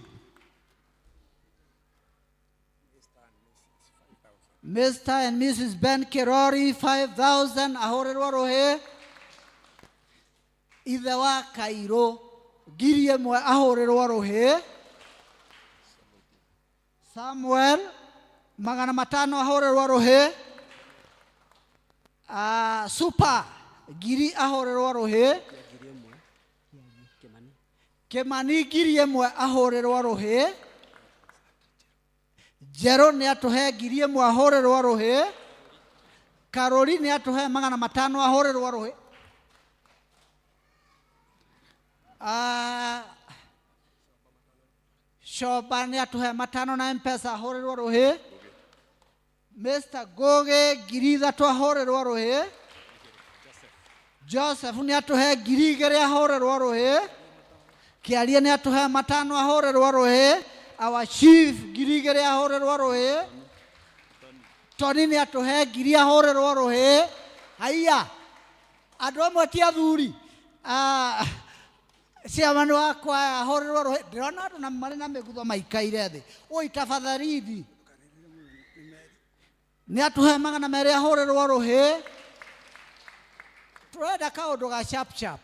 Mr. and Mrs. Ben Kirori 5,000 ahũrĩrwo rũhĩ. Ithe wa Kairũ 1,000 ahũrĩrwo rũhĩ. Samuel 500 ahũrĩrwo rũhĩ. Super 1,000 ahũrĩrwo rũhĩ. Kĩmani 1,000 ahũrĩrwo rũhĩ. Njerũ nĩ atũhe 1,000 ahũrĩrwo rũhĩ. Karori nĩ atũhe 500 ahũrĩrwo rũhĩ. Shoba nĩ atũhe 5 na M-Pesa ahũrĩrwo rũhĩ. Mr. Goge 3,000 ahũrĩrwo rũhĩ. Joseph nĩ atũhe 2,000 ahũrĩrwo rũhĩ. Kĩarie nĩ atũhe 5 ahũrĩrwo rũhĩ. Our chief 2,000 ahũrĩrwo rũhĩ. Tony nĩ atũhe 1,000 ahũrĩrwo rũhĩ. Haiya, andũ amwe ti athuri. Ciamani wakwa ahũrĩrwo rũhĩ. Ndĩrona andũ marĩ na mĩgutho maikaire thĩ. Oi tafadhali nĩ atũhe 200 ahũrĩrwo rũhĩ. Tũrenda kaũndũ ga sharp sharp.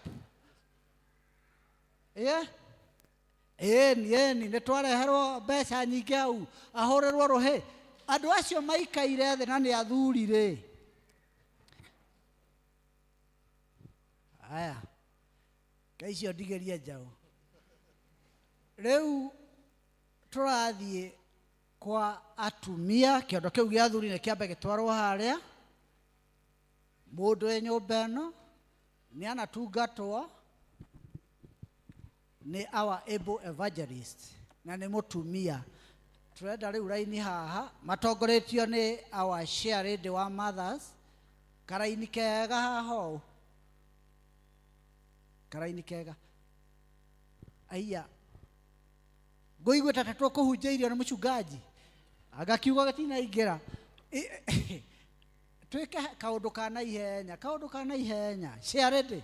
Ĩni nĩ twareherwo mbeca nyingĩ hau ahũrĩrwo rũhĩ. Andũ acio maikaire thĩ na nĩ athuri rĩ. Aya, kaicio ndigerie njaũ. Rĩu tũrathiĩ kwa atumia. Kĩondo kĩu gĩa athuri nĩ kĩambe gĩtwarwo harĩa. Mũndũ wĩ nyũmba ĩno nĩ anatungatwo nĩ our able evangelist na nĩ mũtumia. Tũrenda rĩu raini haha matongoretio nĩ our share lady wa mothers. Karaini kega haha ũũ. Karaini kega. Aiya, ngũigua ta tũkũhunjĩirio nĩ mũchungaji. Agakiuga gatinaingĩra. Twĩke kaũndũ ka naihenya, kaũndũ ka naihenya. Share lady.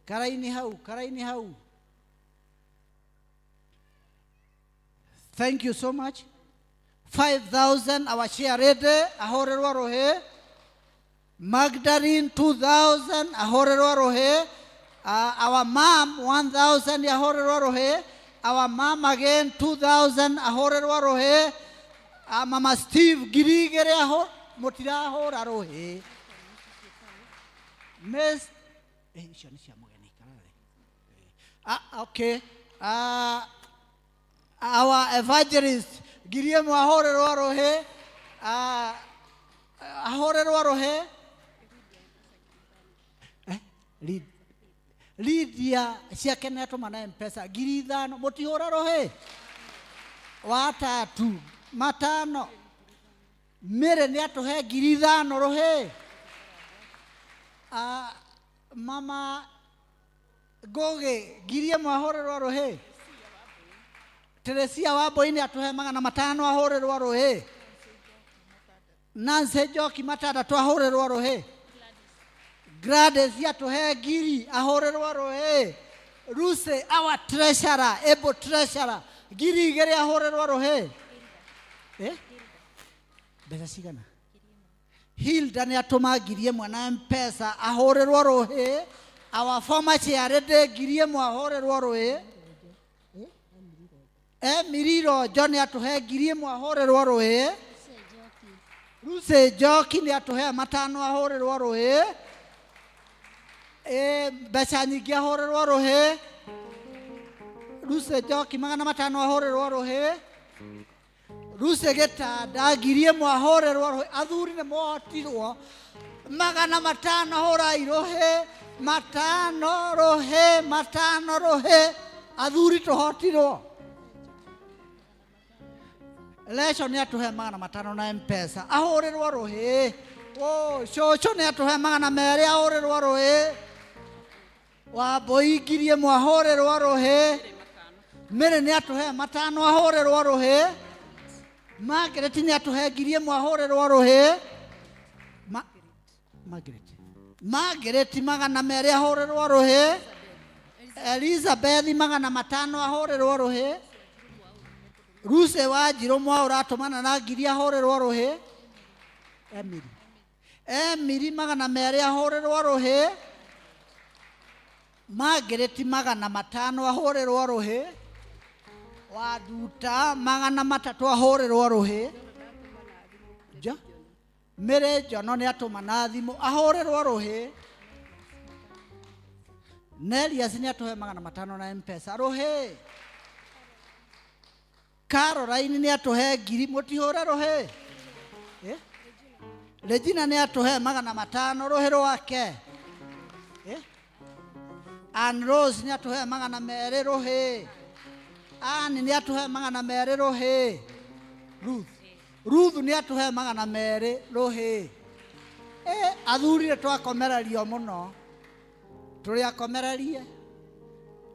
Karaini hau, karaini hau. Thank you so much. 5,000 our share lady ahũrĩrwo rũhĩ. Magdalene 2,000 ahũrĩrwo rũhĩ. Our mom 1,000 ahũrĩrwo rũhĩ. Our mom again 2,000 ahũrĩrwo rũhĩ. Mama Steve 2,000 mũtirahũra rũhĩ. Miss icio nĩ cia mũgeni kana okay. Our evangelist 1,000 ahũrĩrwo rũhĩ. Ahũrĩrwo rũhĩ. Lydia ciake nĩ atũma na M-Pesa 5,000 mũtihũra rũhĩ. Watatu 5. Mĩrĩ nĩ atũhe 5,000 rũhĩ. Mama Goge 1,000 ahũrĩrwo rũhĩ. Teresia Wambũi nĩ atũhe 500 ahũrĩrwo rũhĩ. Nancy Njoki 600 ahũrĩrwo rũhĩ. Gladys atũhe 1,000 ahũrĩrwo rũhĩ. Lucy our treasurer, able treasurer 2,000 ahũrĩrwo rũhĩ. Mbeca cigana? Hilda nĩ atũma 1,000 na M-Pesa ahũrĩrwo rũhĩ. Our former chair lady 1,000 ahũrĩrwo rũhĩ. Emiriro John nĩ atũhe 1,000 ahũrĩrwo rũhĩ. Lucy Njoki nĩ atũhe 500 ahũrĩrwo rũhĩ. Mbeca nyingĩ ahũrĩrwo rũhĩ. Lucy Njoki 500 ahũrĩrwo rũhĩ. Lucy Gĩtanda 1,000 ahũrĩrwo rũhĩ. Athuri nĩ mohotirwo 500 ahũrai rũhĩ. 5 rũhĩ, 5 rũhĩ. Athuri tũhotirwo. Lesho nĩ atũhe 500 na M-Pesa ahũrĩrwo rũhĩ. Cũcũ nĩ atũhe 200 ahũrĩrwo rũhĩ. Wambũi 1,000 ahũrĩrwo rũhĩ. Mĩrĩ nĩ atũhe 500 ahũrĩrwo rũhĩ. Margaret nĩ atũhe 1,000 ahũrĩrwo rũhĩ. Margaret 200 ahũrĩrwo rũhĩ. Elizabeth 500 ahũrĩrwo rũhĩ. Lucy Wanjirũ Mwaũra atũmana na 1,000 ahũrĩrwo rũhĩ. Emily 200 ahũrĩrwo rũhĩ. Margaret 500 ahũrĩrwo rũhĩ. Wanduta 300 ahũrĩrwo rũhĩ. Mĩrĩ Njono nĩ atũma na thimũ ahũrĩrwo rũhĩ. Nelias nĩ atũhe 500 na M-Pesa rũhĩ. Caroline nĩ atũhe 1,000 mũtihũre rũhĩ. Regina nĩ atũhe 500 rũhĩ rwake. Ann Rose nĩ atũhe 200 rũhĩ. Ann nĩ atũhe 200 rũhĩ. Ruth nĩ atũhe 200 rũhĩ. Athuri nĩ twakomererio mũno. Tũrĩ akomererie.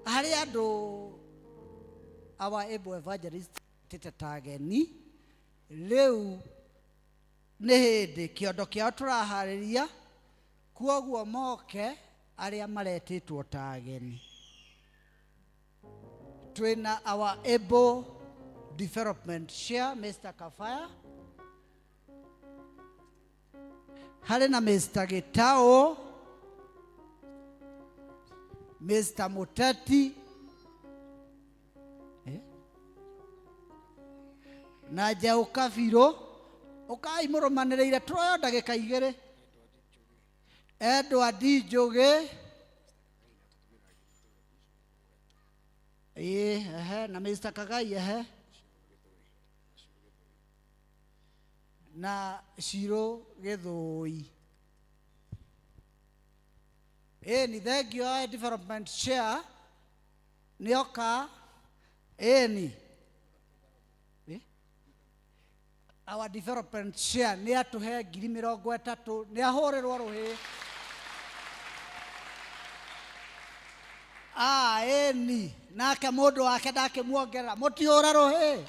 Harĩ andũ our able evangelist tete ageni. Rĩu nĩ hĩndĩ kĩondo kĩao tũraharĩria, kuoguo moke arĩa maretĩtwo ta ageni. Twĩna our able development chair Mr. Kafaya, harĩ na Mr. Gitao, Mr. Mutati na Jau Kabirũ. Ukai mũrũmanĩrĩire tuoyo ndagĩka 2. Edward Njũgĩ na Mr. Kagai na Shiro Gĩthũi. Ni thengio ya development chair nĩoka ni our development chair nĩ atũhe 30,000 nĩ ahũrĩrwo rũhĩ. Ni nake mũndũ wake ndakĩmuongerera mũtihũra rũhĩ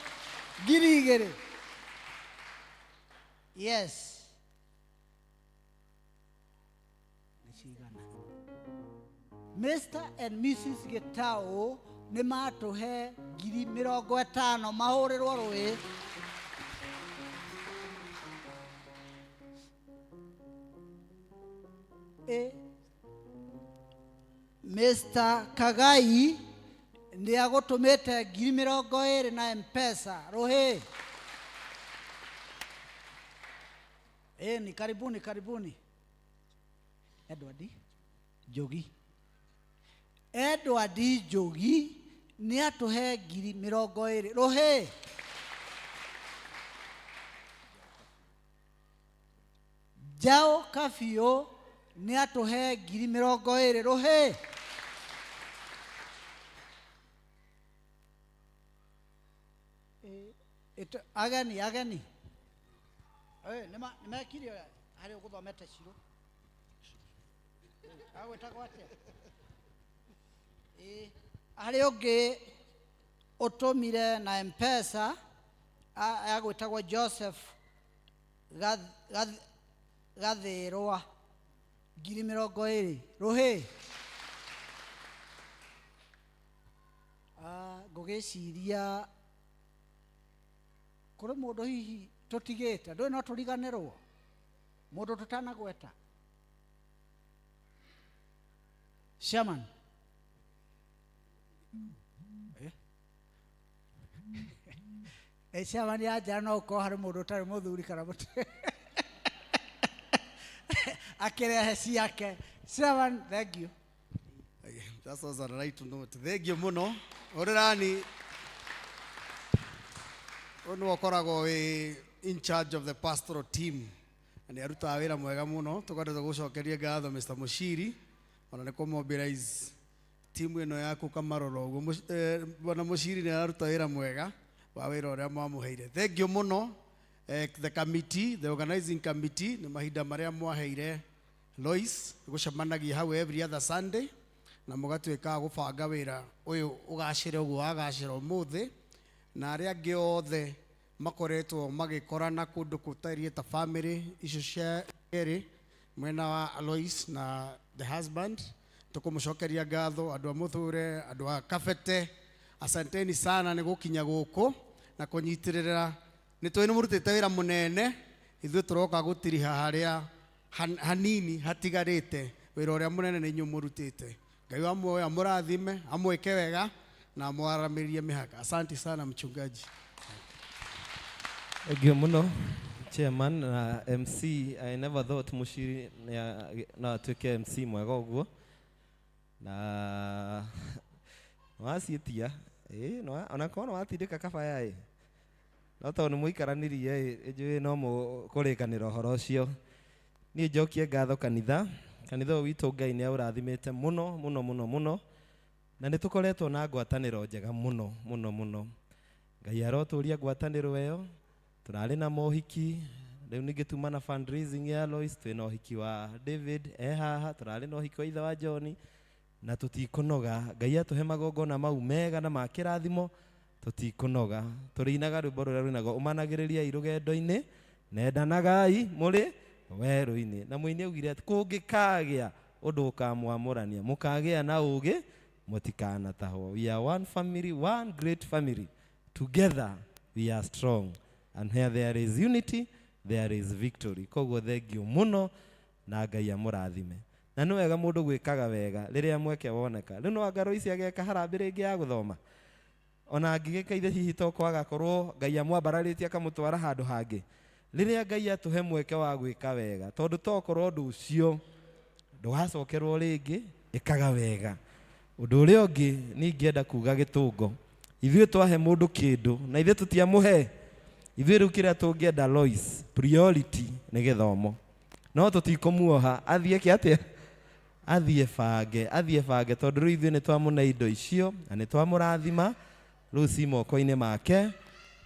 2,000. Yes. Mr. and Mrs. Gitao nĩ matũhe 50,000 mahũrĩrwo rũhĩ. Mr. Kagai nĩ agũtũmĩte 20,000 na M-Pesa rũhĩ. Ni karibuni. Edward Njũgĩ nĩ atũhe 20,000 rũhĩ. Jau Kabirũ nĩ atũhe 20,000 rũhĩ. Ageni nĩmekire harĩ ũgũthomete Shiro agwĩtagwo atĩa? Harĩ ũngĩ ũtũmire na M-Pesa agwĩtagwo Joseph Gathĩrwa 20,000 rũhĩ. Ngũgĩciria kũrĩ mũndũ hihi tũtigĩte, ndũĩ no tũriganĩrwo mũndũ tũtanagweta. Shaman Shaman yanja no ũkorwo harĩ mũndũ ũtarĩ mũthuri kana mũtumia akĩrehe ciake. Shaman, thank you. That was a right note. Thank you muno. Orerani ono okoragwo in charge of the pastoral team. Nĩ arutaga wĩra mwega mũno. Tũkwenda gũcokeria ngatho Mr. Mushiri ona nĩ kũmobilize timu ĩno yaku kamaroro ũguo. Bwana Mushiri nĩ aruta wĩra mwega wa wĩra ũrĩa mwamũheire. Thank you muno. The committee, the organizing committee, nĩ mahinda marĩa mwaheire Lois gũcemanagia hau every other Sunday na mũgatuĩka gũbanga wĩra ũyũ ũgacĩre ũguo wagacĩra ũmũthĩ, na arĩa angĩ othe makoretwo magĩkorana kũndũ kũtariĩ ta family icio cia erĩ mwena wa Lois na the husband. Tũkũmũcokeria ngatho andũ a Mũthure, andũ a Kabete, asanteni sana nĩ gũkinya gũkũ na kũnyitĩrĩra. Nĩ tũĩ nĩ mũrutĩte wĩra mũnene, ithuĩ tũroka gũtiriha harĩa hanini hatigarĩte. Wĩra ũrĩa mũnene nĩ inyuĩ mũrutĩte. Ngai wa muoyo amũrathime, amwĩke wega na amwaramĩrie mĩhaka. Asante sana mchungaji. Thank muno chairman na MC. I never thought Mushiri na atuĩke MC mwega ũguo na wacietia ona korwo watindĩka Kabaya no tondũ nĩ mũikaranĩrie njũĩ no mũkũrĩkanĩra ũhoro ũcio. Niĩ njokie ngatho kanitha witũ Ngai nĩ aũrathimĩte mũno na nĩ tũkoretwo na ngwatanĩro njega mũno. Ngai arotũria ngwatanĩro ĩyo. Tũrarĩ na mohiki, rĩu ningĩ tuma na fundraising ya Lois, twĩna ũhiki wa David haha, tũrarĩ na ũhiki wa ithe wa John, na tũtikũnoga. Ngai atũhe magongona mau mega na ma kĩrathimo, tũtikũnoga. Tũrĩinaga rwĩmbo rũrĩa rwĩnagwo ũmanagĩrĩriai rũgendo-inĩ, nendanagai mũrĩ werũ-inĩ. Na mũini augire atĩ kũngĩkagĩa ũndũ ũkamwamũrania, mũkagĩa na ũgĩ, mũtikanatahwo. We are one family, one great family. Together we are strong. And where there is unity, there is victory. Koguo thengio mũno na Ngai amũrathime. Na nĩ wega mũndũ gwĩkaga wega rĩrĩa mweke woneka. Rĩu no anga Lois ageka harambĩ rĩngĩ ya gũthoma. Ona angĩgĩka ithe hihi to kwaga korwo Ngai amwambararĩtie akamũtwara handũ hangĩ. Rĩrĩa Ngai atũhe mweke wa gwĩka wega, tondũ tokorwo ũndũ ũcio ndũgacokerwo rĩngĩ, ĩkaga wega. Ũndũ ũrĩa ũngĩ ningĩenda kuga gĩtũngo. Ithuĩ twahe mũndũ kĩndũ na ithuĩ tũtiamũhe. Ithuĩ rĩu kĩrĩa tũngĩenda Lois, priority nĩ gĩthomo. No tũtikũmuoha athiĩ atĩa? Athiĩ bange tondũ rĩu ithuĩ nĩ twamũne indo icio na nĩ twamũrathima rĩu ci moko-inĩ make.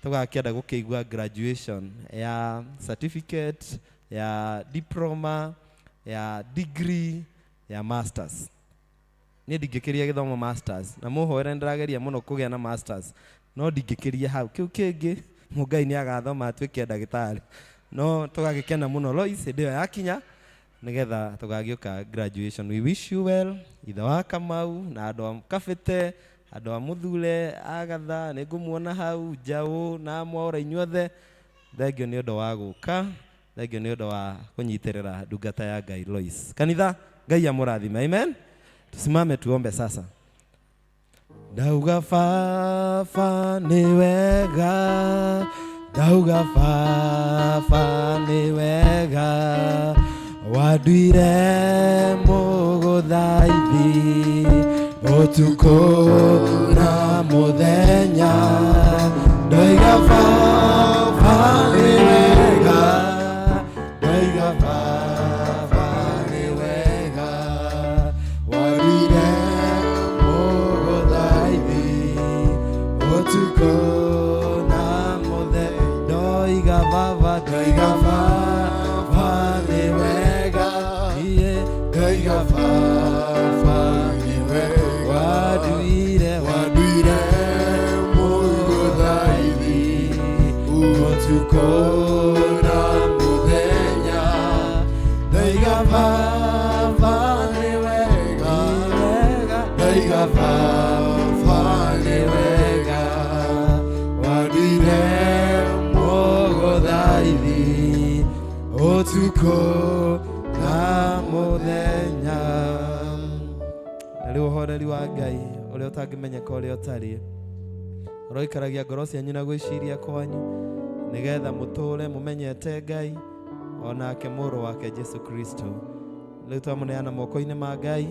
Tũgakĩenda gũkĩigua graduation ya certificate, ya diploma, ya degree, ya masters. Niĩ ndingĩkĩria gĩthomo masters, na mũhoere ndĩrageria mũno kũgĩa na masters, no ndingĩkĩria hau. Kĩu kĩngĩ Ngai nĩ agathoma atuĩke ndagĩtarĩ. No tũgagĩkena mũno Lois hĩndĩ ĩyo yakinya nĩgetha tũgagĩũka graduation. We wish you well, ithe wa Kamau na andũ a Kabete, andũ a Mũthure, Agatha, nĩ ngũmuona hau, Njaũ na Mwaũra inyuothe. Thengio nĩ ũndũ wa gũka, thengio nĩ ũndũ wa kũnyitĩrĩra ndungata ya Ngai Lois. Kanitha, Ngai amũrathime. Amen. Tusimame tuombe sasa. Dauga Baba nĩ wega, Dauga Baba nĩ wega, wanduire mũgũthaithĩ ũtukũ na mũthenya. Dauga Baba nĩ wega, Dauga Baba nĩ wega, wanduire mũgũthaithĩ ũtukũ na mũthenya. Dauga Baba, Dauga Baba nĩ wega, Dauga Baba nĩ wega, wanduire mũgũthaithĩ ũtukũ na mũthenya. Dauga Baba nĩ wega, Dauga Baba nĩ wega, wanduire mũgũthaithĩ ũtukũ na mũthenya. Na rĩu ũhoreri wa Ngai ũrĩa ũtangĩmenyeka ũrĩa ũtariĩ ũroikaragia ngoro cianyu na gwĩciria kwanyu nĩgetha mũtũũre mũmenyete Ngai onake mũrũ wake Jesu Kristo. Rĩu twamũneana moko-inĩ ma Ngai,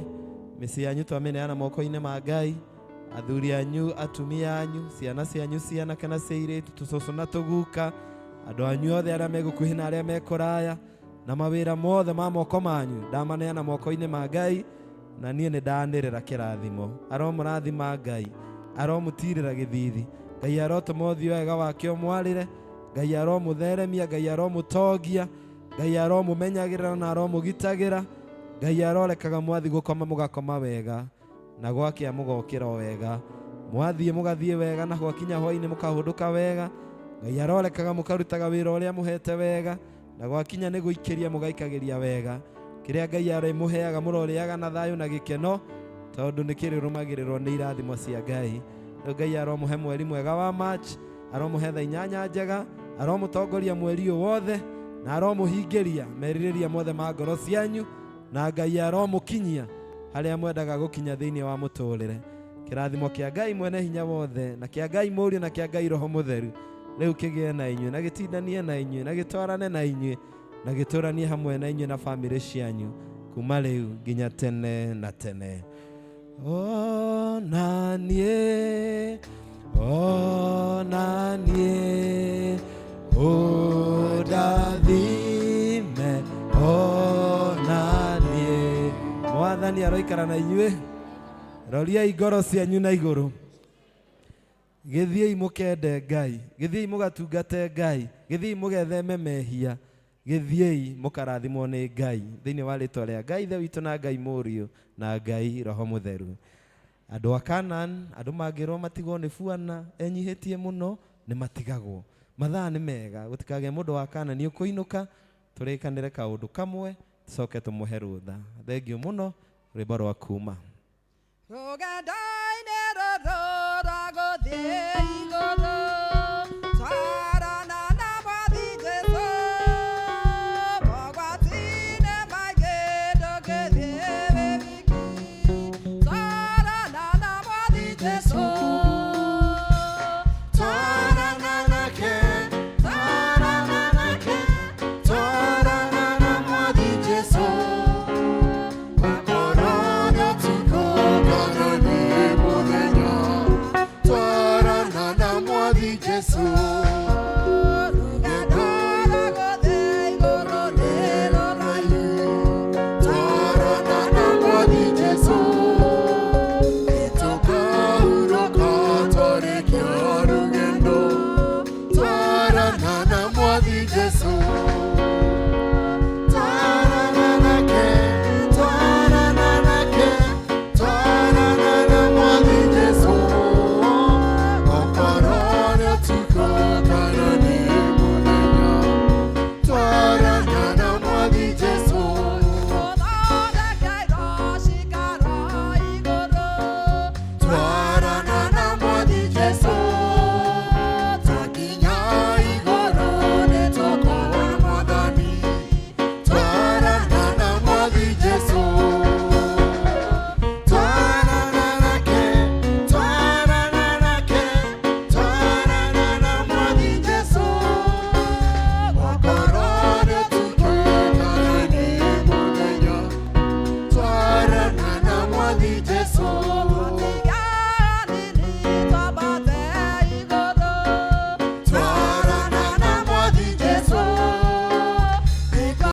mĩciĩ yanyu twamĩneana moko-inĩ ma Ngai, athuri anyu, atumia anyu, ciana cianyu cianake na cia airĩtu, tũcũcũ na tũguka, andũ anyu othe arĩa megũkuhĩ na arĩa mekũraya, na mawĩra mothe ma moko manyu ndamaneana moko-inĩ ma Ngai, na niĩ nĩ ndanĩrĩra kĩrathimo. Aromũrathima Ngai, aromũtirĩra gĩthithi, Ngai arotũma ũthiũ wega wake ũmwarĩre, Ngai aromũtheremia, Ngai aromũtongia, Ngai aromũmenyagĩrĩra na aromũgitagĩra, Ngai arorekaga mwathi gũkoma mũgakoma wega, na gwakĩa mũgokĩra o wega, mwathiĩ mũgathiĩ wega, na gwakinya hwaĩ-inĩ mũkahũndũka wega, Ngai arorekaga mũkarutaga wĩra ũrĩa mũhete wega, na gwakinya nĩ gũikĩria mũgaikagĩria wega. Kĩrĩa Ngai arĩmũheaga mũrorĩaga na thayũ na gĩkeno, tondũ nĩ kĩrĩrũmagĩrĩrwo nĩ irathimo cia Ngai. Rĩu Ngai aromũhe mweri mwega wa March, aromũhe thaa inyanya njega, aromũtongoria mweri ũyũ wothe, na aromũhingĩria merirĩria mothe ma ngoro cianyu, na Ngai aromũkinyia harĩa mwendaga gũkinya thĩinĩ wa mũtũũrĩre. Kĩrathimo kĩa Ngai mwene hinya wothe na kĩa Ngai Mũriũ na kĩa Ngai Roho Mũtheru rĩu kĩgĩe na inyuĩ na gĩtindanie na inyuĩ na gĩtwarane na inyuĩ na gĩtũranie hamwe na inyuĩ na bamĩrĩ cianyu kuma rĩu nginya tene na tene. Ona niĩ ũndathime nĩ aroikara na inyuĩ. Roriai ngoro cianyu na igũrũ. Gĩthiĩi mũkende Ngai, gĩthiĩi mũgatungate Ngai, gĩthiĩi mũgetheme mehia, gĩthiĩi mũkarathimwo nĩ Ngai thĩinĩ wa rĩtwa rĩa Ngai Ithe witũ na Ngai Mũriũ na Ngai Roho Mũtheru. Andũ a Canaan, andũ mangĩrwo matigwo nĩ buana enyihĩtie mũno nĩ matigagwo. Mathaa nĩ mega, gũtikagĩe mũndũ wa Canaan ũkũinũka, tũrĩkanĩre kaũndũ kamwe, tũcoke tũmũhe rũtha. Thengiũ mũno, rwĩmbo rwa kuuma. Rũgendo